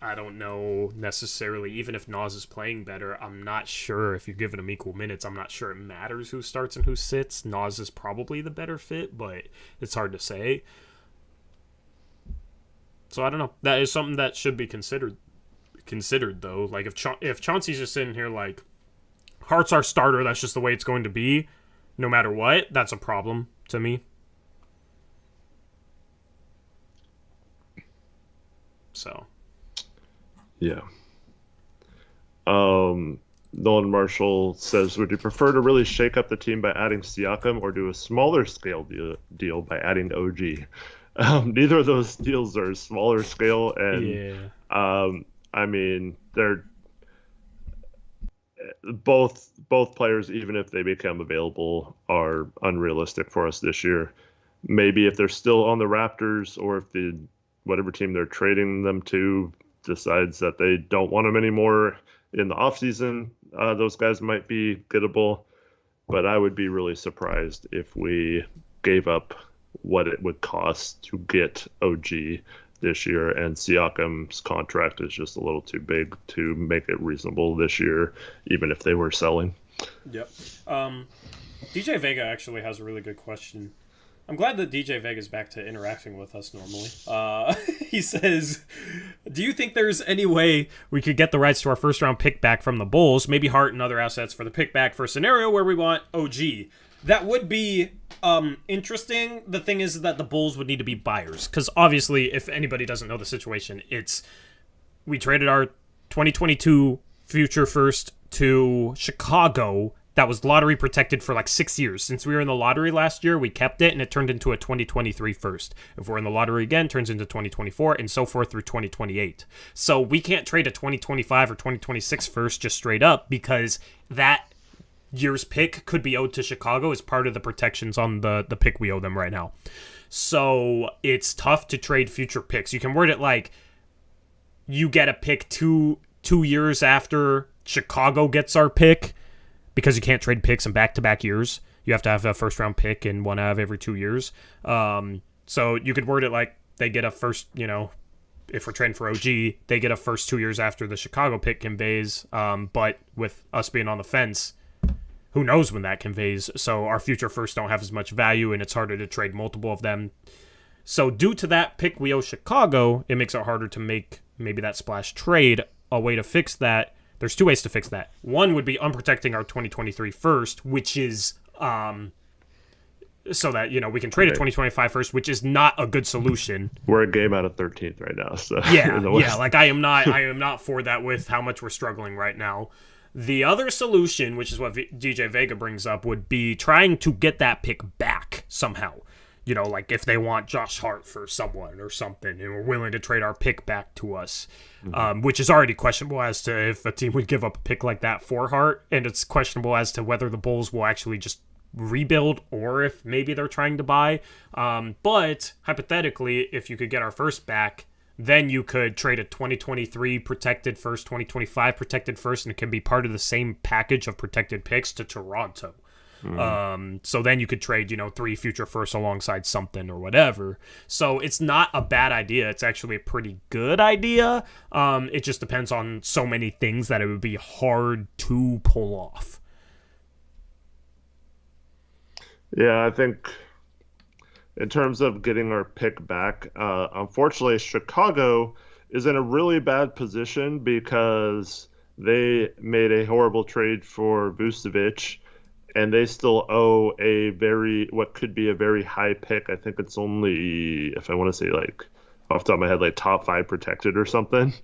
I don't know necessarily, even if Nas is playing better, I'm not sure if you're giving him equal minutes. I'm not sure it matters who starts and who sits. Nas is probably the better fit, but it's hard to say. So I don't know. That is something that should be considered, though. Like, if Chauncey's just sitting here like, Hart's our starter, that's just the way it's going to be, no matter what, that's a problem to me. So. Yeah. Nolan Marshall says, would you prefer to really shake up the team by adding Siakam or do a smaller scale deal by adding OG? Neither of those deals are smaller scale, and I mean, they're both players, even if they become available, are unrealistic for us this year. Maybe if they're still on the Raptors, or if the whatever team they're trading them to decides that they don't want them anymore in the offseason, those guys might be gettable. But I would be really surprised if we gave up what it would cost to get OG this year, and Siakam's contract is just a little too big to make it reasonable this year, even if they were selling. Yep. DJ Vega actually has a really good question. I'm glad that DJ Vega's back to interacting with us normally. He says, do you think there's any way we could get the rights to our first round pick back from the Bulls, maybe Hart and other assets for the pick back for a scenario where we want OG? That would be interesting. The thing is that the Bulls would need to be buyers, because obviously, if anybody doesn't know the situation, it's we traded our 2022 future first to Chicago. That was lottery protected for like 6 years. Since we were in the lottery last year, we kept it, and it turned into a 2023 first. If we're in the lottery again, it turns into 2024, and so forth through 2028. So we can't trade a 2025 or 2026 first just straight up, because that year's pick could be owed to Chicago as part of the protections on the pick we owe them right now. So it's tough to trade future picks. You can word it like you get a pick two years after Chicago gets our pick, because you can't trade picks in back-to-back years. You have to have a first-round pick in one out of every 2 years. So you could word it like they get a first, if we're trading for OG, they get a first 2 years after the Chicago pick conveys. But with us being on the fence, who knows when that conveys. So our future firsts don't have as much value, and it's harder to trade multiple of them. So due to that pick we owe Chicago, it makes it harder to make maybe that splash trade. A way to fix that, there's two ways to fix that. One would be unprotecting our 2023 first, which is so that we can trade a 2025 first, which is not a good solution. We're a game out of 13th right now, so yeah. Like I am not for that with how much we're struggling right now. The other solution, which is what DJ Vega brings up, would be trying to get that pick back somehow. Like if they want Josh Hart for someone or something, and we're willing to trade our pick back to us, which is already questionable as to if a team would give up a pick like that for Hart, and it's questionable as to whether the Bulls will actually just rebuild or if maybe they're trying to buy. But hypothetically, if you could get our first back, then you could trade a 2023 protected first, 2025 protected first, and it can be part of the same package of protected picks to Toronto. So then you could trade, 3 future firsts alongside something or whatever. So it's not a bad idea. It's actually a pretty good idea. It just depends on so many things that it would be hard to pull off. Yeah, I think in terms of getting our pick back, unfortunately, Chicago is in a really bad position because they made a horrible trade for Vucevic, and they still owe what could be a very high pick. I think it's only, if I want to say like off the top of my head, like top 5 protected or something.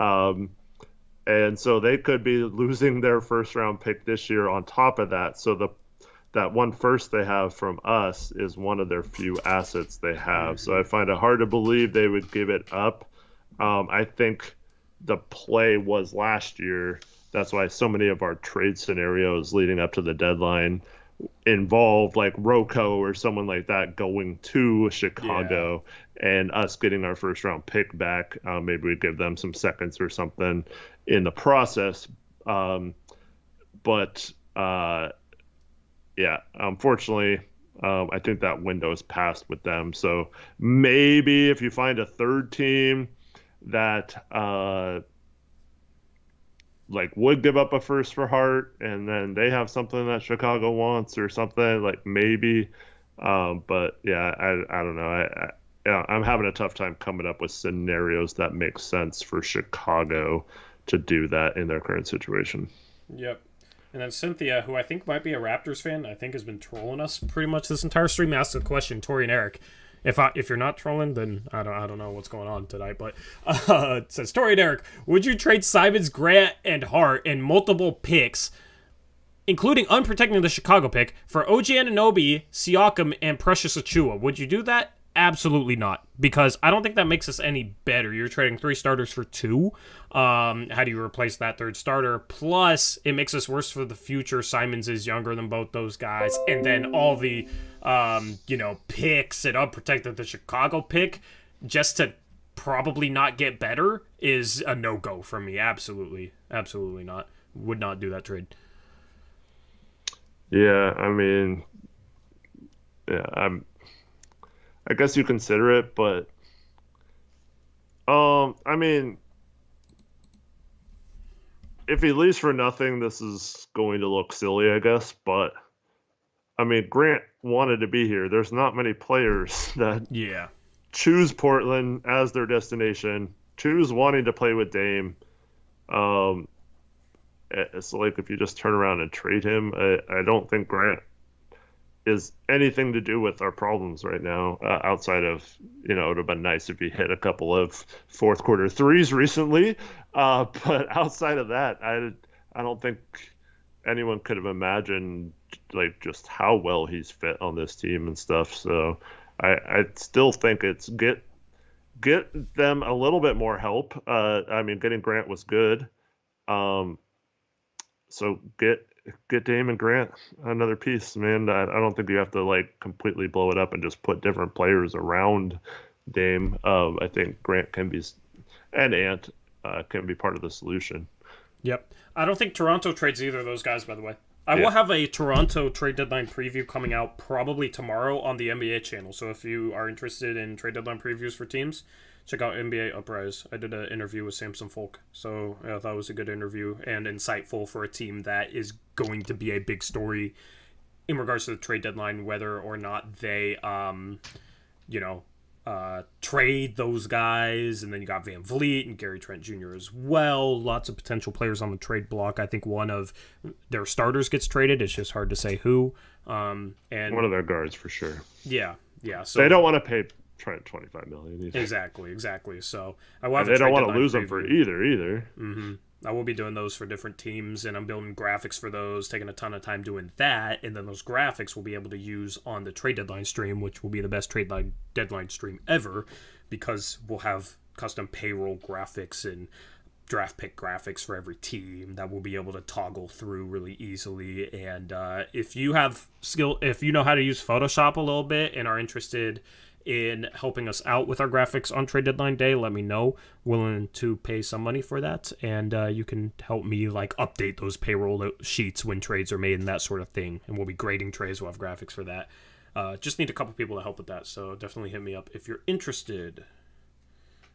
And so they could be losing their first round pick this year on top of that. So that one first they have from us is one of their few assets they have. So I find it hard to believe they would give it up. I think the play was last year. That's why so many of our trade scenarios leading up to the deadline involved like Rocco or someone like that going to Chicago and us getting our first round pick back. Maybe we'd give them some seconds or something in the process. Unfortunately, I think that window is passed with them. So maybe if you find a third team that would give up a first for Hart, and then they have something that Chicago wants or something, like maybe. But yeah, I don't know. I'm having a tough time coming up with scenarios that make sense for Chicago to do that in their current situation. Yep. And then Cynthia, who I think might be a Raptors fan, I think has been trolling us pretty much this entire stream, asked a question, Tori and Eric. If you're not trolling, then I don't know what's going on tonight. But it says Tori Derek, would you trade Simons, Grant, and Hart and multiple picks, including unprotecting the Chicago pick, for OG Anunoby, Siakam, and Precious Achua? Would you do that? Absolutely not, because I don't think that makes us any better. You're trading 3 starters for 2. How do you replace that third starter? Plus, it makes us worse for the future. Simons is younger than both those guys, and then all the picks and unprotected the Chicago pick just to probably not get better is a no-go for me. Absolutely not. Would not do that trade. Yeah, I mean, I guess you consider it, but I mean, if he leaves for nothing, this is going to look silly, I guess. But I mean, Grant wanted to be here. There's not many players that choose Portland as their destination, choose wanting to play with Dame. It's like if you just turn around and trade him, I don't think Grant is anything to do with our problems right now, outside of, it would have been nice if he hit a couple of fourth quarter threes recently. But outside of that, I don't think anyone could have imagined like just how well he's fit on this team and stuff. So I still think it's get them a little bit more help. I mean, getting Grant was good. So get Dame and Grant another piece, man. I don't think you have to like completely blow it up and just put different players around Dame. I think Grant can be, and Ant can be part of the solution. Yep. I don't think Toronto trades either of those guys, by the way. I will have a Toronto trade deadline preview coming out probably tomorrow on the NBA channel. So if you are interested in trade deadline previews for teams, check out NBA Uprise. I did an interview with Samson Folk, so I thought it was a good interview and insightful for a team that is going to be a big story in regards to the trade deadline, whether or not they, trade those guys. And then you got Van Vliet and Gary Trent Jr. as well. Lots of potential players on the trade block. I think one of their starters gets traded. It's just hard to say who. And one of their guards for sure. Yeah. So they don't want to pay Trent $25 million either. Exactly. So I will have they don't want to lose them for either. Mm-hmm. I will be doing those for different teams, and I'm building graphics for those, taking a ton of time doing that, and then those graphics we'll be able to use on the trade deadline stream, which will be the best trade deadline stream ever, because we'll have custom payroll graphics and draft pick graphics for every team that we'll be able to toggle through really easily. And if you have skill, if you know how to use Photoshop a little bit and are interested in helping us out with our graphics on trade deadline day, let me know. Willing to pay some money for that, and you can help me like update those payroll sheets when trades are made and that sort of thing. And we'll be grading trades. We'll have graphics for that. Just need a couple people to help with that, so definitely hit me up if you're interested.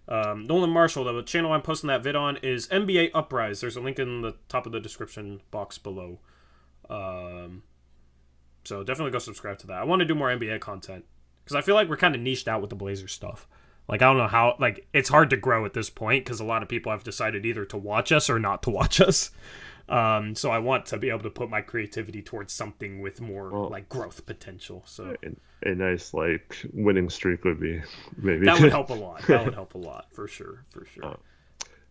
Nolan Marshall, the channel I'm posting that vid on is NBA Uprise. There's a link in the top of the description box below. So definitely go subscribe to that. I want to do more NBA content, because I feel like we're kind of niched out with the Blazers stuff. Like, I don't know how, like, it's hard to grow at this point because a lot of people have decided either to watch us or not to watch us. So I want to be able to put my creativity towards something with more, like, growth potential. So a nice, like, winning streak would be maybe. That would help a lot. For sure.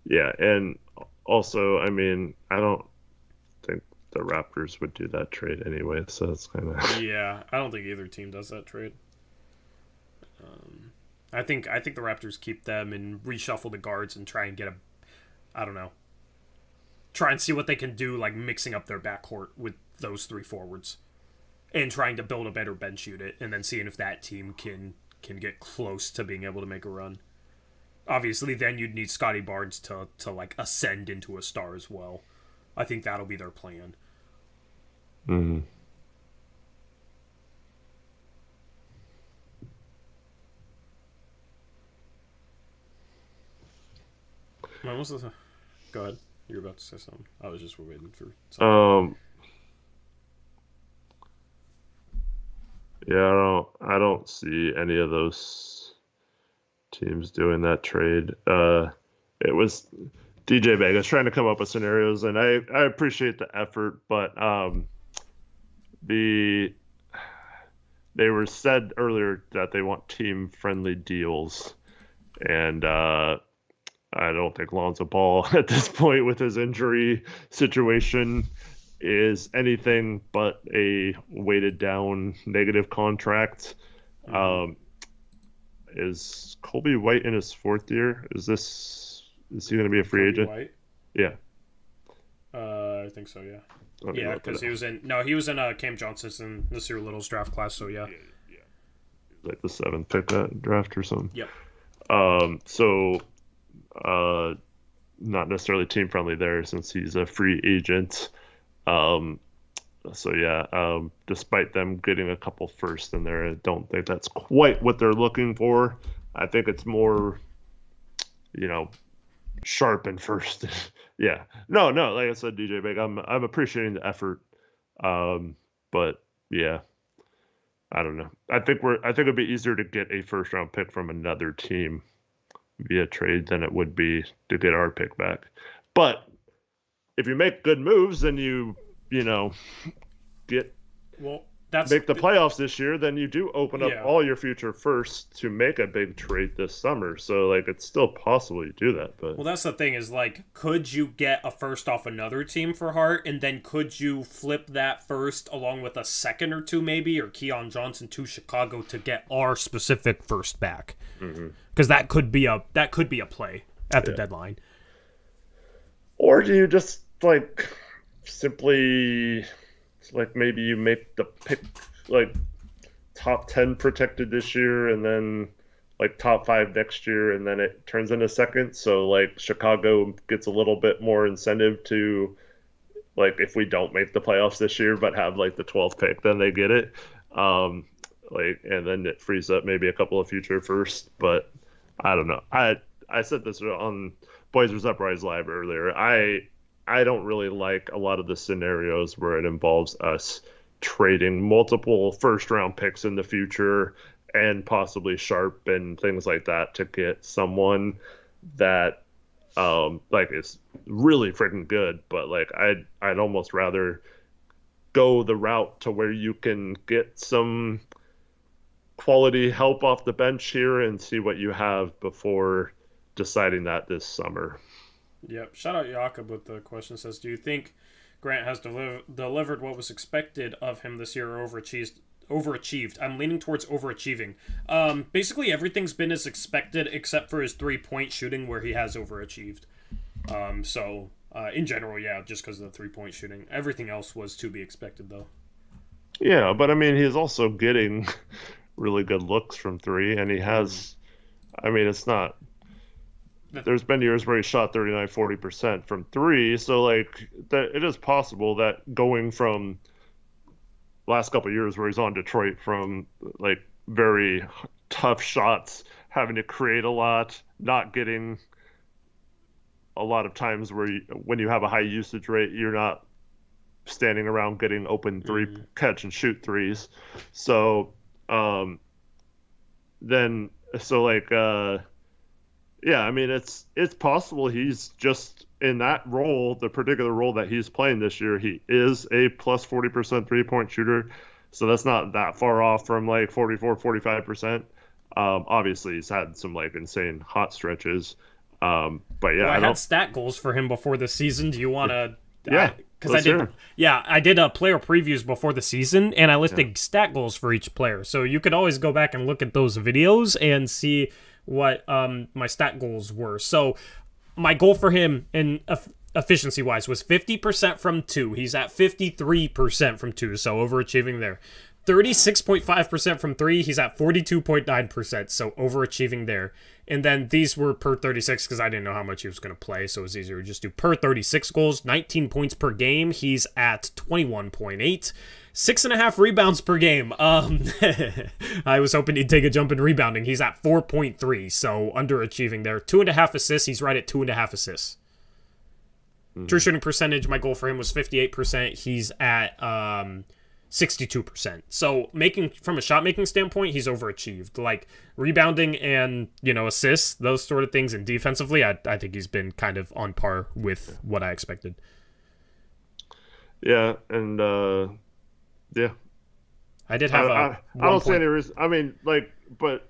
Yeah, and also, I mean, I don't think the Raptors would do that trade anyway, so it's kind of. Yeah, I don't think either team does that trade. I think the Raptors keep them and reshuffle the guards and try and get try and see what they can do, like mixing up their backcourt with those 3 forwards and trying to build a better bench unit, and then seeing if that team can get close to being able to make a run. Obviously, then you'd need Scotty Barnes to like ascend into a star as well. I think that'll be their plan. Mm-hmm. Go ahead. You're about to say something. I was just waiting for something. Yeah, I don't see any of those teams doing that trade. It was DJ Vegas trying to come up with scenarios, and I appreciate the effort, but they were said earlier that they want team-friendly deals, and I don't think Lonzo Ball at this point with his injury situation is anything but a weighted down negative contract. Is Colby White in his fourth year? Is he going to be a free agent? White? Yeah. I think so, yeah. Yeah, because he was in Cam Johnson's this year Little's draft class, so yeah. Like the 7th pick that draft or something. Yep. So not necessarily team friendly there since he's a free agent. So yeah, despite them getting a couple first in there, I don't think that's quite what they're looking for. I think it's more, sharp and first. Yeah. No, like I said, DJ Big, I'm appreciating the effort. But yeah, I don't know. I think it'd be easier to get a first round pick from another team via trade than it would be to get our pick back. But if you make good moves and you make the playoffs this year, then you do open up all your future firsts to make a big trade this summer. So it's still possible you do that. But that's the thing is could you get a first off another team for Hart, and then could you flip that first along with a second or two maybe, or Keon Johnson to Chicago to get our specific first back? Because that could be a play at the deadline. Or do you just simply maybe you make the pick top 10 protected this year and then top 5 next year, and then it turns into second, so Chicago gets a little bit more incentive to if we don't make the playoffs this year but have the 12th pick, then they get it, and then it frees up maybe a couple of future firsts. But I don't know. I said this on Blazers Uprise Live earlier. I don't really like a lot of the scenarios where it involves us trading multiple first-round picks in the future and possibly Sharp and things like that to get someone that is really freaking good. But I'd almost rather go the route to where you can get some quality help off the bench here and see what you have before deciding that this summer. Yep. Shout out Jakob with the question. Says, do you think Grant has delivered what was expected of him this year or overachieved? I'm leaning towards overachieving. Basically, everything's been as expected except for his 3-point shooting where he has overachieved. In general, yeah, just because of the 3-point shooting. Everything else was to be expected, though. Yeah, but I mean, he's also getting really good looks from 3, and he has, it's not... There's been years where he shot 39-40% from 3, so that it is possible that going from last couple of years where he's on Detroit from very tough shots, having to create a lot, not getting a lot of times where when you have a high usage rate, you're not standing around getting open catch and shoot threes. So yeah, it's possible he's just in that role, the particular role that he's playing this year. He is a plus 40% 3-point shooter, so that's not that far off from 44-45%. Obviously, he's had some insane hot stretches. But yeah, I had stat goals for him before the season. Do you want to? Yeah, because I did. Yeah, I did player previews before the season, and I listed stat goals for each player. So you could always go back and look at those videos and see what my stat goals were. So my goal for him in efficiency wise was 50% from 2. He's at 53% from 2, so overachieving there. 36.5% from 3. He's at 42.9%, so overachieving there. And then these were per 36 because I didn't know how much he was going to play, so it was easier to just do per 36 goals. 19 points per game. He's at 21.8. 6.5 rebounds per game. I was hoping he'd take a jump in rebounding. He's at 4.3, so underachieving there. 2.5 assists. He's right at 2.5 assists. True shooting percentage, my goal for him was 58%. He's at 62%. So from a shot making standpoint, he's overachieved. Rebounding and assists, those sort of things, and defensively, I think he's been kind of on par with what I expected. Yeah, and yeah. I did have I don't see any reason. I mean, like, but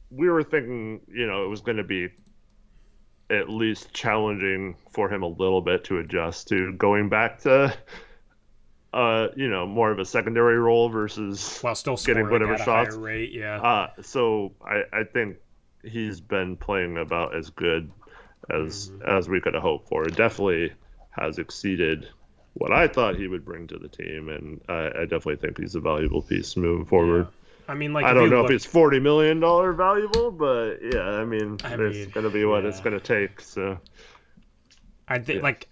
we were thinking, it was going to be at least challenging for him a little bit to adjust to going back to, more of a secondary role versus while still getting whatever at shots. a higher rate, yeah. So I think he's been playing about as good as we could have hoped for. It definitely has exceeded what I thought he would bring to the team, and I definitely think he's a valuable piece moving forward. Yeah. I mean, like, I don't know if it's $40 million valuable, but yeah, I mean there's going to be what it's going to take. So I think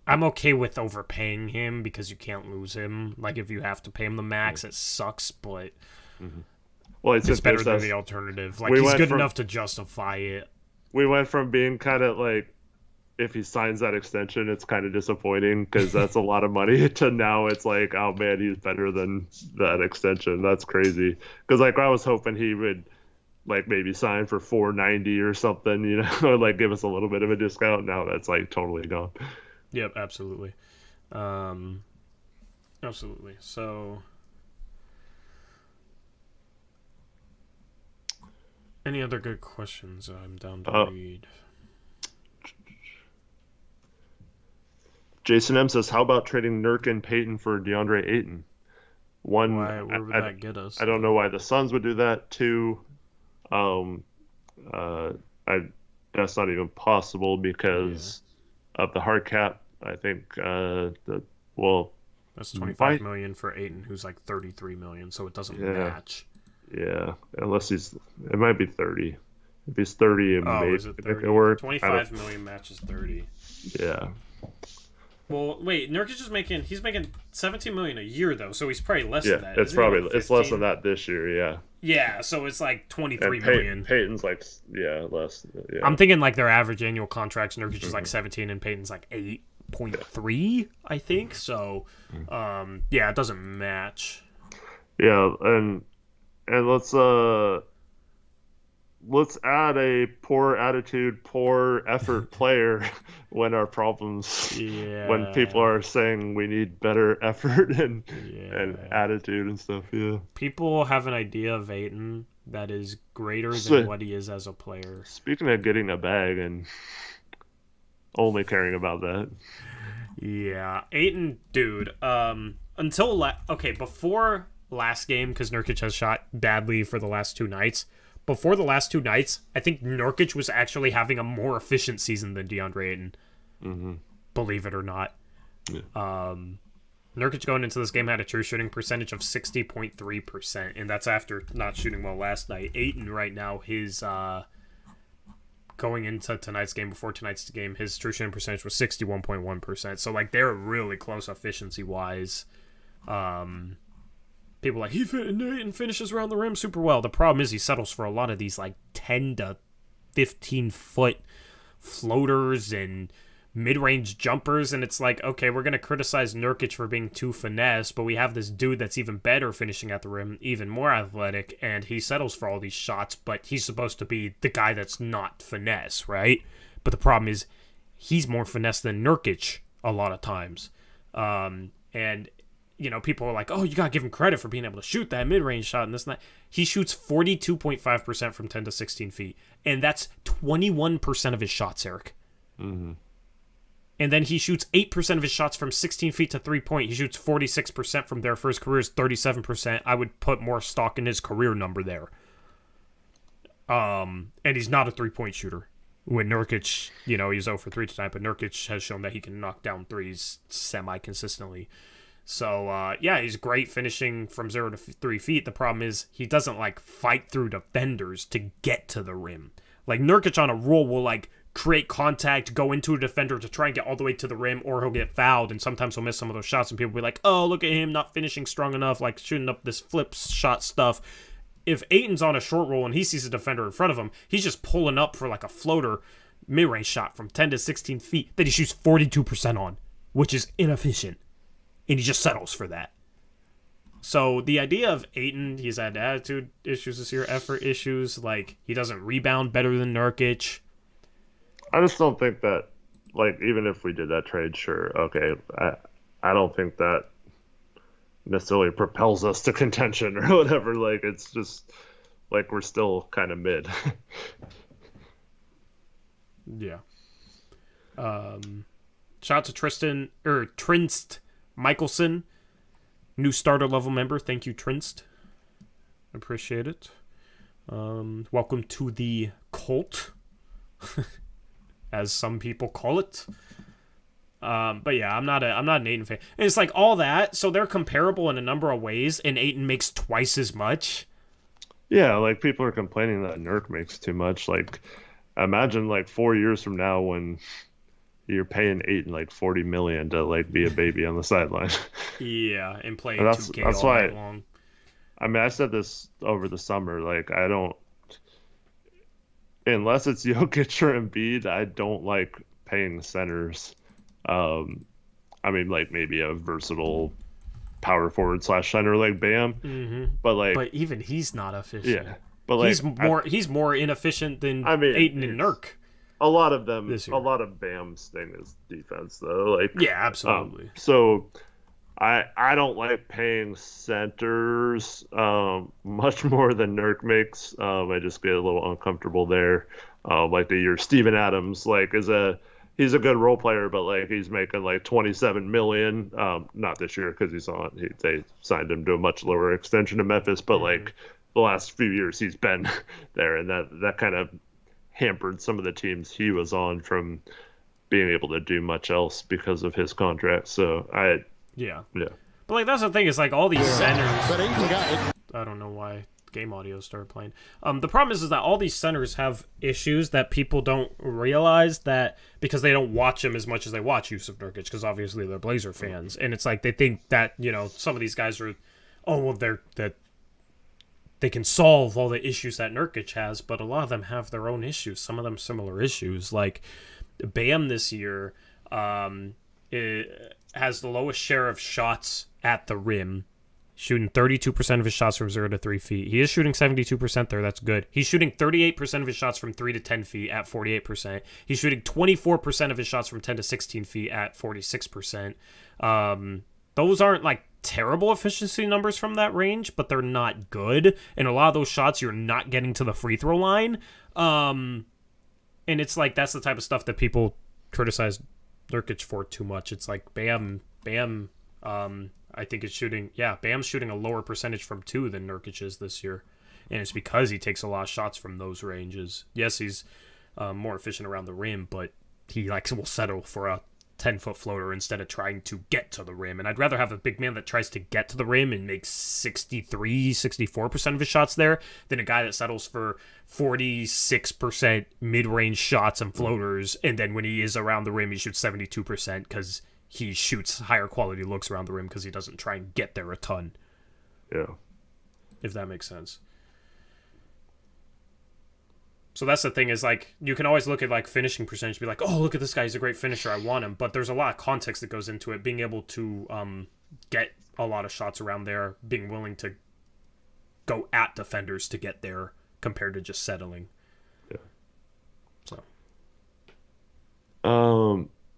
I'm okay with overpaying him because you can't lose him. Like, if you have to pay him the max, it sucks, but well, it's better than the alternative. Like, he's good enough to justify it. We went from being kind of like, if he signs that extension, it's kind of disappointing because that's a lot of money, to now it's like, oh man, he's better than that extension. That's crazy. Because like I was hoping he would like maybe sign for $490 or something, like give us a little bit of a discount. Now that's like totally gone. Yep, absolutely. Absolutely. So, any other good questions? I'm down to read. Jason M says, how about trading Nurk and Payton for DeAndre Ayton? One, where would that get us? I don't know why the Suns would do that. Two, that's not even possible because of the hard cap. I think that's $25 million for Ayton, who's like $33 million, so it doesn't match. Yeah, unless it might be 30. If he's 30, it may make it work. $25 million matches 30. Yeah. Well, wait, Nurkic he's making $17 million a year though, so he's probably less than that. It's probably it's less than that this year. Yeah. Yeah, so it's like $23 million. Peyton's like less. Yeah. I'm thinking like their average annual contracts. Nurkic is like 17 and Peyton's like 8.3, I think. So, it doesn't match. Yeah, and let's add a poor attitude, poor effort player when our problems, when people are saying we need better effort and attitude and stuff. Yeah. People have an idea of Ayton that is greater than what he is as a player. Speaking of getting a bag and only caring about that. Yeah. Ayton, dude, before last game, because Nurkic has shot badly for the last two nights. Before the last two nights, I think Nurkic was actually having a more efficient season than DeAndre Ayton. Mm-hmm. Believe it or not. Yeah. Nurkic going into this game had a true shooting percentage of 60.3%, and that's after not shooting well last night. Ayton right now, his going into tonight's game, before tonight's game, his true shooting percentage was 61.1%. So like they're really close efficiency-wise. People like, Ayton finishes around the rim super well. The problem is he settles for a lot of these like 10 to 15 foot floaters and mid-range jumpers, and it's like, okay, we're going to criticize Nurkic for being too finesse, but we have this dude that's even better finishing at the rim, even more athletic, and he settles for all these shots, but he's supposed to be the guy that's not finesse, right? But the problem is he's more finesse than Nurkic a lot of times. And people are like, oh, you got to give him credit for being able to shoot that mid-range shot and this and that. He shoots 42.5% from 10 to 16 feet. And that's 21% of his shots, Eric. Mm-hmm. And then he shoots 8% of his shots from 16 feet to 3-point. He shoots 46% from there for his career is 37%. I would put more stock in his career number there. And he's not a 3-point shooter. When Nurkic, he's 0 for 3 tonight, but Nurkic has shown that he can knock down threes semi-consistently. So, he's great finishing from 0 to 3 feet. The problem is he doesn't, fight through defenders to get to the rim. Like, Nurkic on a roll will, create contact, go into a defender to try and get all the way to the rim, or he'll get fouled, and sometimes he'll miss some of those shots, and people will be like, oh, look at him not finishing strong enough, shooting up this flip shot stuff. If Ayton's on a short roll and he sees a defender in front of him, he's just pulling up for, a floater mid-range shot from 10 to 16 feet that he shoots 42% on, which is inefficient. And he just settles for that. So the idea of Ayton, he's had attitude issues this year, effort issues. He doesn't rebound better than Nurkic. I just don't think that, even if we did that trade, sure, okay. I don't think that necessarily propels us to contention or whatever. Like, it's just like we're still kind of mid. Yeah. Shout out to Trinst Michelson, new starter level member. Thank you, Trinst. Appreciate it. Welcome to the cult, as some people call it. But yeah, I'm not an Ayton fan. And it's like all that, so they're comparable in a number of ways, and Ayton makes twice as much. Yeah, like people are complaining that Nurk makes too much. Like, imagine like 4 years from now when you're paying Ayton like $40 million to like be a baby on the sideline. Yeah, and playing And 2K that's all why, night long. I mean, I said this over the summer. Like, I don't, unless it's Jokic or Embiid, I don't like paying centers. I mean, like maybe a versatile power forward / center like Bam, but even he's not efficient. Yeah, but like he's more inefficient than I mean, Ayton and Nurk. A lot of them, this year. a lot of Bam's thing is defense, though. Like, yeah, absolutely. So I don't like paying centers much more than Nurk makes. I just get a little uncomfortable there. Like the year Steven Adams, like he's a good role player, but like he's making like $27 million. Not this year because they signed him to a much lower extension in Memphis, but like the last few years he's been there, and that kind of hampered some of the teams he was on from being able to do much else because of his contract. So yeah. But like that's the thing, is like all these centers. But I don't know why game audio started playing. The problem is that all these centers have issues that people don't realize, that because they don't watch them as much as they watch Yusuf Nurkic, because obviously they're Blazer fans, and it's like they think that, you know, some of these guys are, that they can solve all the issues that Nurkic has, but a lot of them have their own issues. Some of them similar issues. Like Bam this year it has the lowest share of shots at the rim, shooting 32% of his shots from 0 to 3 feet. He is shooting 72% there. That's good. He's shooting 38% of his shots from 3 to 10 feet at 48%. He's shooting 24% of his shots from 10 to 16 feet at 46%. Those aren't like terrible efficiency numbers from that range, but they're not good. And a lot of those shots, you're not getting to the free throw line. And it's like, that's the type of stuff that people criticize Nurkic for too much. It's like Bam, I think it's shooting, Bam's shooting a lower percentage from 2 than Nurkic is this year. And it's because he takes a lot of shots from those ranges. Yes, he's more efficient around the rim, but he will settle for a 10-foot floater instead of trying to get to the rim. And I'd rather have a big man that tries to get to the rim and makes 64% of his shots there than a guy that settles for 46% mid-range shots and floaters, and then when he is around the rim, he shoots 72% because he shoots higher quality looks around the rim because he doesn't try and get there a ton. Yeah. If that makes sense. So that's the thing, is like, you can always look at like finishing percentage, be like, oh, look at this guy, he's a great finisher, I want him. But there's a lot of context that goes into it, being able to get a lot of shots around there, being willing to go at defenders to get there compared to just settling. Yeah. So.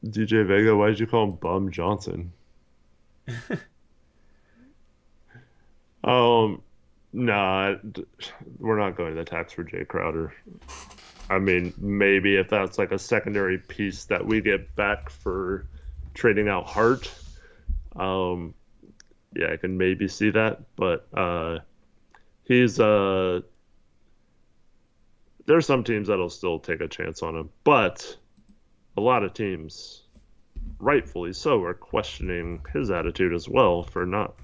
DJ Vega, why did you call him Bum Johnson? Nah, we're not going to the tax for Jay Crowder. I mean, maybe if that's like a secondary piece that we get back for trading out Hart, I can maybe see that. But he's there's some teams that'll still take a chance on him, but a lot of teams, rightfully so, are questioning his attitude as well for not.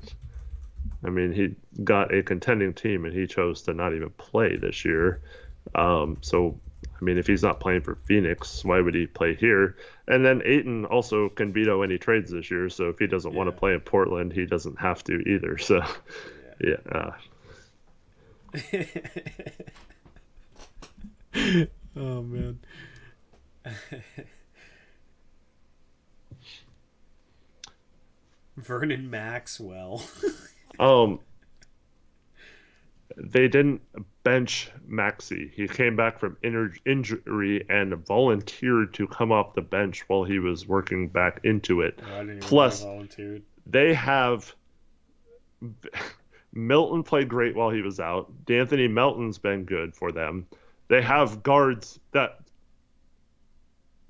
I mean, he got a contending team and he chose to not even play this year. So, I mean, if he's not playing for Phoenix, why would he play here? And then Ayton also can veto any trades this year. So if he doesn't want to play in Portland, he doesn't have to either. So, Oh, man. Vernon Maxwell. They didn't bench Maxey. He came back from injury and volunteered to come off the bench while he was working back into it. I didn't even Plus, know he volunteered. they have Milton played great while he was out. D'Anthony Melton's been good for them. They have guards that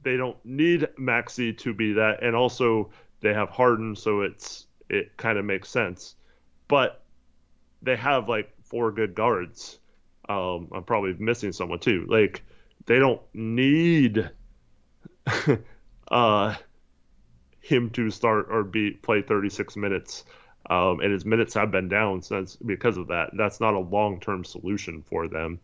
they don't need Maxey to be that, and also they have Harden, so it kind of makes sense. But they have like 4 good guards. I'm probably missing someone too. Like they don't need him to start or play 36 minutes. And his minutes have been down because of that. That's not a long-term solution for them.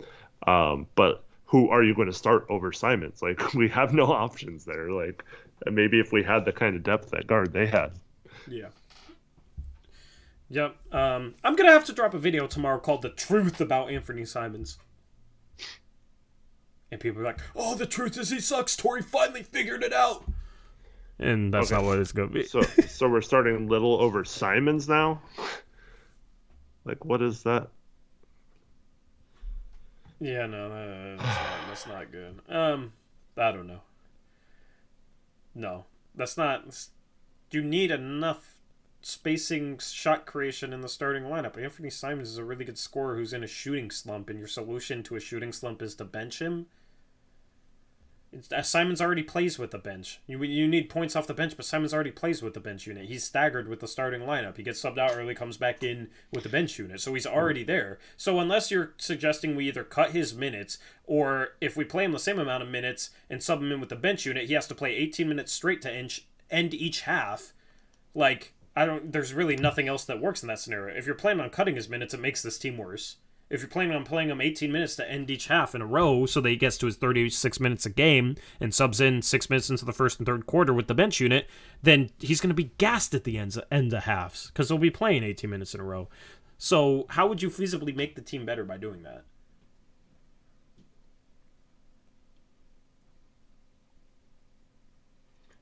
But who are you going to start over Simons? Like, we have no options there. Like, maybe if we had the kind of depth at guard they had. Yeah. Yep. I'm going to have to drop a video tomorrow called The Truth About Anthony Simons. And people are like, oh, the truth is he sucks. Torrey finally figured it out. And that's not what it's going to be. So we're starting Little over Simons now? Like, what is that? Yeah, no, that's not good. I don't know. No, that's not... You need enough spacing, shot creation in the starting lineup. Anthony Simons is a really good scorer who's in a shooting slump, and your solution to a shooting slump is to bench him. Simons already plays with the bench. You need points off the bench, but Simons already plays with the bench unit. He's staggered with the starting lineup. He gets subbed out early, comes back in with the bench unit. So he's already there. So unless you're suggesting we either cut his minutes, or if we play him the same amount of minutes and sub him in with the bench unit, he has to play 18 minutes straight to end each half. Like, there's really nothing else that works in that scenario. If you're planning on cutting his minutes, it makes this team worse. If you're planning on playing him 18 minutes to end each half in a row so that he gets to his 36 minutes a game and subs in 6 minutes into the first and third quarter with the bench unit, then he's going to be gassed at the end of halves because he'll be playing 18 minutes in a row. So how would you feasibly make the team better by doing that?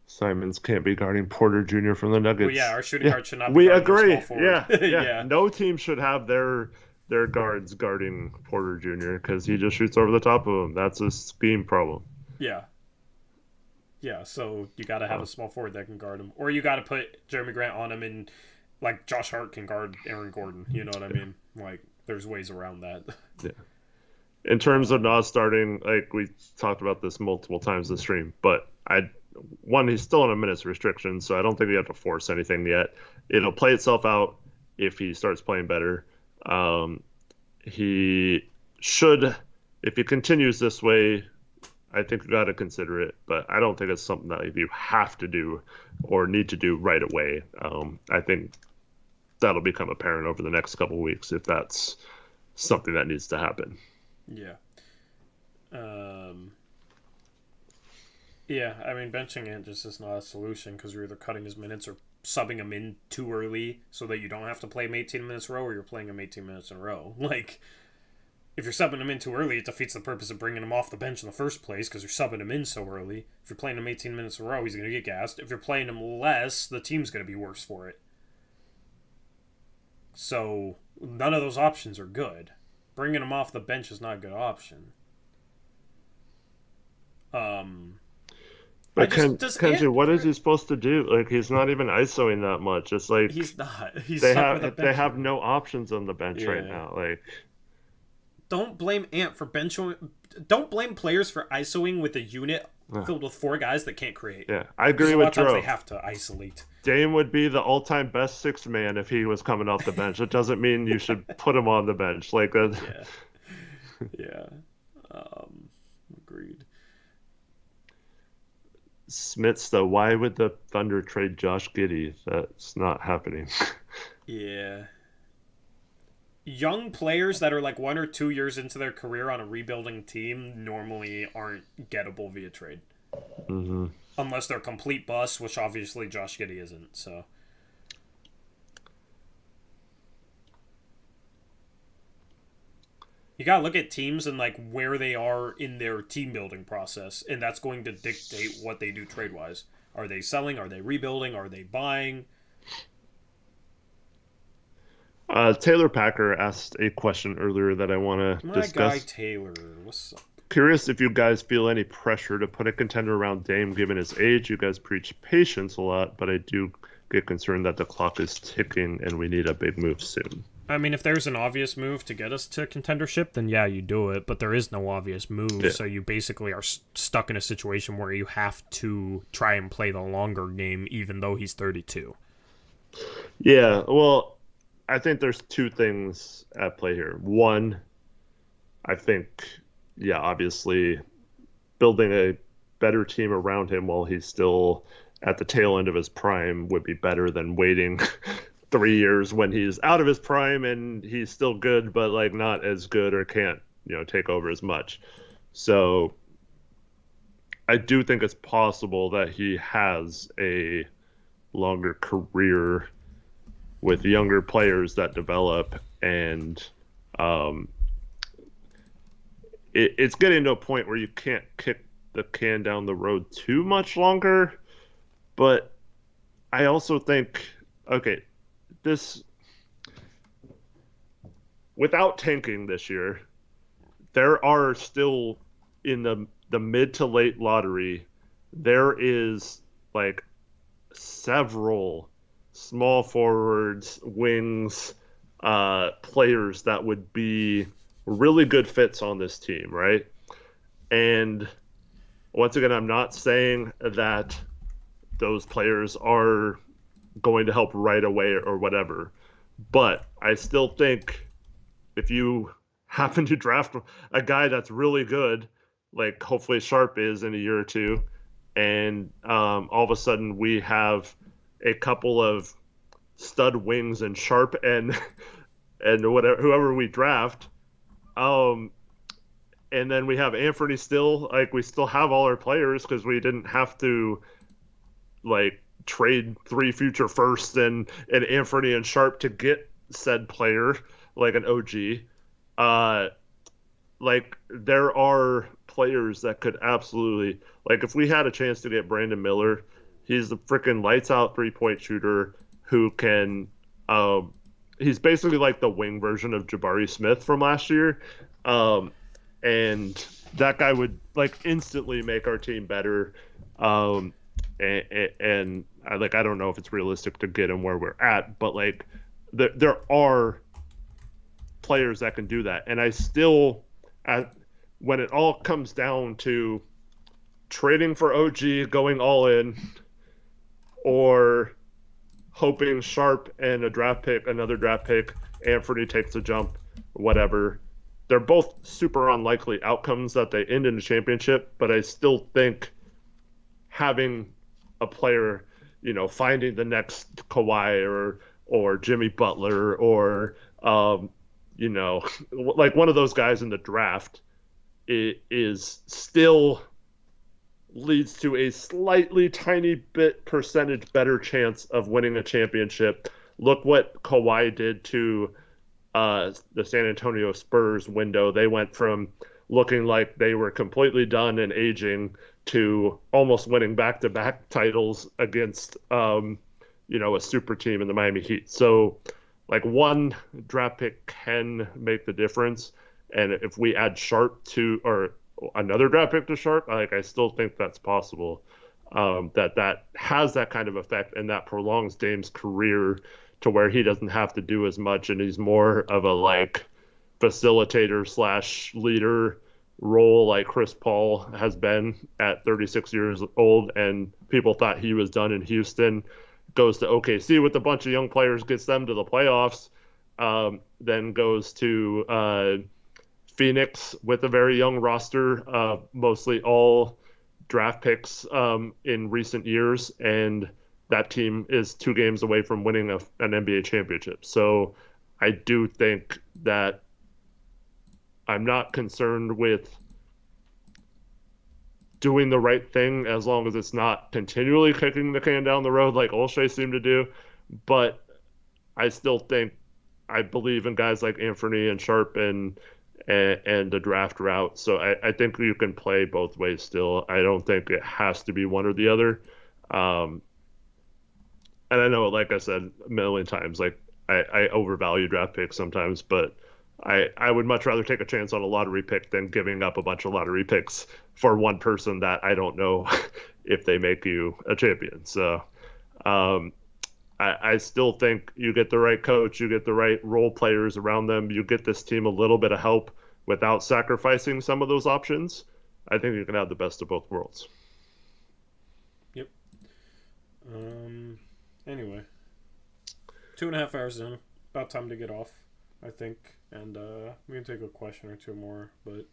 Simons can't be guarding Porter Jr. from the Nuggets. Well, yeah, our shooting guard should not be we guarding agree. small forward. Yeah. No team should have their guards guarding Porter Jr. because he just shoots over the top of him. That's a scheme problem. Yeah. Yeah, so you got to have a small forward that can guard him. Or you got to put Jeremy Grant on him and, like, Josh Hart can guard Aaron Gordon. You know what I mean? Like, there's ways around that. Yeah. In terms of not starting, like, we talked about this multiple times in the stream, but he's still on a minutes restriction, so I don't think we have to force anything yet. It'll play itself out if he starts playing better. He should, if he continues this way, I think we've got to consider it, but I don't think it's something that you have to do or need to do right away. I think that'll become apparent over the next couple of weeks if that's something that needs to happen. Yeah. Yeah, I mean, benching it just is not a solution because you're either cutting his minutes or subbing him in too early so that you don't have to play him 18 minutes in a row, or you're playing him 18 minutes in a row. Like, if you're subbing him in too early, it defeats the purpose of bringing him off the bench in the first place because you're subbing him in so early. If you're playing him 18 minutes in a row, he's going to get gassed. If you're playing him less, the team's going to be worse for it. So, none of those options are good. Bringing him off the bench is not a good option. But Kenji, what is he supposed to do? Like, he's not even ISOing that much. It's like he's not. They have no options on the bench right now. Like, don't blame Ant for benching. Don't blame players for ISOing with a unit filled with 4 guys that can't create. Yeah, I agree with Dro. They have to isolate. Dame would be the all-time best sixth man if he was coming off the bench. It doesn't mean you should put him on the bench. Like that. Yeah. Agreed. Smits, though, why would the Thunder trade Josh Giddey? That's not happening. Yeah. Young players that are like 1 or 2 years into their career on a rebuilding team normally aren't gettable via trade. Mm-hmm. Unless they're complete busts, which obviously Josh Giddey isn't, so... You gotta look at teams and like where they are in their team building process, and that's going to dictate what they do trade wise. Are they selling? Are they rebuilding? Are they buying? Taylor Packer asked a question earlier that I want to discuss. My guy Taylor, what's up? Curious if you guys feel any pressure to put a contender around Dame given his age. You guys preach patience a lot, but I do get concerned that the clock is ticking and we need a big move soon. I mean, if there's an obvious move to get us to contendership, then yeah, you do it. But there is no obvious move, so you basically are stuck in a situation where you have to try and play the longer game, even though he's 32. Yeah, well, I think there's two things at play here. One, I think, yeah, obviously building a better team around him while he's still at the tail end of his prime would be better than waiting 3 years when he's out of his prime and he's still good, but like not as good or can't, take over as much. So I do think it's possible that he has a longer career with younger players that develop, and it's getting to a point where you can't kick the can down the road too much longer. But I also think, okay, this, without tanking this year, there are still in the mid to late lottery, there is like several small forwards, wings, players that would be really good fits on this team, right? And once again, I'm not saying that those players are going to help right away or whatever, but I still think if you happen to draft a guy that's really good, like hopefully Sharp is in a year or two, and all of a sudden we have a couple of stud wings and Sharp and whoever we draft, and then we have Anthony still, like we still have all our players because we didn't have to like trade 3 future firsts and Anthony and Sharp to get said player like an OG. Like there are players that could absolutely, like if we had a chance to get Brandon Miller, he's the freaking lights out 3-point shooter who can, he's basically like the wing version of Jabari Smith from last year. And that guy would like instantly make our team better. And I don't know if it's realistic to get him where we're at, but like there are players that can do that. And I still, when it all comes down to trading for OG, going all in, or hoping Sharp and another draft pick, Anthony takes a jump, whatever. They're both super unlikely outcomes that they end in a championship, but I still think having a player, finding the next Kawhi or Jimmy Butler or, like one of those guys in the draft, it is still leads to a slightly tiny bit percentage better chance of winning a championship. Look what Kawhi did to the San Antonio Spurs window. They went from looking like they were completely done and aging to almost winning back-to-back titles against, a super team in the Miami Heat. So, like, one draft pick can make the difference. And if we add Sharp or another draft pick to Sharp, I still think that's possible. That has that kind of effect, and that prolongs Dame's career to where he doesn't have to do as much, and he's more of a facilitator / leader role like Chris Paul has been at 36 years old, and people thought he was done in Houston. Goes to OKC with a bunch of young players, gets them to the playoffs, then goes to Phoenix with a very young roster, mostly all draft picks in recent years, and that team is 2 games away from winning an NBA championship. So I do think that I'm not concerned with doing the right thing as long as it's not continually kicking the can down the road like Olshey seemed to do. But I still think I believe in guys like Anthony and Sharp and the draft route. So I think you can play both ways still. I don't think it has to be one or the other. And I know, like I said a million times, like I overvalue draft picks sometimes, but I would much rather take a chance on a lottery pick than giving up a bunch of lottery picks for one person that I don't know if they make you a champion. So I still think you get the right coach, you get the right role players around them, you get this team a little bit of help without sacrificing some of those options. I think you can have the best of both worlds. Yep. Anyway, 2.5 hours in, about time to get off, I think, and we can take a question or two more, but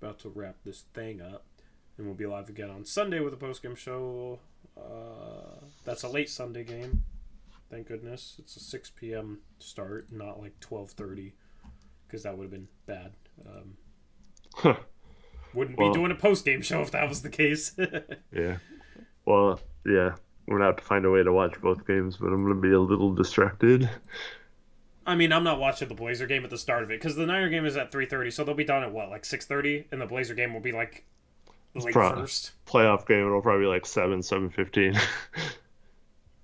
about to wrap this thing up, and we'll be live again on Sunday with a post-game show. That's a late Sunday game. Thank goodness. It's a 6 p.m. start, not like 12:30, because that would have been bad. Wouldn't be doing a post-game show if that was the case. Yeah. Well, yeah. We're going to have to find a way to watch both games, but I'm going to be a little distracted. I mean, I'm not watching the Blazer game at the start of it, because the Niner game is at 3:30, so they'll be done at, like 6:30, and the Blazer game will be, like, late first. Playoff game, it'll probably be, like, 7:15.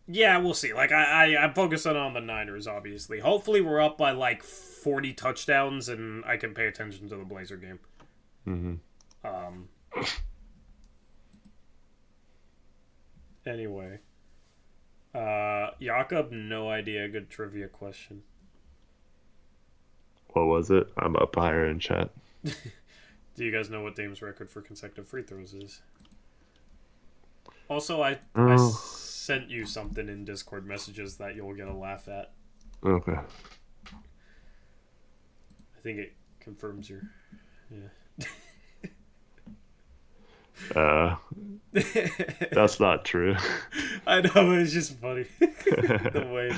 Yeah, we'll see. Like, I'm focusing on the Niners, obviously. Hopefully we're up by, like, 40 touchdowns, and I can pay attention to the Blazer game. Mm-hmm. Anyway. Jakob, no idea. Good trivia question. What was it? I'm up higher in chat. Do you guys know what Dame's record for consecutive free throws is? Also, I sent you something in Discord messages that you'll get a laugh at. Okay. I think it confirms your... Yeah. That's not true. I know, it's just funny. The way...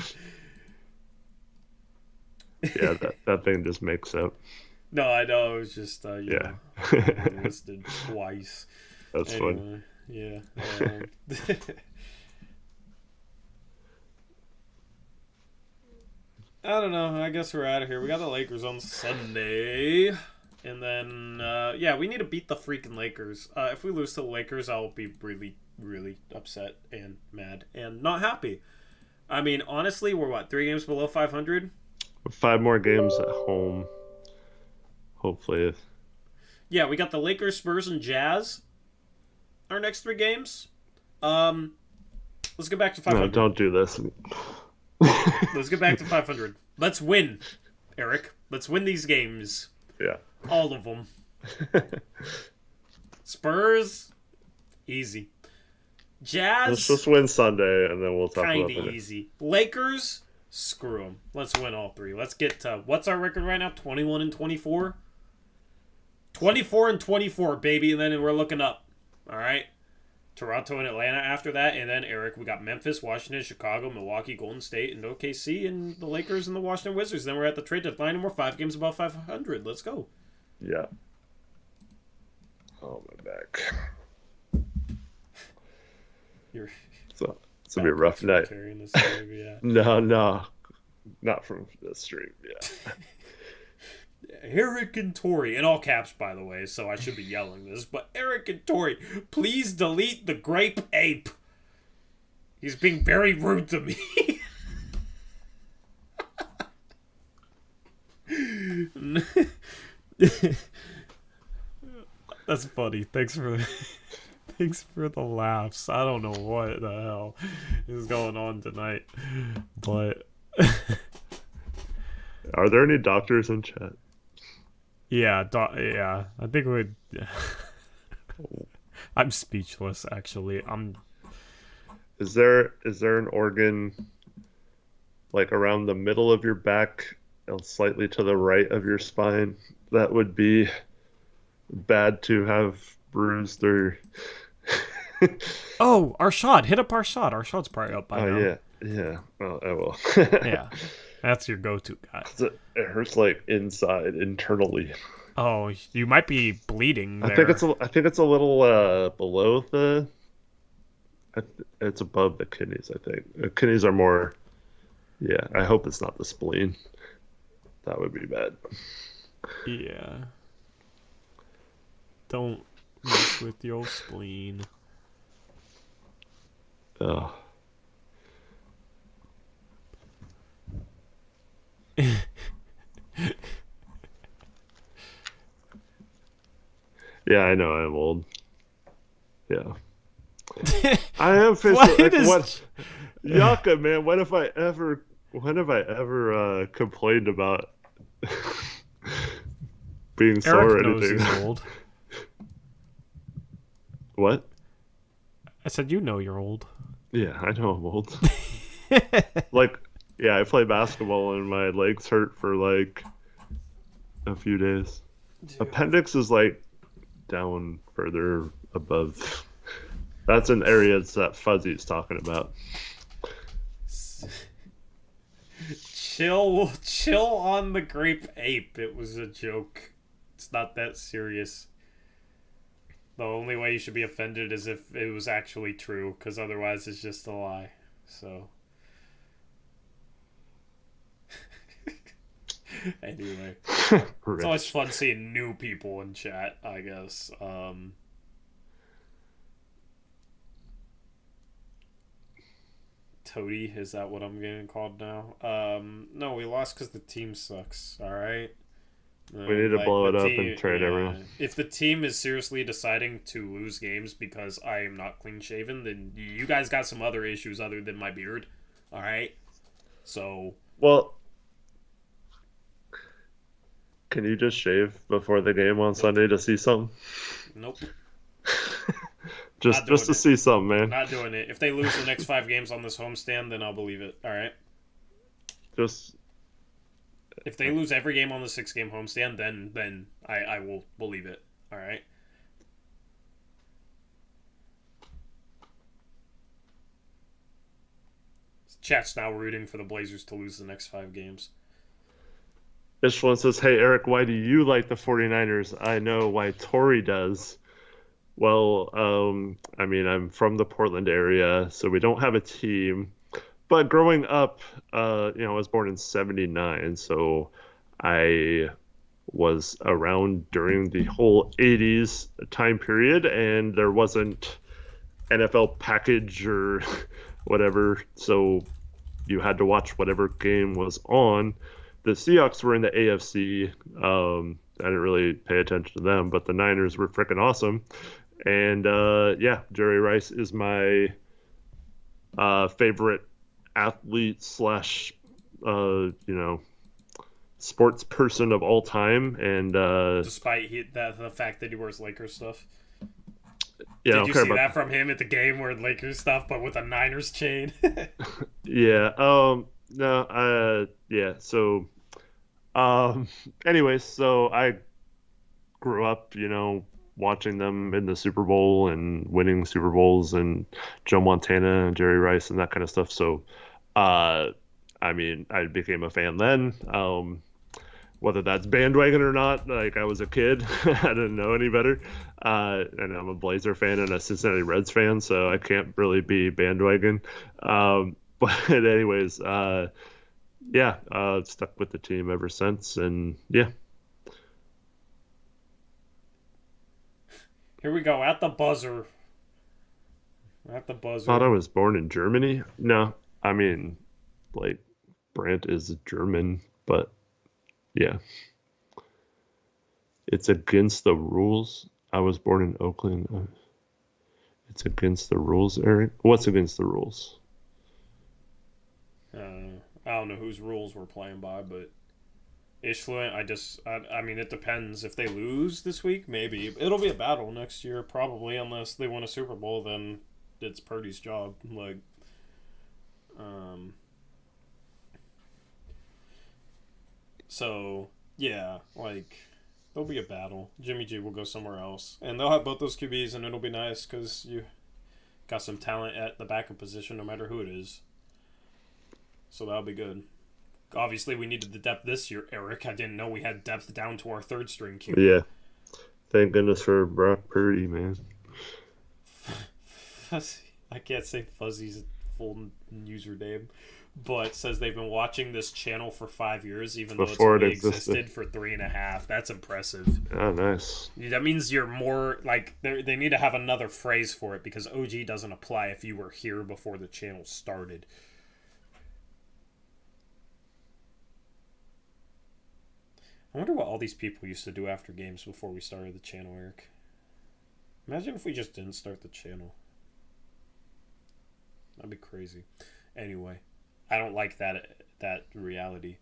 Yeah, that thing just makes up. No, I know, it was just, yeah. listed twice. That's anyway, fun. Yeah. I don't know. I guess we're out of here. We got the Lakers on Sunday. And then, we need to beat the freaking Lakers. If we lose to the Lakers, I'll be really, really upset and mad and not happy. I mean, honestly, we're 3 games below 500? 5 more games at home. Hopefully. Yeah, we got the Lakers, Spurs, and Jazz. Our next 3 games. Let's get back to 500. No, don't do this. Let's get back to 500. Let's win, Eric. Let's win these games. Yeah. All of them. Spurs, easy. Jazz, Let's just win Sunday, and then we'll talk about it. Kinda easy. Lakers, screw them. Let's win all 3. Let's get to, what's our record right now? 21-24? 24-24, baby, and then we're looking up. All right? Toronto and Atlanta after that, and then, Eric, we got Memphis, Washington, Chicago, Milwaukee, Golden State, and OKC, and the Lakers and the Washington Wizards. Then we're at the trade deadline, and we're 5 games above 500. Let's go. Yeah. Oh, my back. It's going to be a rough night. Yeah. No. Not from the stream, yeah. Eric and Tori, in all caps, by the way, so I should be yelling this, but Eric and Tori, please delete the grape ape. He's being very rude to me. That's funny. Thanks for the laughs. I don't know what the hell is going on tonight, but Are there any doctors in chat? yeah, I think we'd. I'm speechless. Actually, Is there an organ like around the middle of your back and slightly to the right of your spine that would be bad to have bruised or? Oh, Arshad! Hit up Arshad. Arshad's probably up by now. Yeah. Well, I will. Yeah, that's your go-to guy. It hurts like internally. Oh, you might be bleeding there. I think it's a little below the. It's above the kidneys. I think the kidneys are more. Yeah, I hope it's not the spleen. That would be bad. Yeah. Don't mess with your spleen. Oh. Yeah, I know I'm old. Yeah. I am physically. Yaka, man, when have I ever complained about being sore Eric or knows anything? he's old. What? I said you know you're old. Yeah, I know I'm old. Like, yeah, I play basketball and my legs hurt for like a few days. Appendix is like down further above. That's an area that Fuzzy's talking about. Chill on the grape ape. It was a joke. It's not that serious. The only way you should be offended is if it was actually true, because otherwise it's just a lie. So. Anyway. It's always fun seeing new people in chat, I guess. Toady, is that what I'm getting called now? No, we lost because the team sucks, alright? We need to blow it up and trade everyone. If the team is seriously deciding to lose games because I am not clean shaven, then you guys got some other issues other than my beard. Alright? So. Well, can you just shave before the game on Sunday to see something? Nope. just to see something, man. Not doing it. If they lose the next 5 games on this homestand, then I'll believe it. Alright? Just. If they lose every game on the 6-game homestand, then I will believe it. All right. Chat's now rooting for the Blazers to lose the next 5 games. Ishwan says, "Hey Eric, why do you like the 49ers? I know why Tori does." Well, I mean, I'm from the Portland area, so we don't have a team. But growing up, I was born in '79, so I was around during the whole '80s time period, and there wasn't NFL package or whatever, so you had to watch whatever game was on. The Seahawks were in the AFC. I didn't really pay attention to them, but the Niners were freaking awesome. And Jerry Rice is my favorite athlete slash sports person of all time. And despite the fact that he wears Lakers stuff. Yeah, did you see that from him at the game where Lakers stuff, but with a Niners chain? Yeah. No. Yeah. So. Anyways, so I grew up, watching them in the Super Bowl and winning Super Bowls and Joe Montana and Jerry Rice and that kind of stuff. So, I mean, I became a fan then. Whether that's bandwagon or not, like I was a kid, I didn't know any better. And I'm a Blazer fan and a Cincinnati Reds fan, so I can't really be bandwagon. But anyways, stuck with the team ever since, and yeah. Here we go, at the buzzer. Thought I was born in Germany? No, I mean, like, Brandt is German, but yeah. It's against the rules. I was born in Oakland. It's against the rules, Eric? What's against the rules? I don't know whose rules we're playing by, but Ishland, I mean, it depends. If they lose this week, maybe. It'll be a battle next year, probably, unless they win a Super Bowl, then it's Purdy's job. Like, so, yeah, like, there'll be a battle. Jimmy G will go somewhere else. And they'll have both those QBs, and it'll be nice, because you got some talent at the backup position, no matter who it is. So that'll be good. Obviously, we needed the depth this year, Eric. I didn't know we had depth down to our third string QB. Yeah. Thank goodness for Brock Purdy, man. I can't say Fuzzy's full username, but says they've been watching this channel for 5 years, even though it's only existed for 3.5. That's impressive. Oh, nice. That means you're more, like, they need to have another phrase for it, because OG doesn't apply if you were here before the channel started. I wonder what all these people used to do after games before we started the channel, Eric. Imagine if we just didn't start the channel. That'd be crazy. Anyway, I don't like that reality.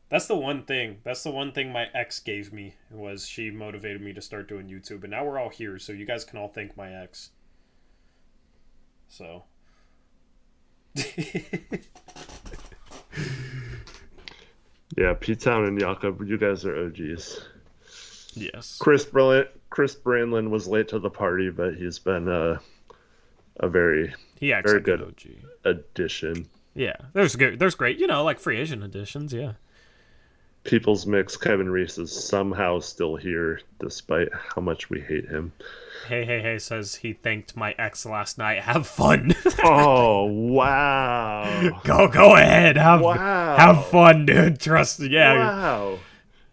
That's the one thing. That's the one thing my ex gave me, was she motivated me to start doing YouTube. And now we're all here, so you guys can all thank my ex. So. Yeah, P-Town and Jakob, you guys are OGs. Yes. Chris Brandlin was late to the party, but he's been a very good OG addition. Yeah, there's great, like free agent additions, yeah. People's Mix, Kevin Reese is somehow still here, despite how much we hate him. Hey says he thanked my ex last night. Have fun. Oh, wow. Go ahead. Have fun, dude. Trust me. Yeah. Wow.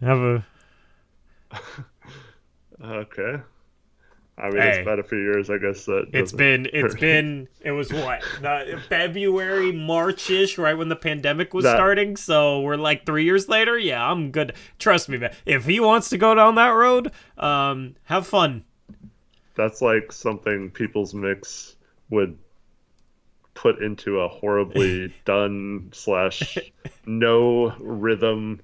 Have a... Okay. I mean, it's been a few years, I guess. It was what? February, March-ish, right when the pandemic was starting. So we're like 3 years later. Yeah, I'm good. Trust me, man. If he wants to go down that road, have fun. That's like something People's Mix would put into a horribly done / no rhythm,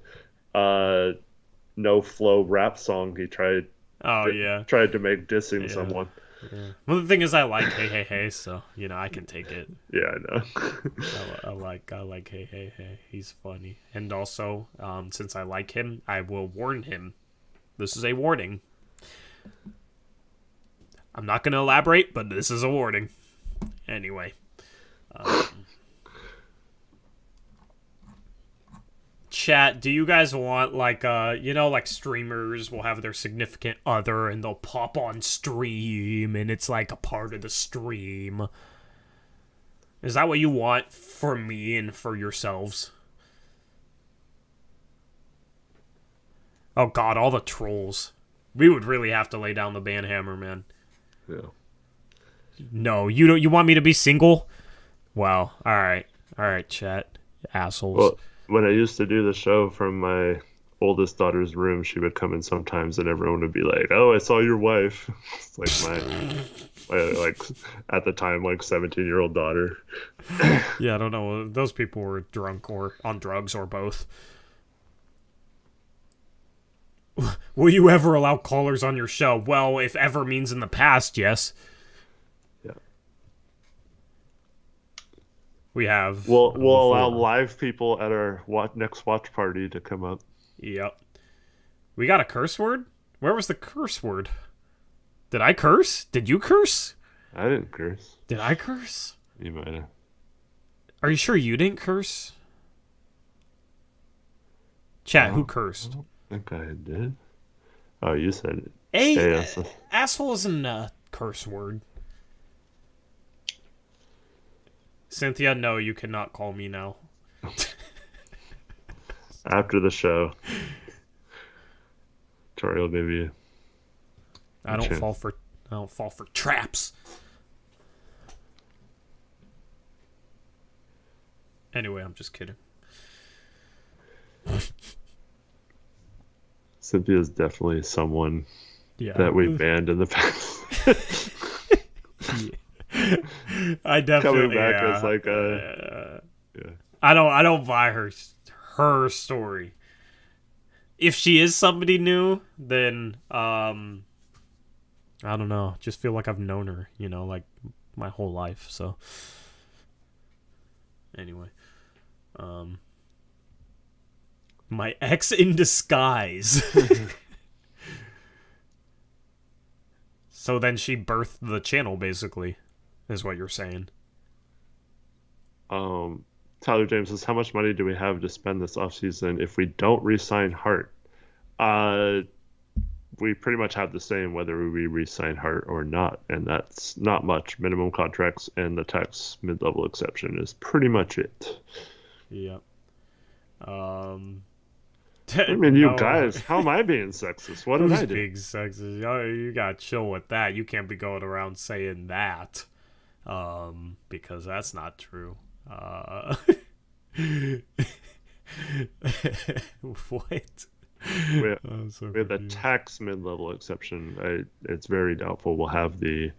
no flow rap song he tried. Tried to make dissing someone. Yeah. Well, the thing is, I like hey, so I can take it. Yeah, I know. I like hey. He's funny, and also, since I like him, I will warn him. This is a warning. I'm not going to elaborate, but this is a warning. Anyway. Chat, do you guys want, like streamers will have their significant other and they'll pop on stream and it's like a part of the stream? Is that what you want for me and for yourselves? Oh god, all the trolls. We would really have to lay down the banhammer, man. Yeah. No, you want me to be single? Well, alright, chat. Assholes. Well, when I used to do the show from my oldest daughter's room, she would come in sometimes and everyone would be like, "Oh, I saw your wife." It's like my at the time, 17-year-old daughter. Yeah, I don't know. Those people were drunk or on drugs or both. Will you ever allow callers on your show? Well, if ever means in the past, yes. Yeah. We have. We'll allow live people at our next watch party to come up. Yep. We got a curse word? Where was the curse word? Did I curse? Did you curse? I didn't curse. Did I curse? You might have. Are you sure you didn't curse? Chat, who cursed? I think I did. Oh, you said it. Asshole isn't a curse word. Cynthia, no, you cannot call me now. After the show, Tori will give you. I don't fall for traps. Anyway, I'm just kidding. Cynthia's definitely someone that we banned in the past. I definitely coming back as like a. Yeah. I don't buy her story. If she is somebody new, then I don't know. Just feel like I've known her, like my whole life. So anyway, my ex in disguise. So then she birthed the channel, basically, is what you're saying. Tyler James says, how much money do we have to spend this offseason if we don't re-sign Hart? We pretty much have the same whether we re-sign Hart or not, and that's not much. Minimum contracts and the tax mid-level exception is pretty much it. Yep. I mean, you guys, how am I being sexist? What did I do? Being sexist? You gotta chill with that. You can't be going around saying that, because that's not true. What? We have the tax mid-level exception. It's very doubtful we'll have the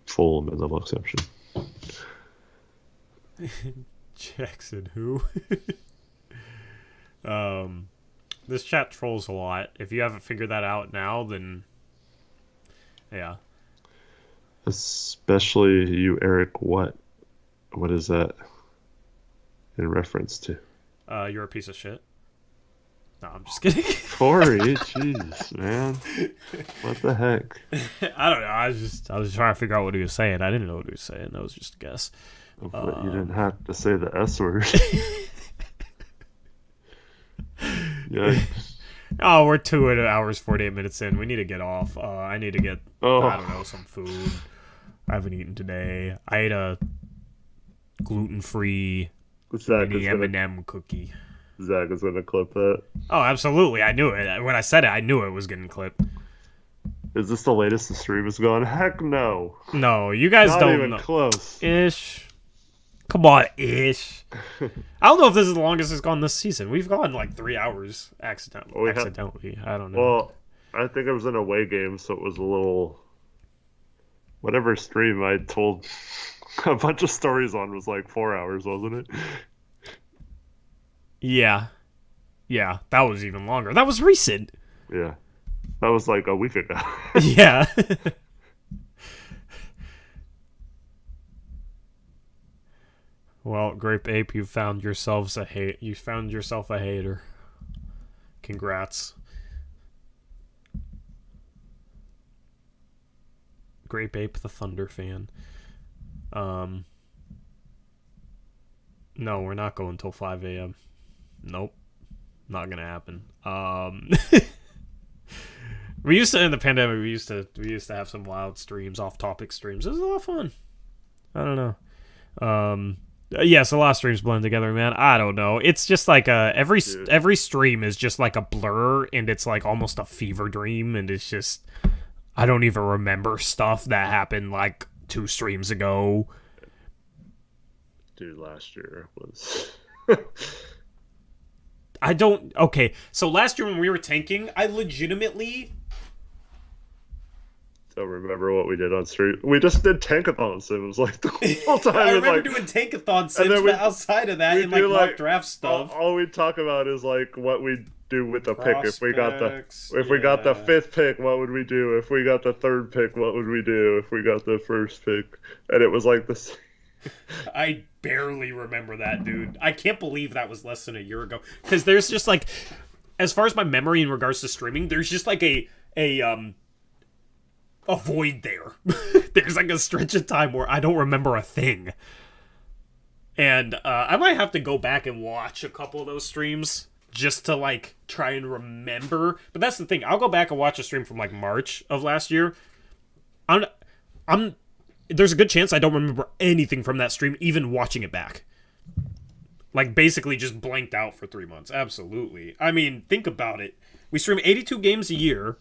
full mid-level exception. Jackson who? This chat trolls a lot. If you haven't figured that out now, then yeah. Especially you, Eric. What is that in reference to? You're a piece of shit. No, I'm just kidding. Corey, jeez, man. What the heck? I don't know. I was just trying to figure out what he was saying. I didn't know what he was saying. That was just a guess. But you didn't have to say the S word. Yikes. Oh, we're 2 hours, 48 minutes in. We need to get off. I need to get, I don't know, some food. I haven't eaten today. I ate a gluten-free mini M&M cookie. Zach is going to clip that. Oh, absolutely. I knew it. When I said it, I knew it was getting clipped. Is this the latest the stream has gone? Heck no. No, you guys Not don't even know. Close. Ish. Come on, ish. I don't know if this is the longest it's gone this season. We've gone like 3 hours accidentally. I don't know. Well, I think it was an away game, so it was a little... Whatever stream I told a bunch of stories on was like 4 hours, wasn't it? Yeah. Yeah, that was even longer. That was recent. Yeah. That was like a week ago. Yeah. Well, Grape Ape, you found yourself a hater. Congrats. Grape Ape, the Thunder fan. No, we're not going till 5 a.m. Nope. Not gonna happen. We used to, in the pandemic, we used to have some wild streams, off-topic streams. It was a lot of fun. I don't know. Yes, a lot of streams blend together, man. I don't know. It's just like every stream is just like a blur, and it's like almost a fever dream, and it's just I don't even remember stuff that happened like 2 streams ago. Dude, last year was... I don't... Okay, so last year when we were tanking, I legitimately... don't remember what we did on stream. We just did tankathon sims like the whole time. I remember doing tankathon sims, but outside of that, and like mock draft stuff. All we talk about is like what we do with the pick. If we got the 5th pick, what would we do? If we got the 3rd pick, what would we do? If we got the 1st pick, and it was like this. I barely remember that, dude. I can't believe that was less than a year ago. Because there's just like, as far as my memory in regards to streaming, there's just like a void there. There's like a stretch of time where I don't remember a thing. And I might have to go back and watch a couple of those streams just to like try and remember. But that's the thing. I'll go back and watch a stream from like March of last year. There's a good chance I don't remember anything from that stream, even watching it back. Like, basically just blanked out for 3 months. Absolutely. I mean, think about it. We stream 82 games a year.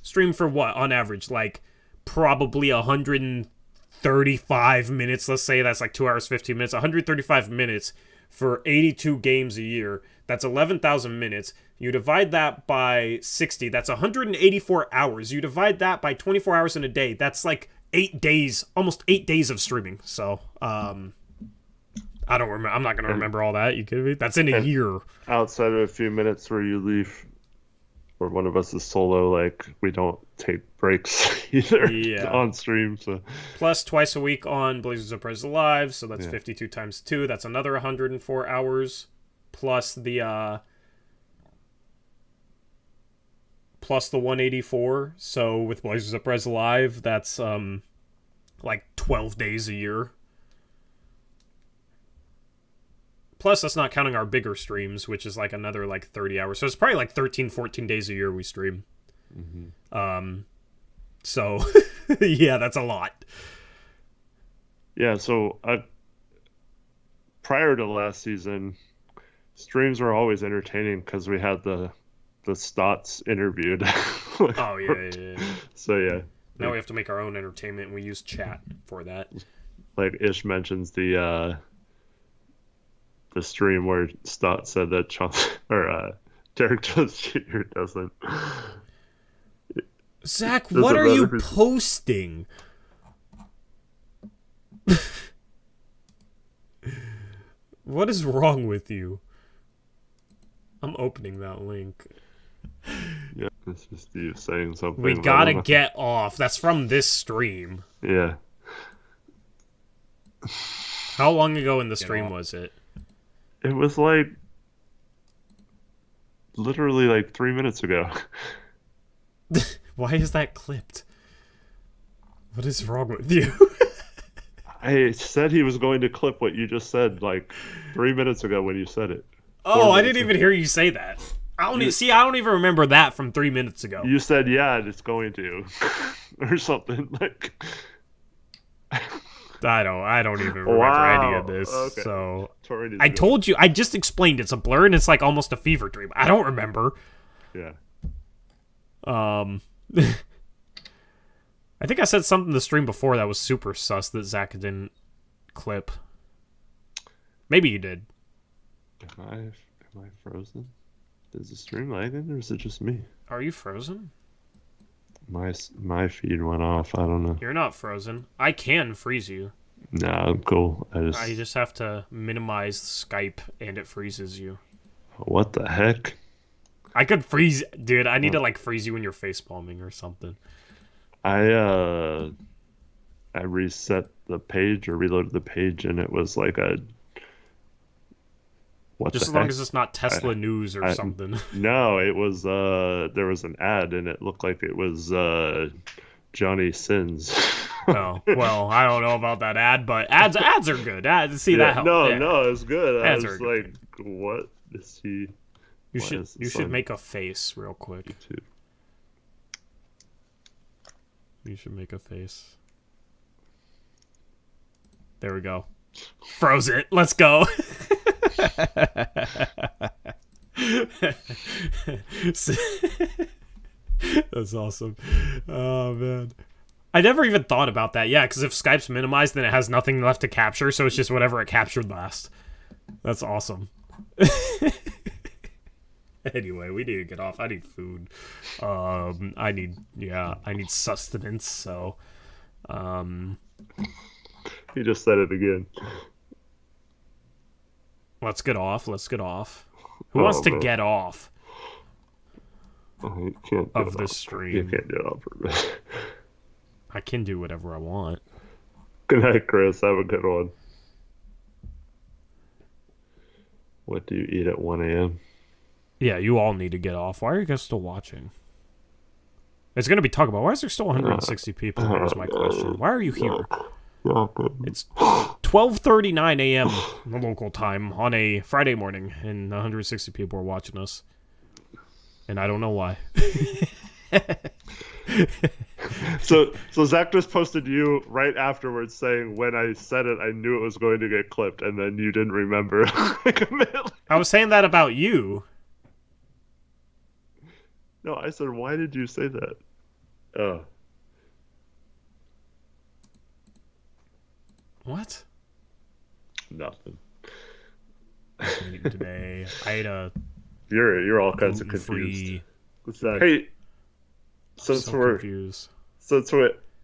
Stream for what, on average? Like, probably 135 minutes, let's say. That's like 2 hours, 15 minutes. 135 minutes for 82 games a year. That's 11,000 minutes. You divide that by 60. That's 184 hours. You divide that by 24 hours in a day. That's like 8 days, almost 8 days of streaming. So, I don't remember. I'm not going to remember all that. You kidding me? That's in a year. Outside of a few minutes where you leave, or one of us is solo, like, we don't take breaks either on stream. So. Plus, twice a week on Blazers Uprise Live. So that's 52 times 2. That's another 104 hours. Plus the 184. So with Blazers Uprise Live, that's like 12 days a year. Plus, that's not counting our bigger streams, which is like another like 30 hours. So it's probably like 13, 14 days a year we stream. Mm-hmm. So yeah, that's a lot. Yeah. So prior to last season, streams were always entertaining because we had the Stotts interviewed. Oh, yeah. So, yeah. Now we have to make our own entertainment, and we use chat for that. Like Ish mentions the stream where Stott said that Derek Jones Jr. doesn't. Zach, what are you posting? What is wrong with you? I'm opening that link. Yeah, it's just you saying something. We gotta get off. That's from this stream. Yeah. How long ago in the stream was it? It was like literally like 3 minutes ago. Why is that clipped? What is wrong with you? I said he was going to clip what you just said like 3 minutes ago when you said it. Oh, I didn't even hear you say that. I don't even remember that from 3 minutes ago. You said, yeah, it's going to. Or something. Like. I don't even remember any of this. Okay. So I told you, I just explained it's a blur and it's like almost a fever dream. I don't remember. Yeah. I think I said something in the stream before that was super sus that Zach didn't clip. Maybe you did. Am I frozen? Is the stream lagging or is it just me? Are you frozen? My feed went off. I don't know. You're not frozen. I can freeze you. Nah, I'm cool. I just have to minimize Skype and it freezes you. What the heck? I could freeze, dude. I need to like freeze you when you're face palming or something. I reset the page or reloaded the page and it was like a. What just the as long heck? as it's not Tesla news or something. No, it was there was an ad and it looked like it was Johnny Sins. Oh, well, I don't know about that ad, but ads are good. See that helps. No, it's good. Ads I was are like, what is he? You should make a face real quick. YouTube. You should make a face. There we go. Froze it. Let's go. That's awesome. Oh man, I never even thought about that. Yeah, because if Skype's minimized, then it has nothing left to capture, so it's just whatever it captured last. That's awesome. Anyway, we need to get off. I need food. I need sustenance. So, He just said it again. Let's get off. Who wants to get off You can't of this stream? You can't do it on purpose. I can do whatever I want. Good night, Chris. Have a good one. What do you eat at 1 a.m.? Yeah, you all need to get off. Why are you guys still watching? It's going to be talked about. Why is there still 160 people? Here's my question. Why are you here? It's 12:39 a.m. local time on a Friday morning, and 160 people are watching us. And I don't know why. So Zach just posted you right afterwards saying, when I said it, I knew it was going to get clipped, and then you didn't remember. Like a minute. I was saying that about you. No, I said, why did you say that? Oh. What? Nothing. Today, I ate a You're all kinds of gluten-free. confused. Hey, since Confused.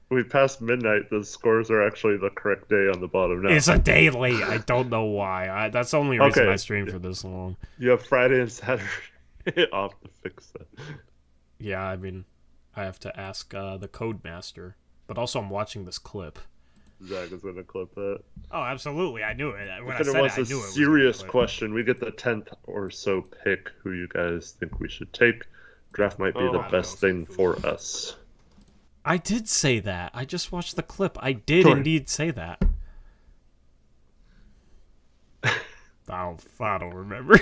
we passed midnight, the scores are actually the correct day on the bottom now. It's a day late. I don't know why. That's the only reason I streamed for this long. You have Friday and Saturday off to fix that. Yeah, I mean, I have to ask the Codemaster. But also, I'm watching this clip. Zach is going to clip that. Oh, absolutely. I knew it. When I If said it was it, I a knew it was serious question, we get the 10th or so pick who you guys think we should take. Draft might be the best thing for us. I did say that. I just watched the clip. I did indeed say that. I don't remember.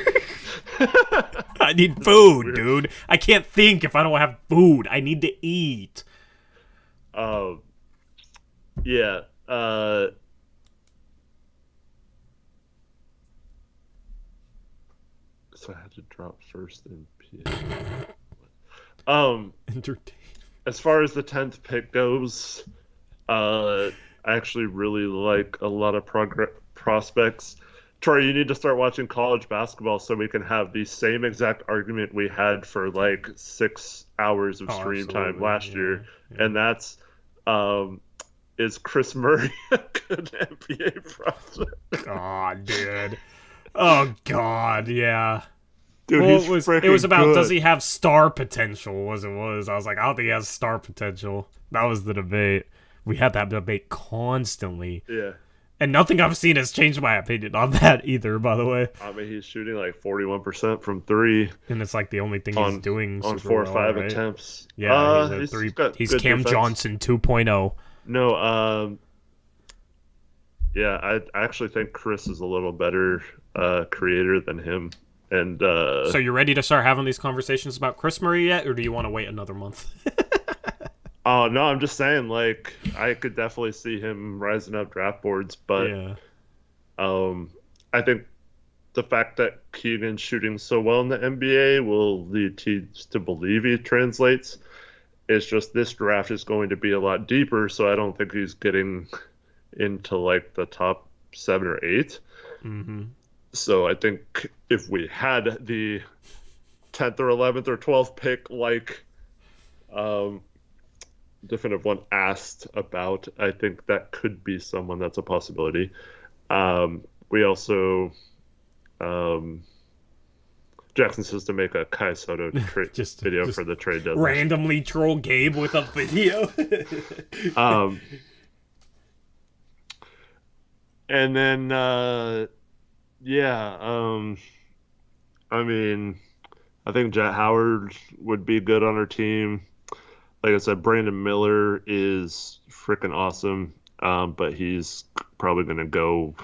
I need food, dude. I can't think if I don't have food. I need to eat. Yeah. So I had to drop first in PS. Entertain. As far as the 10th pick goes, I actually really like a lot of prospects. Tori, you need to start watching college basketball so we can have the same exact argument we had for like 6 hours of stream time last year. Yeah. And that's, is Chris Murray a good NBA prospect? God, dude. Oh God, yeah. Dude, Well, he's it was about good. does he have star potential? Was it was? I was like, I don't think he has star potential. That was the debate. We had that debate constantly, Yeah. and nothing I've seen has changed my opinion on that either. By the way, I mean, he's shooting like 41% from three and it's like the only thing he's doing on super 4 or well, 5 right? attempts. Yeah, he's a three. got He's good Cam defense. Johnson 2.0. No, yeah, I actually think Chris is a little better creator than him. And So you're ready to start having these conversations about Chris Murray yet, or do you want to wait another month? oh no, I'm just saying, like, I could definitely see him rising up draft boards, but Yeah. I think the fact that Keegan's shooting so well in the NBA will lead teams to believe he translates. It's just this draft is going to be a lot deeper, so I don't think he's getting into like the top 7 or 8. Mm-hmm. So I think if we had the 10th or 11th or 12th pick, like Definitive One asked about, I think that could be someone that's a possibility. We also, Jackson says to make a Kai Soto video for the trade deadline. Randomly troll Gabe with a video. And then, I mean, I think Jet Howard would be good on our team. Like I said, Brandon Miller is freaking awesome, but he's probably going to go,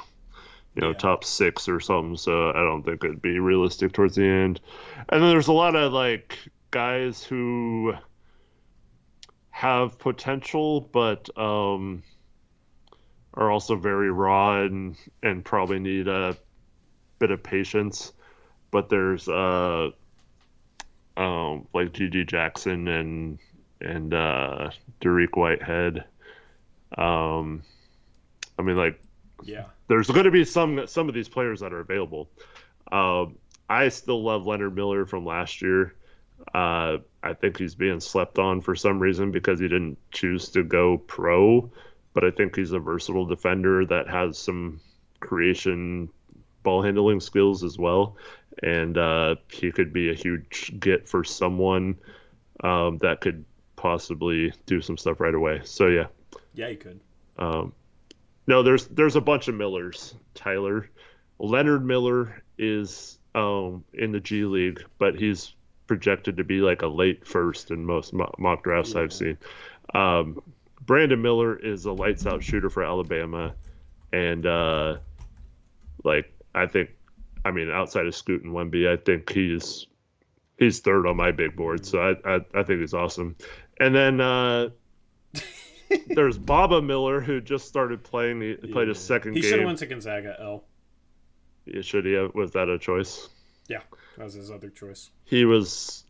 top 6 or something. So I don't think it'd be realistic towards the end. And then there's a lot of like guys who have potential, but are also very raw and probably need a bit of patience. But there's like G.G. Jackson and Derek Whitehead. I mean, like, Yeah. there's going to be some of these players that are available. I still love Leonard Miller from last year. I think he's being slept on for some reason because he didn't choose to go pro. But I think he's a versatile defender that has some creation, ball handling skills as well. And he could be a huge get for someone that could possibly do some stuff right away. So, yeah. Yeah, he could. No, there's a bunch of Millers, Tyler. Leonard Miller is in the G League, but he's projected to be like a late first in most mock drafts I've seen. Brandon Miller is a lights out shooter for Alabama, and I think, outside of Scoot and Wemby, I think he's third on my big board. So I think he's awesome. And then there's Baba Miller, who just started playing. He played his second game. He should have went to Gonzaga. Should he have? Was that a choice? Yeah, that was his other choice. He was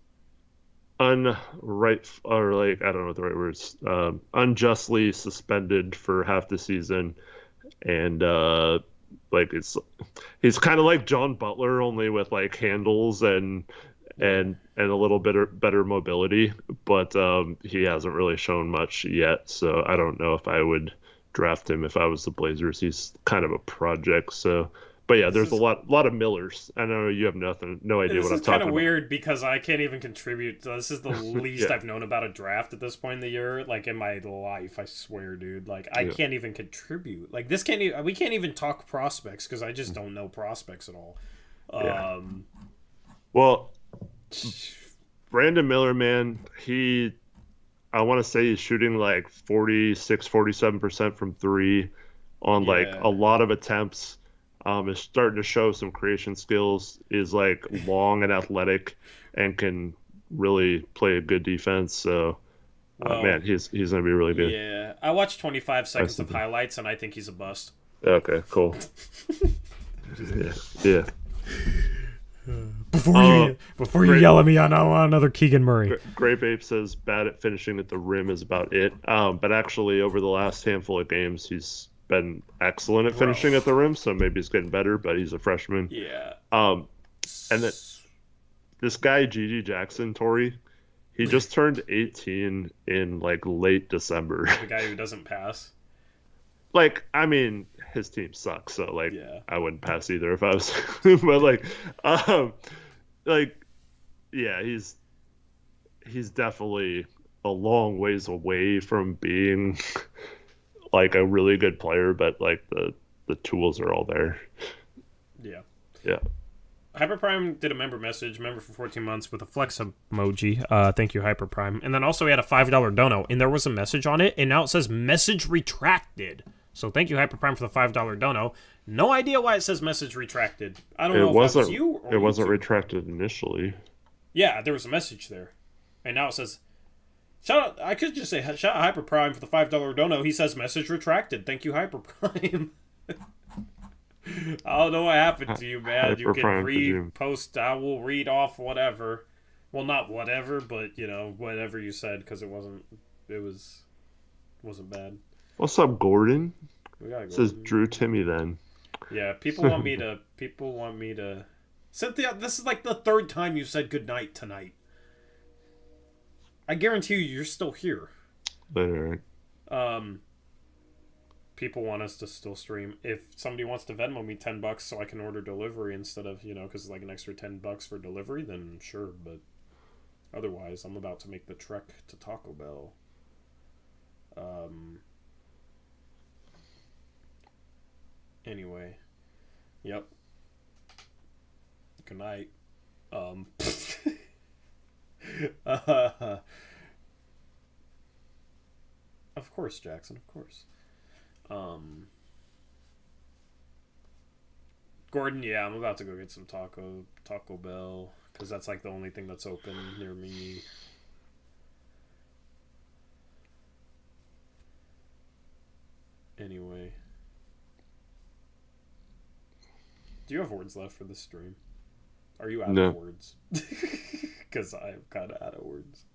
unjustly suspended for half the season, and he's kind of like John Butler, only with like handles and a little bit better mobility, but he hasn't really shown much yet. So I don't know if I would draft him if I was the Blazers. He's kind of a project. So. But yeah, there's a lot of Millers. I know you have no idea what I'm talking about. This is kind of weird because I can't even contribute. This is the least I've known about a draft at this point in the year, like in my life. I swear, dude. Like I can't even contribute. Like we can't even talk prospects because I just don't know prospects at all. Well, Brandon Miller, man, I want to say he's shooting like 47% from 3 on like a lot of attempts. Is starting to show some creation skills, is like long and athletic, and can really play a good defense. So, man, he's going to be really good. Yeah, I watched 25 seconds of highlights, and I think he's a bust. Okay, cool. yeah. Before you yell at me, I want another Keegan Murray. Grape Ape says bad at finishing at the rim is about it. But actually, over the last handful of games, he's been excellent at finishing at the rim, so maybe he's getting better, but he's a freshman. Yeah. And then this guy, G.G. Jackson, Tori, he just turned 18 in like late December. The guy who doesn't pass. like, I mean, his team sucks, so like, Yeah. I wouldn't pass either if I was, but like, yeah, he's definitely a long ways away from being like a really good player, but like the tools are all there. Yeah. Yeah. Hyperprime did a member for 14 months with a flex emoji. Thank you, Hyperprime. And then also he had a $5 dono, and there was a message on it, and now it says message retracted. So thank you, Hyperprime, for the $5 dono. No idea why it says message retracted. I don't know if that was you or it wasn't YouTube. retracted initially. Yeah, there was a message there. And now it says, shout out, I could just say, shout out Hyperprime for the $5 dono. He says message retracted. Thank you, Hyperprime. I don't know what happened to you, man. You can repost. I will read off whatever. Well, not whatever, but you know, whatever you said, because it wasn't bad. What's up, Gordon? We gotta It go. says Drew Timmy then. Yeah, people want me to. Cynthia, this is like the third time you said goodnight tonight. I guarantee you're still here. Later. People want us to still stream. If somebody wants to Venmo me $10 so I can order delivery instead of, because it's like an extra $10 for delivery, then sure. But otherwise, I'm about to make the trek to Taco Bell. Anyway, yep. Good night. Of course, Jackson. Of course. Gordon, yeah, I'm about to go get some Taco Bell, because that's like the only thing that's open near me. Anyway, do you have words left for this stream? Are you out of words? Because I'm kind of out of words.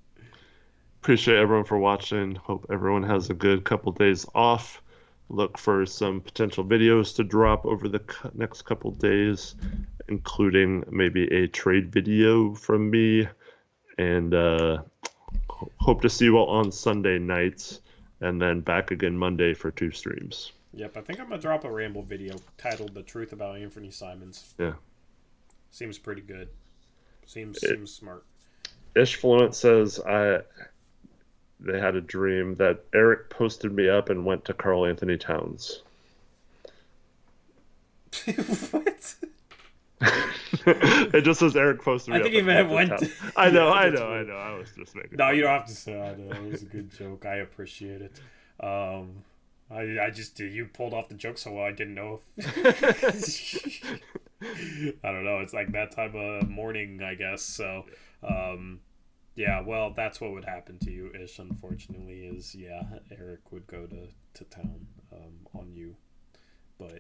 Appreciate everyone for watching. Hope everyone has a good couple days off. Look for some potential videos to drop over the next couple days, including maybe a trade video from me. And hope to see you all on Sunday nights, and then back again Monday for 2 streams. Yep, I think I'm going to drop a ramble video titled The Truth About Anthony Simons. Yeah. Seems pretty good. Seems smart. Ishfluent says they had a dream that Eric posted me up and went to Karl Anthony Towns. What? It just says Eric posted me up. I think he meant went to... I know. I was just making No, you don't have to say I know. It was a good joke. I appreciate it. I just... You pulled off the joke so well, I didn't know if... I don't know. It's like that time of morning, I guess. So, yeah, well, that's what would happen to you, Ish, unfortunately, is, yeah, Eric would go to town on you. But...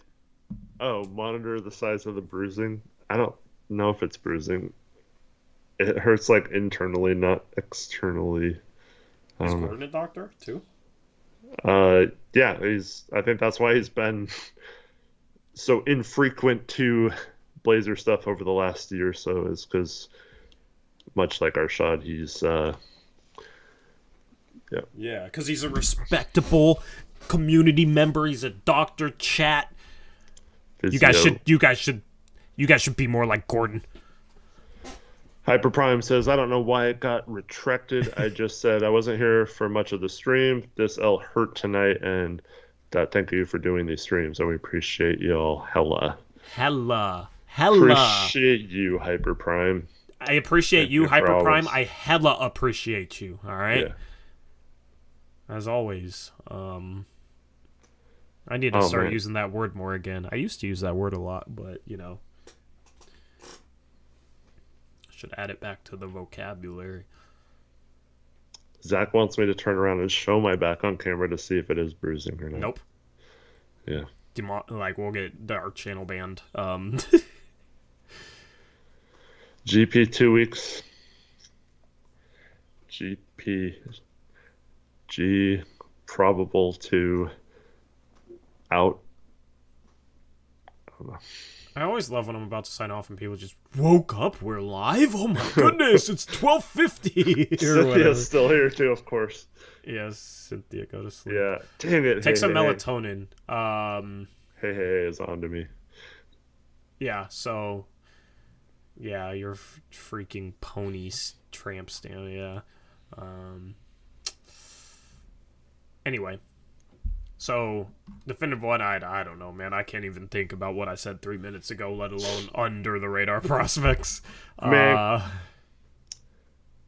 Oh, monitor the size of the bruising. I don't know if it's bruising. It hurts, like, internally, not externally. Is Gordon a doctor, too? Yeah, I think that's why he's been so infrequent to Blazer stuff over the last year or so, is because, much like Arshad, he's, yeah. Yeah, because he's a respectable community member. He's a doctor, chat. Physio. You guys should be more like Gordon. Hyperprime says, I don't know why it got retracted. I just said I wasn't here for much of the stream. This L hurt tonight, and thank you for doing these streams. And we appreciate you all hella. Appreciate you, Hyperprime. I appreciate you, Hyperprime. I hella appreciate you. All right? Yeah. As always. I need to start using that word more again. I used to use that word a lot, but, should add it back to the vocabulary. Zach wants me to turn around and show my back on camera to see if it is bruising or not. Nope. Yeah. We'll get our channel banned. GP 2 weeks. G probable to out. I don't know. I always love when I'm about to sign off and people just woke up. We're live. Oh my goodness, it's 12:50. Cynthia's still here too, of course. Yes, Cynthia, go to sleep. Yeah, dang it. Take some melatonin. Hey, it's on to me. Yeah. So. Yeah, your freaking pony tramp stamp. Yeah. Anyway. So, definitive one, I don't know, man. I can't even think about what I said 3 minutes ago, let alone under the radar prospects. Man.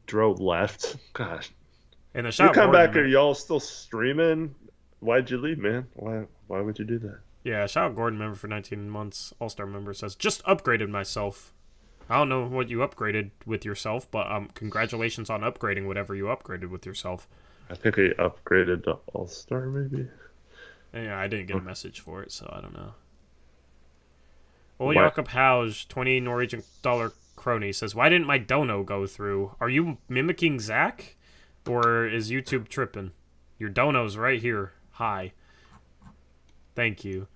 Drove left. Gosh. And the you shot come Gordon, back, are y'all still streaming? Why'd you leave, man? Why would you do that? Yeah, shout out Gordon, member for 19 months. All-Star member says, just upgraded myself. I don't know what you upgraded with yourself, but congratulations on upgrading whatever you upgraded with yourself. I think I upgraded to All-Star, maybe. Yeah, I didn't get a message for it, so I don't know. Well, Jakob Hauge, 20 Norwegian dollar crony, says, why didn't my dono go through? Are you mimicking Zach? Or is YouTube tripping? Your dono's right here. Hi. Thank you.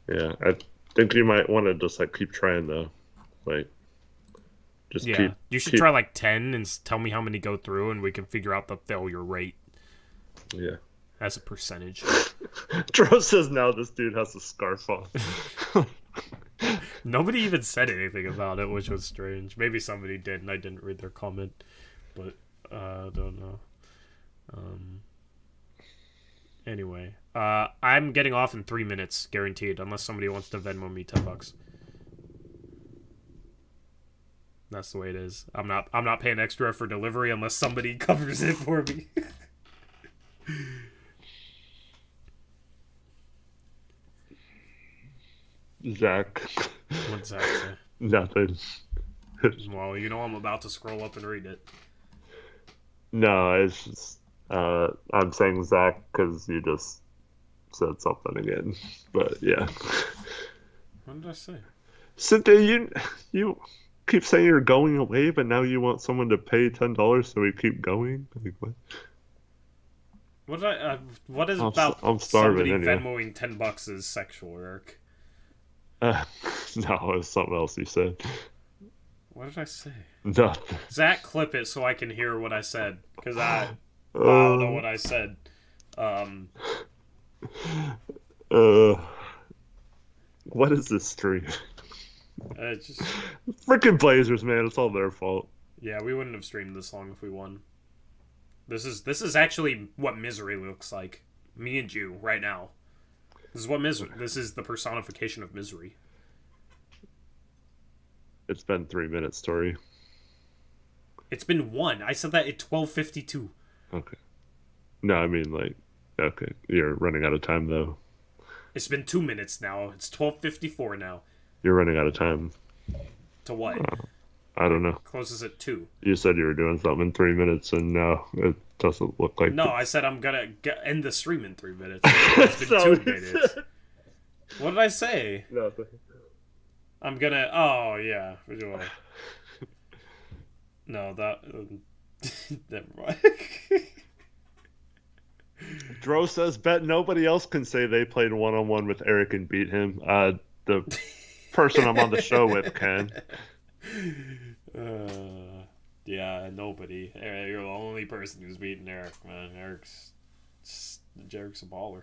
Yeah, I think you might want to just keep trying though, just keep. You should try 10 and tell me how many go through, and we can figure out the failure rate. Yeah, as a percentage. Dro says now this dude has a scarf on. Nobody even said anything about it, which was strange. Maybe somebody did, and I didn't read their comment, but I don't know. Anyway, I'm getting off in 3 minutes, guaranteed, unless somebody wants to Venmo me $10. That's the way it is. I'm not paying extra for delivery unless somebody covers it for me. Zach. What's Zach say? Nothing. Well, I'm about to scroll up and read it. No, it's just I'm saying Zach because you just said something again. But yeah. What did I say? Cynthia, you keep saying you're going away, but now you want someone to pay $10 so we keep going? What? What is I'm starving somebody anyway. Venmoing $10 is sexual, Eric? No, it was something else you said. What did I say? Nothing. Zach, clip it so I can hear what I said, because I don't know what I said. What is this stream? Just Freaking Blazers, man! It's all their fault. Yeah, we wouldn't have streamed this long if we won. This is actually what misery looks like. Me and you right now. This is what misery. This is the personification of misery. It's been 3 minutes, Tori. It's been 1. I said that at 12:52. Okay. No, I mean okay, you're running out of time though. It's been 2 minutes now. It's 12:54 now. You're running out of time. To what? I don't know. Closes at 2. You said you were doing something in 3 minutes, and now it doesn't look like. No, I said I'm gonna end the stream in 3 minutes. It's been 2 minutes. What did I say? Nothing. I'm gonna. Oh yeah. No, that. Never mind. Dro says, bet nobody else can say they played one-on-one with Eric and beat him. The person I'm on the show with can. Yeah, nobody. You're the only person who's beaten Eric, man. Eric's a baller.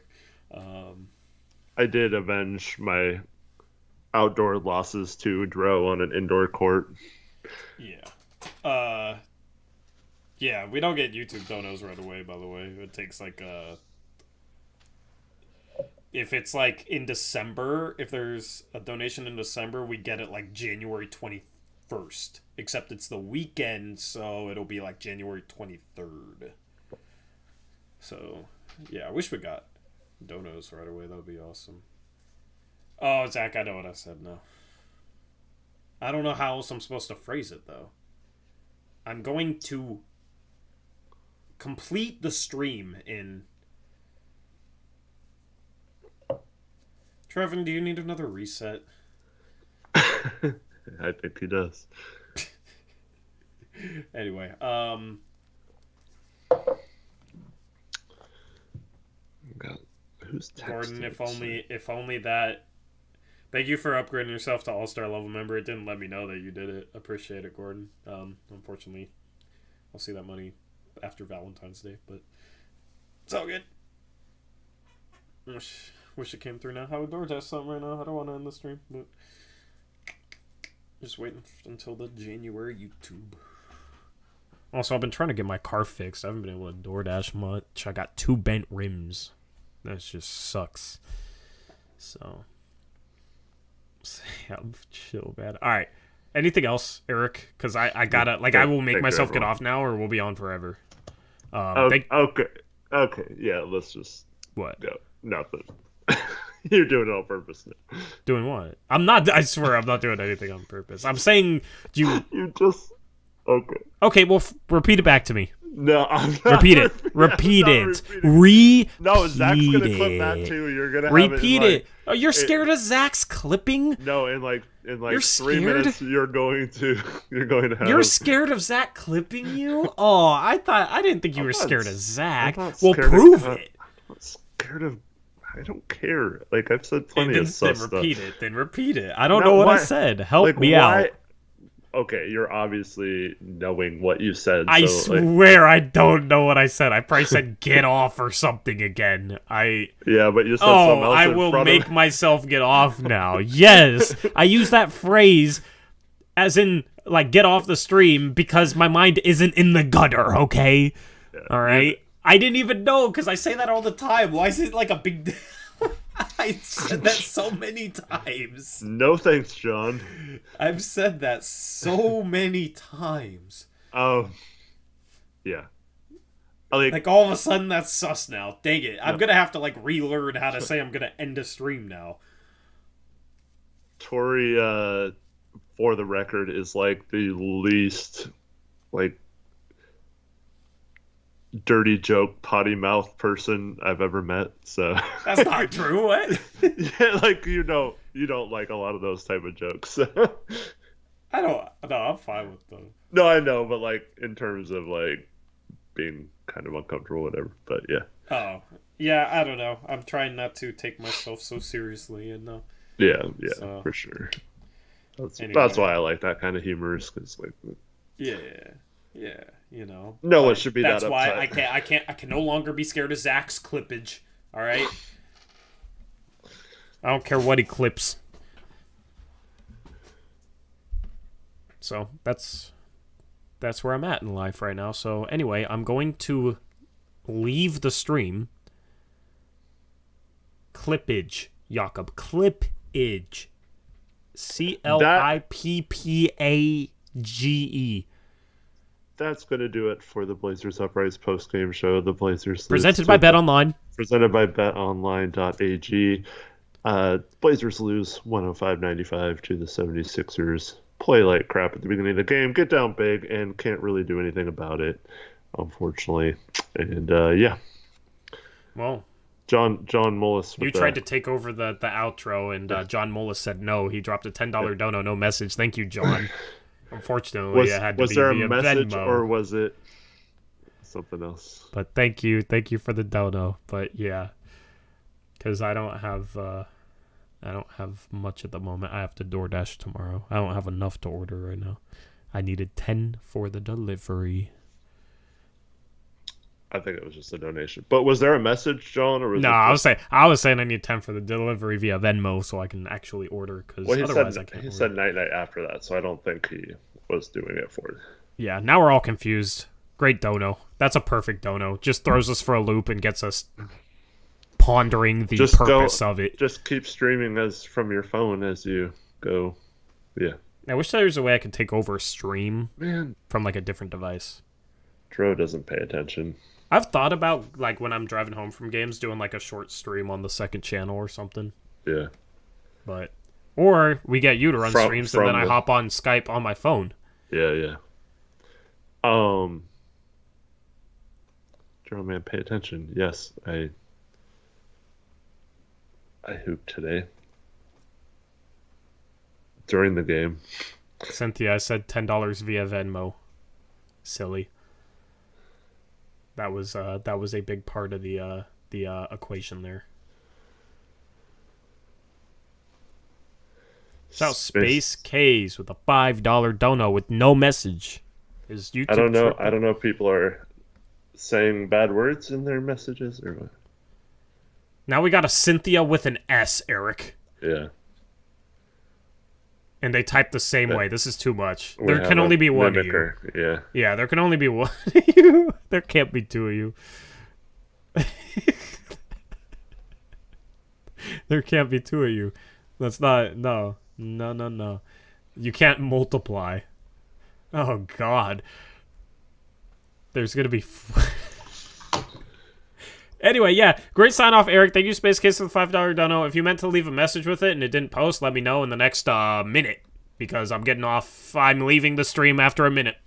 I did avenge my outdoor losses to Dro on an indoor court. Yeah. Yeah, we don't get YouTube donos right away, by the way. It takes if it's in December, if there's a donation in December, we get it January 21st. Except it's the weekend, so it'll be January 23rd. So, yeah, I wish we got donos right away. That would be awesome. Oh, Zach, I know what I said now. I don't know how else I'm supposed to phrase it, though. I'm going to complete the stream in... Trevin, do you need another reset? I think he does. Anyway, God, Who's texting? Gordon, if only that. Thank you for upgrading yourself to All-Star level member. It didn't let me know that you did it. Appreciate it, Gordon. Unfortunately, I'll see that money after Valentine's Day, but it's all good. Wish it came through now. I would DoorDash something right now. I don't want to end the stream, but just waiting until the January YouTube. Also, I've been trying to get my car fixed. I haven't been able to DoorDash much. I got 2 bent rims. That just sucks. So, I'm chill, man. All right. Anything else, Eric? Because I gotta, like, I will make myself get off now, or we'll be on forever. Okay. Yeah, let's just What? go. Nothing. You're doing it on purpose now. Doing what? I'm not. I swear, I'm not doing anything on purpose. I'm saying you. You just. Okay. Okay. Well, repeat it back to me. No, I'm not. Repeat it. Repeat it. Repeat. No, Zach's gonna clip that too. You're gonna repeat have it. Oh, you're scared of Zach's clipping? No, in like you're 3 minutes, you're going to have. You're scared of Zach clipping you? Oh, I didn't think you were scared of Zach. Well, prove it. I'm not scared of. I don't care. Like I've said plenty of stuff. Then repeat it. I don't know what I said. Help me out. Okay, you're obviously knowing what you said. I swear I don't know what I said. I probably said get off or something again. Yeah, but you said something else. I will make myself get off now. Yes, I use that phrase as in like get off the stream because my mind isn't in the gutter. Okay, yeah. All right. I didn't even know because I say that all the time. Why is it like a big deal? I said that so many times. No thanks, John. I've said that so many times. Oh, yeah. Like all of a sudden that's sus now. Dang it. I'm going to have to like relearn how to say I'm going to end a stream now. Tori, for the record, is like the least like dirty joke potty mouth person I've ever met. So that's not true. What? Yeah, like you don't like a lot of those type of jokes. I don't. No, I'm fine with them. No, I know, but like in terms of like being kind of uncomfortable, whatever. But yeah. Oh yeah, I don't know. I'm trying not to take myself so seriously, and Yeah, so, for sure. That's why I like that kind of humor, because like. Yeah. You know. No one should be that upset. That's why I can no longer be scared of Zach's clippage. All right. I don't care what he clips. So that's where I'm at in life right now. So anyway, I'm going to leave the stream. Clippage, Jakob. Clippage. CLIPPAGE. That's going to do it for the Blazers Uprise postgame show. The Blazers presented by BetOnline. Presented by BetOnline.ag. Blazers lose 105-95 to the 76ers. Play like crap at the beginning of the game. Get down big and can't really do anything about it, unfortunately. And yeah. Well, John Mullis. You tried to take over the outro, and John Mullis said no. He dropped a $10 dono, no message. Thank you, John. Unfortunately, it had to be via Venmo. Was there a message, or was it something else? But thank you for the dono. But yeah, because I don't have much at the moment. I have to DoorDash tomorrow. I don't have enough to order right now. I needed 10 for the delivery. I think it was just a donation. But was there a message, John? Or was no, I was saying I need 10 for the delivery via Venmo so I can actually order, because otherwise I can't order. He said night after that, so I don't think he was doing it for it. Yeah, now we're all confused. Great dono. That's a perfect dono. Just throws us for a loop and gets us pondering the purpose of it. Just keep streaming from your phone as you go. Yeah. I wish there was a way I could take over a stream from like a different device. Dro doesn't pay attention. I've thought about, like, when I'm driving home from games, doing, like, a short stream on the second channel or something. Yeah. Or we get you to run streams, and then I hop on Skype on my phone. Yeah. Joe, man, pay attention. Yes, I hooped today. During the game. Cynthia, I said $10 via Venmo. Silly. That was a big part of the equation there. Shout out Space K's with a $5 dono with no message. Is YouTube I don't know. tripping? I don't know if people are saying bad words in their messages or what. Now we got a Cynthia with an S, Eric. Yeah. And they type the same way. This is too much. We There have can a only be one mimicker. of you. Yeah. Yeah, there can only be one of you. There can't be two of you. There can't be two of you. That's not... No. No. You can't multiply. Oh, God. There's gonna be... Anyway, yeah, great sign-off, Eric. Thank you, Space Case, for the $5 dono. If you meant to leave a message with it and it didn't post, let me know in the next minute. Because I'm getting off... I'm leaving the stream after a minute.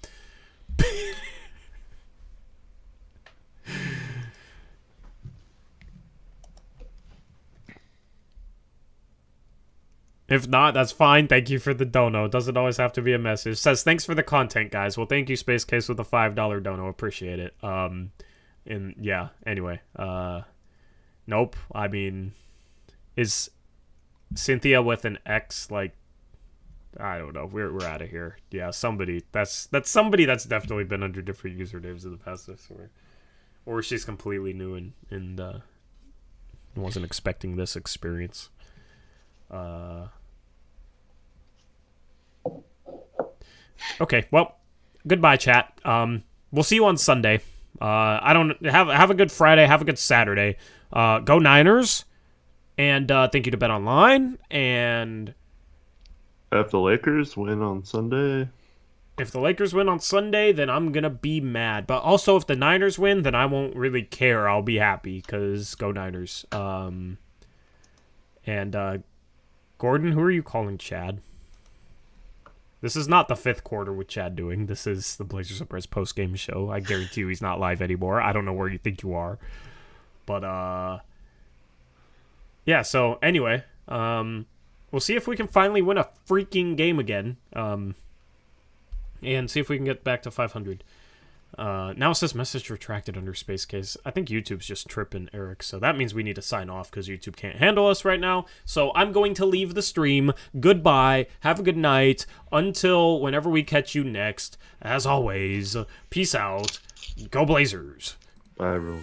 If not, that's fine. Thank you for the dono. It doesn't always have to be a message. Says, thanks for the content, guys. Well, thank you, Space Case, with a $5 dono. Appreciate it. And yeah, anyway. Nope. I mean, is Cynthia with an X, like, I don't know. We're out of here. Yeah, somebody. That's somebody that's definitely been under different usernames in the past, I swear. Or she's completely new and wasn't expecting this experience. Okay, well, goodbye, chat. We'll see you on Sunday. I don't have a good Friday, have a good Saturday. Go Niners, and thank you to Bet Online. And If the Lakers win on Sunday, if the Lakers win on Sunday, then I'm gonna be mad. But also, if the Niners win, then I won't really care. I'll be happy because go Niners. And Gordon, who are you calling Chad? This is not the fifth quarter with Chad doing. This is the Blazers Uprise post-game show. I guarantee you he's not live anymore. I don't know where you think you are. But, yeah, so anyway, we'll see if we can finally win a freaking game again. And see if we can get back to 500. Now it says message retracted under Space Case. I think YouTube's just tripping, Eric. So that means we need to sign off because YouTube can't handle us right now. So I'm going to leave the stream. Goodbye. Have a good night. Until whenever we catch you next. As always, peace out. Go Blazers. bye everyone.